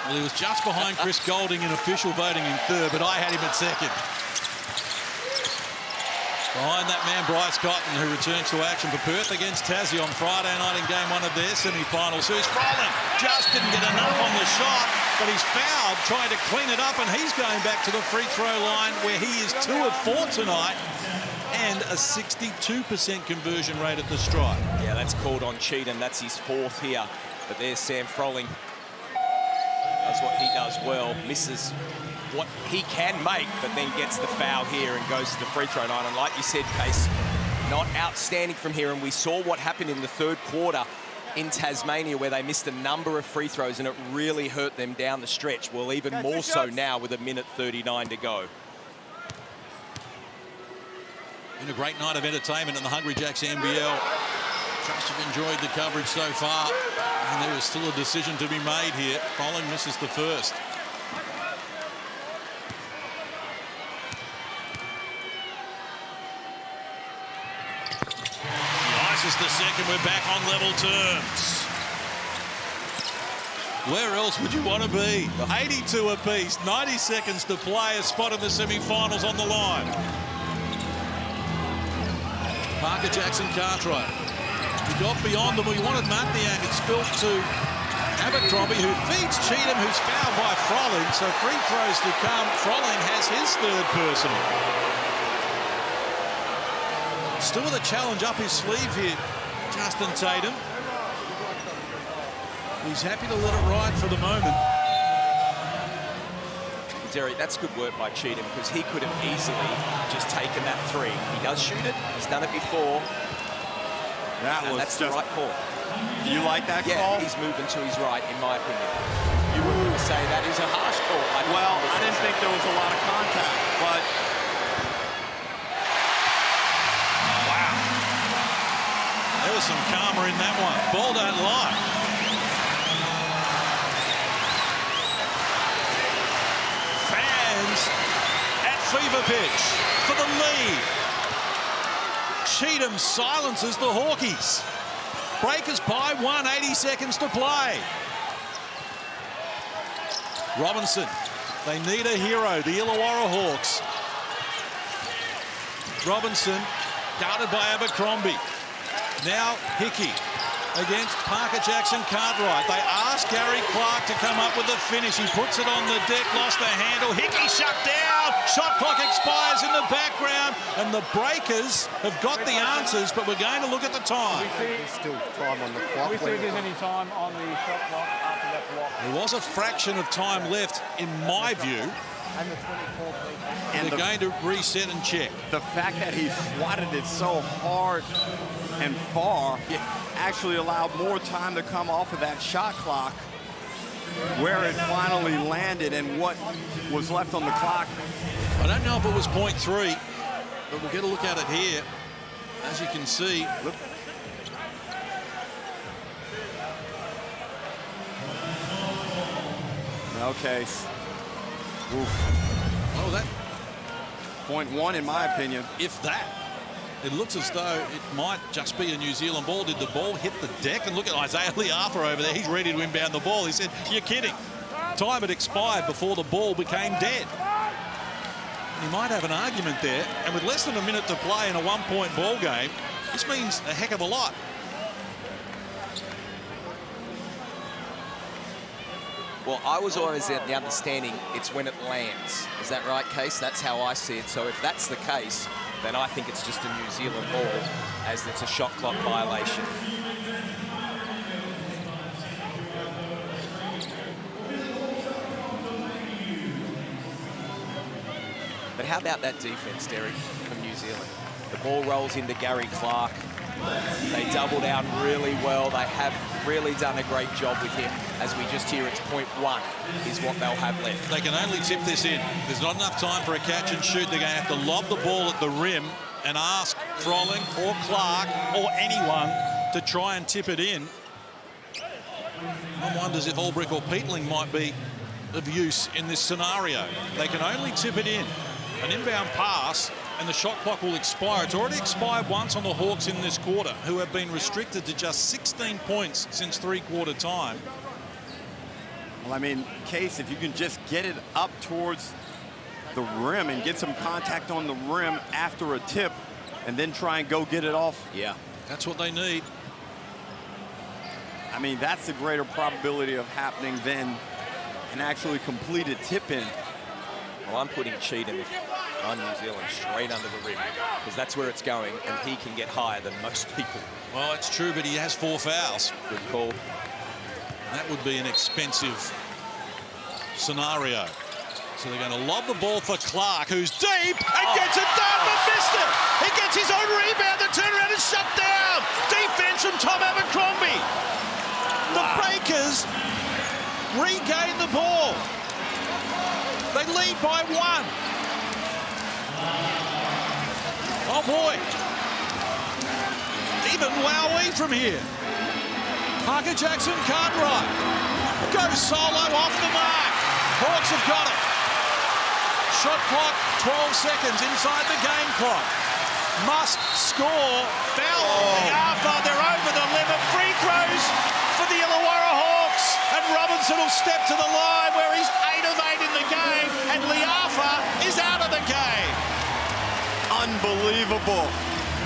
Well, he was just behind Chris Golding in official voting in 3rd, but I had him at 2nd. Behind that man, Bryce Cotton, who returns to action for Perth against Tassie on Friday night in game 1 of their semi-finals. Who's Froling? Just didn't get enough on the shot, but he's fouled, trying to clean it up, and he's going back to the free throw line where he is 2 of 4 tonight and a 62% conversion rate at the stripe. Yeah, that's called on Cheatham. That's his 4th here. But there's Sam Froling. Does what he does well, misses what he can make, but then gets the foul here and goes to the free throw line. And like you said, Case, not outstanding from here. And we saw what happened in the 3rd quarter in Tasmania where they missed a number of free throws and it really hurt them down the stretch. Well, even more so now with 1:39 to go. Been a great night of entertainment in the Hungry Jacks NBL. Trust you've enjoyed the coverage so far. And there is still a decision to be made here. Froling misses the first. This is the second. We're back on level terms. Where else would you want to be? 82 apiece, 90 seconds to play. A spot in the semi-finals on the line. Parker Jackson Cartwright. He got beyond them. He wanted Mathiang. It spilled to Abercrombie, who feeds Cheatham, who's fouled by Froling. So free throws to come. Froling has his third personal. Still with a challenge up his sleeve here, Justin Tatum. He's happy to let it ride for the moment. Derek, that's good work by Cheatham because he could have easily just taken that three. He does shoot it. He's done it before. That's the right call. You like that call? Yeah, he's moving to his right, in my opinion. You would say that is a harsh call. I didn't think there was a lot of contact, but... Wow. There was some karma in that one. Ball don't lie. At fever pitch for the lead. Cheatham silences the Hawkies. Breakers by 180 seconds to play. Robinson, they need a hero, the Illawarra Hawks. Robinson, guarded by Abercrombie. Now Hickey against Parker Jackson Cartwright. They ask Gary Clark to come up with a finish. He puts it on the deck, lost the handle. Hickey shut down. Shot clock expires in the background. And the Breakers have got the answers, but we're going to look at the time. There's still time on the clock. We see if there's any time on the shot clock after that block. There was a fraction of time left, in my view. And the 24 people. And they're going to reset and check. The fact that he swatted it so hard and far actually allowed more time to come off of that shot clock where it finally landed and what was left on the clock. I don't know if it was 0.3, but we'll get a look at it here. As you can see, look. Okay. Oof. Oh, that 0.1 in my opinion. If that. It looks as though it might just be a New Zealand ball. Did the ball hit the deck? And look at Isaiah Liafa over there. He's ready to inbound the ball. He said, "You're kidding." Time had expired before the ball became dead. He might have an argument there. And with less than a minute to play in a one-point ball game, this means a heck of a lot. Well, I was always at the understanding it's when it lands. Is that right, Case? That's how I see it. So if that's the case, then I think it's just a New Zealand ball, as it's a shot clock violation. But how about that defense, Derek, from New Zealand? The ball rolls into Gary Clark. They double down really well. They have really done a great job with him. As we just hear, it's 0.1 is what they'll have left. They can only tip this in. There's not enough time for a catch and shoot. They're going to have to lob the ball at the rim and ask Froling or Clark or anyone to try and tip it in. One wonders if Albrick or Peatling might be of use in this scenario. They can only tip it in. An inbound pass and the shot clock will expire. It's already expired once on the Hawks in this quarter, who have been restricted to just 16 points since three-quarter time. Well, I mean, Case, if you can just get it up towards the rim and get some contact on the rim after a tip and then try and go get it off. Yeah, that's what they need. I mean, that's the greater probability of happening than an actually completed tip-in. Well, I'm putting Cheatham on New Zealand straight under the rim because that's where it's going, and he can get higher than most people. Well, it's true, but he has 4 fouls. Good call. That would be an expensive scenario. So they're going to lob the ball for Clark, who's deep and gets it done, but missed it. He gets his own rebound. The turnaround is shut down. Defense from Tom Abercrombie. The Breakers regain the ball. They lead by 1. Oh boy. Even wowee from here. Parker Jackson Cartwright goes solo off the mark. Hawks have got it. Shot clock, 12 seconds inside the game clock. Must score. Foul on Liafa. They're over the limit. Free throws for the Illawarra Hawks. And Robinson will step to the line where he's 8 of 8 in the game. And Liafa is out of the game. Unbelievable.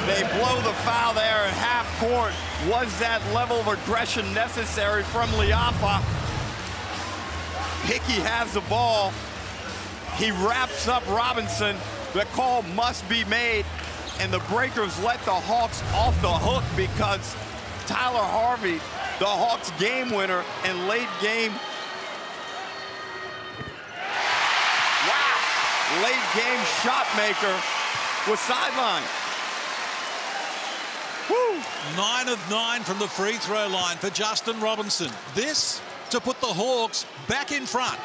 They blow the foul there at half court. Was that level of aggression necessary from Liafa? Hickey has the ball. He wraps up Robinson. The call must be made, and the Breakers let the Hawks off the hook because Tyler Harvey, the Hawks game winner and late game. Wow, late game shot maker was sidelined. Woo. 9 of 9 from the free throw line for Justin Robinson. This to put the Hawks back in front.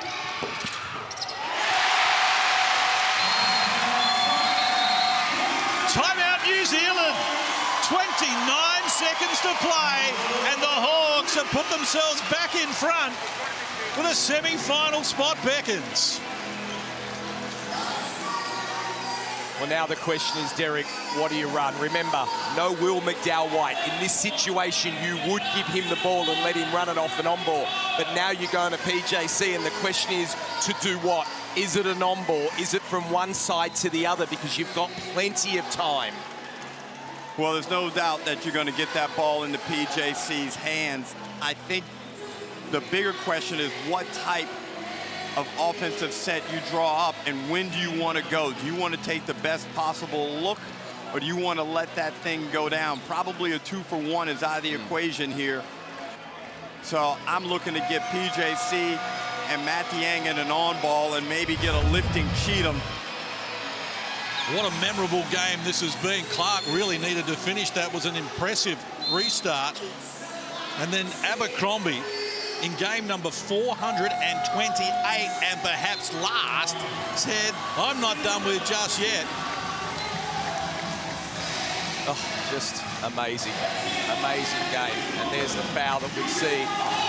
Timeout New Zealand. 29 seconds to play, and the Hawks have put themselves back in front with a semi-final spot beckons. Well, now the question is, Derek, what do you run? Remember, no Will McDowell-White. In this situation, you would give him the ball and let him run it off an on-ball. But now you're going to PJC, and the question is to do what? Is it an on-ball? Is it from one side to the other? Because you've got plenty of time. Well, there's no doubt that you're going to get that ball into PJC's hands. I think the bigger question is what type of offensive set you draw up and when do you want to go? Do you want to take the best possible look or do you want to let that thing go down? Probably a 2-for-1 is out of the equation here. So I'm looking to get PJC and Matt Dieng in an on-ball and maybe get a lifting Cheatham. What a memorable game this has been. Clark really needed to finish. That was an impressive restart. And then Abercrombie in game number 428 and perhaps last said, I'm not done with just yet. Oh, just amazing. Amazing game. And there's the foul that we see.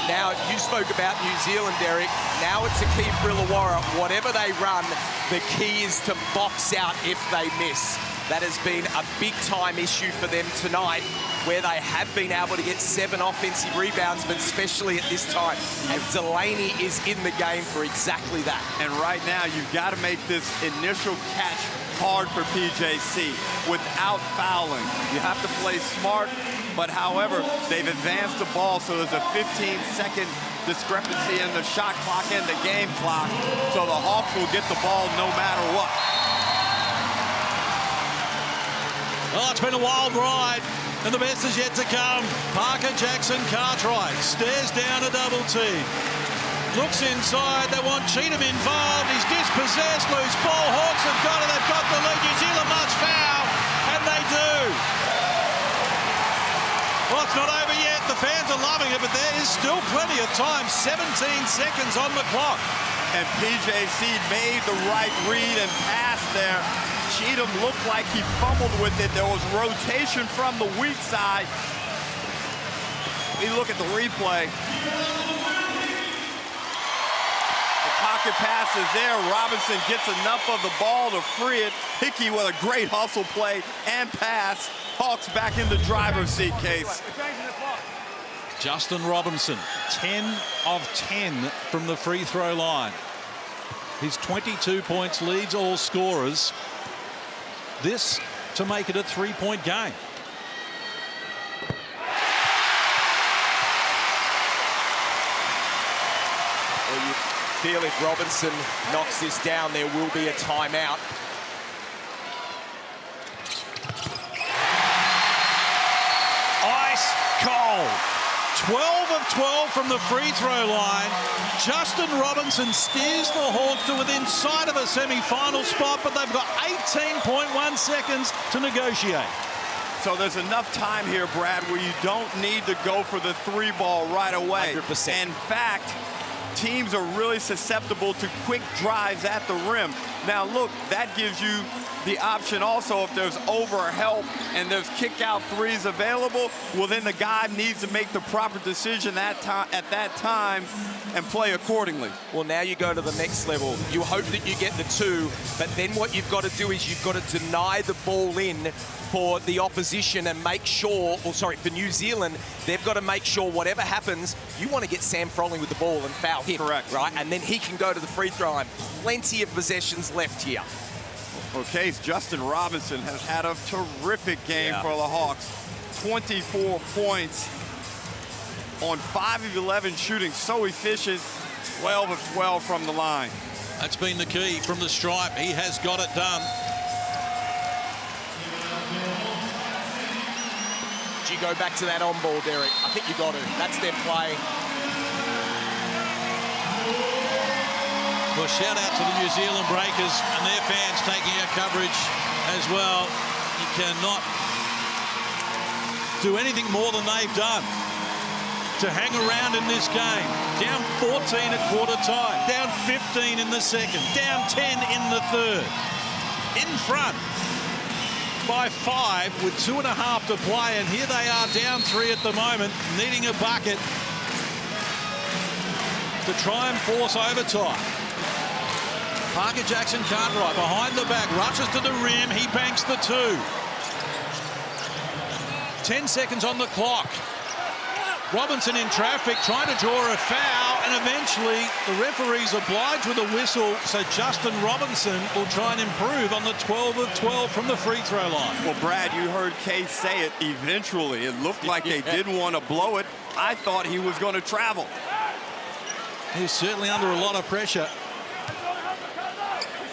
Now, you spoke about New Zealand, Derek. Now it's a key for Illawarra. Whatever they run, the key is to box out if they miss. That has been a big-time issue for them tonight, where they have been able to get 7 offensive rebounds, but especially at this time. And Delaney is in the game for exactly that. And right now, you've got to make this initial catch hard for PJC without fouling. You have to play smart, but however, they've advanced the ball, so there's a 15-second discrepancy in the shot clock and the game clock, so the Hawks will get the ball no matter what. Oh, it's been a wild ride, and the best is yet to come. Parker Jackson Cartwright stares down a double team. Looks inside, they want Cheatham involved. He's dispossessed, loose ball. Hawks have got it, they've got the lead. New Zealand must foul, and they do. Well, it's not over yet. The fans are loving it, but there is still plenty of time. 17 seconds on the clock. And PJC made the right read and pass there. Cheatham looked like he fumbled with it. There was rotation from the weak side. We look at the replay. The pocket pass is there. Robinson gets enough of the ball to free it. Hickey with a great hustle play and pass. Hawks back in the driver's seat, Case. Justin Robinson, 10 of 10 from the free throw line. His 22 points leads all scorers. This to make it a 3-point game. Well, you feel if Robinson knocks this down, there will be a timeout. Ice cold. 12 of 12 from the free throw line. Justin Robinson steers the Hawks to within sight of a semi-final spot, but they've got 18.1 seconds to negotiate. So there's enough time here, Brad, where you don't need to go for the 3-ball right away. 100%. In fact, teams are really susceptible to quick drives at the rim. Now, look, that gives you the option also if there's overhelp and there's kick-out threes available, well, then the guy needs to make the proper decision at that time and play accordingly. Well, now you go to the next level. You hope that you get the 2, but then what you've got to do is you've got to deny the ball in for the opposition and make sure, or sorry, for New Zealand, they've got to make sure whatever happens, you want to get Sam Froling with the ball and foul him. Correct. Right? And then he can go to the free throw line. Plenty of possessions left here. Okay, Justin Robinson has had a terrific game for the Hawks. 24 points on 5 of 11 shooting, so efficient. 12 of 12 from the line. That's been the key from the stripe. He has got it done. Do you go back to that on ball, Derek? I think you got to. That's their play. Well, shout out to the New Zealand Breakers and their fans taking our coverage as well. You cannot do anything more than they've done to hang around in this game. Down 14 at quarter time, down 15 in the second, down 10 in the third. In front by 5 with 2.5 to play, and here they are down 3 at the moment, needing a bucket to try and force overtime. Parker Jackson Cartwright behind the back, rushes to the rim, he banks the 2. 10 seconds on the clock. Robinson in traffic, trying to draw a foul, and eventually the referee's obliged with a whistle, so Justin Robinson will try and improve on the 12 of 12 from the free throw line. Well, Brad, you heard Kay say it eventually. It looked like they didn't want to blow it. I thought he was going to travel. He's certainly under a lot of pressure.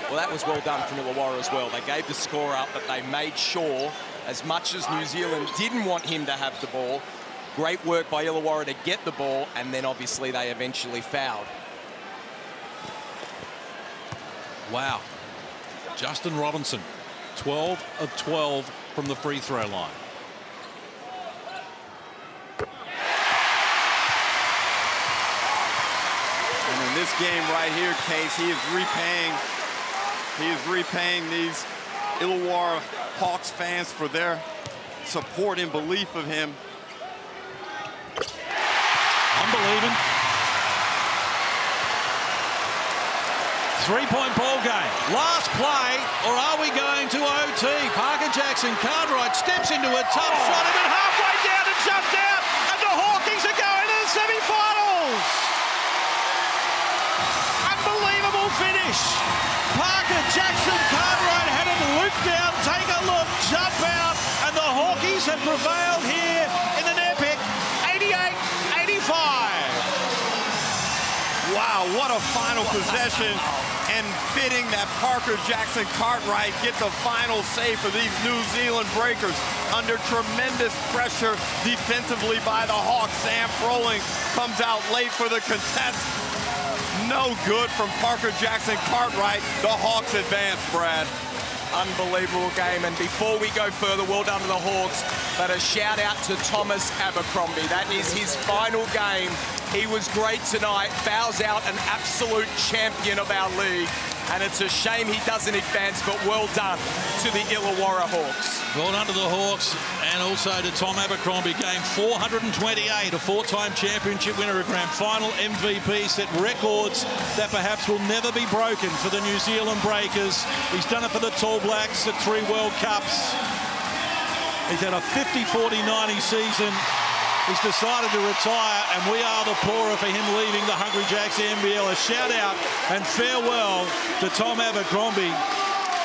Well, that was well done from Illawarra as well. They gave the score up, but they made sure, as much as New Zealand didn't want him to have the ball, great work by Illawarra to get the ball, and then obviously they eventually fouled. Wow. Justin Robinson, 12 of 12 from the free throw line. And in this game right here, Case, he is repaying these Illawarra Hawks fans for their support and belief of him. Unbelieving. 3-point ball game. Last play, or are we going to OT? Parker Jackson Cartwright steps into a tough shot, and halfway down and jumped out, and the Hawkins are going to the semi-finals. Unbelievable finish. Parker Jackson Cartwright had it looped down, take a look, jump out, and the Hawkies have prevailed here in an epic 88-85. Wow, what a final possession, and fitting that Parker Jackson Cartwright get the final save for these New Zealand Breakers under tremendous pressure defensively by the Hawks. Sam Froling comes out late for the contest. No good from Parker Jackson Cartwright. The Hawks advance, Brad. Unbelievable game, and before we go further, well done to the Hawks, but a shout out to Thomas Abercrombie. That is his final game. He was great tonight, bows out an absolute champion of our league, and it's a shame he doesn't advance, but well done to the Illawarra Hawks. Well done to the Hawks, and also to Tom Abercrombie. Game 428, a 4-time championship winner, a grand final MVP, set records that perhaps will never be broken for the New Zealand Breakers. He's done it for the Tall Blacks at 3 World Cups. He's had a 50-40-90 season. He's decided to retire, and we are the poorer for him leaving the Hungry Jacks NBL. A shout out and farewell to Tom Abercrombie.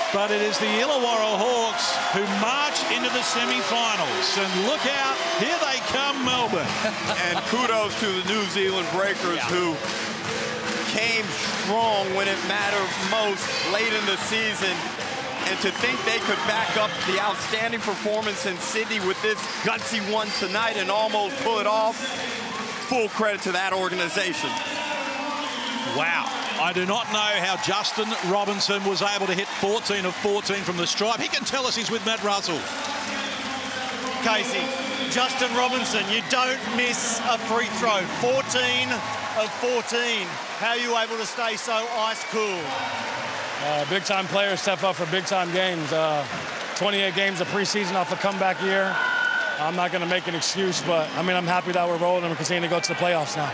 But it is the Illawarra Hawks who march into the semi-finals. And look out, here they come, Melbourne. And kudos to the New Zealand Breakers, who came strong when it mattered most late in the season. And to think they could back up the outstanding performance in Sydney with this gutsy one tonight and almost pull it off, full credit to that organization. Wow. I do not know how Justin Robinson was able to hit 14 of 14 from the stripe. He can tell us he's with Matt Russell. Casey, Justin Robinson, you don't miss a free throw. 14 of 14. How are you able to stay so ice cool? Big-time players step up for big-time games. 28 games of preseason off a comeback year. I'm not going to make an excuse, but, I mean, I'm happy that we're rolling and we're continuing to go to the playoffs now.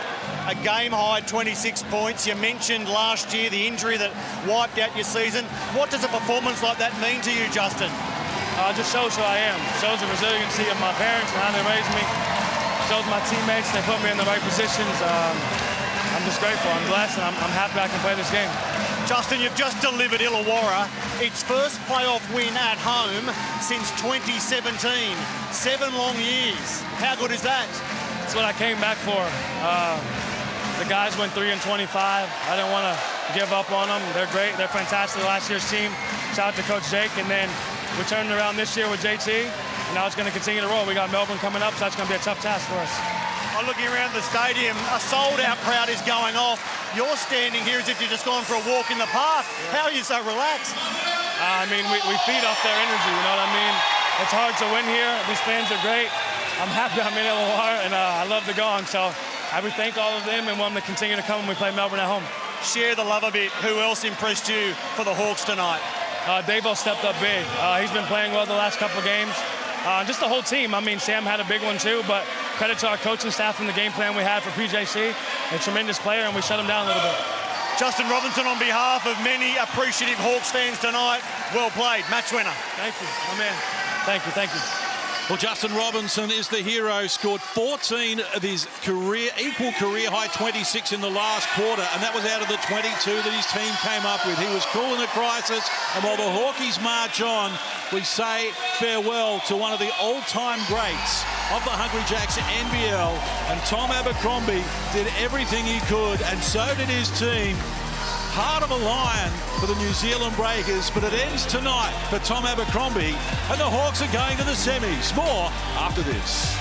A game-high 26 points. You mentioned last year the injury that wiped out your season. What does a performance like that mean to you, Justin? It just shows who I am. Shows the resiliency of my parents and how they raised me. Shows my teammates they put me in the right positions. I'm just grateful. I'm blessed, and I'm happy I can play this game. Justin, you've just delivered Illawarra its first playoff win at home since 2017. 7 long years. How good is that? That's what I came back for. The guys went 3-25. I didn't want to give up on them. They're great. They're fantastic. Last year's team. Shout out to Coach Jake. And then we turned it around this year with JT. And now it's going to continue to roll. We got Melbourne coming up, so that's going to be a tough task for us. Looking around the stadium, a sold-out crowd is going off. You're standing here as if you're just going for a walk in the park. How are you so relaxed? I mean, we feed off their energy, you know what I mean? It's hard to win here. These fans are great. I'm happy I'm in Illawarra, and I love the gong. So I would thank all of them and want them to continue to come when we play Melbourne at home. Share the love a bit. Who else impressed you for the Hawks tonight? Davo stepped up big. He's been playing well the last couple of games. Just the whole team. I mean, Sam had a big one too, but credit to our coaching staff and the game plan we had for PJC. A tremendous player, and we shut him down a little bit. Justin Robinson, on behalf of many appreciative Hawks fans tonight, well played. Match winner. Thank you, my man. Thank you, thank you. Well, Justin Robinson is the hero, scored 14 of his equal career high 26 in the last quarter, and that was out of the 22 that his team came up with. He was cool in the crisis, and while the Hawkies march on, we say farewell to one of the all-time greats of the Hungry Jacks NBL, and Tom Abercrombie did everything he could, and so did his team. Heart of a lion for the New Zealand Breakers, but it ends tonight for Tom Abercrombie, and the Hawks are going to the semis. More after this.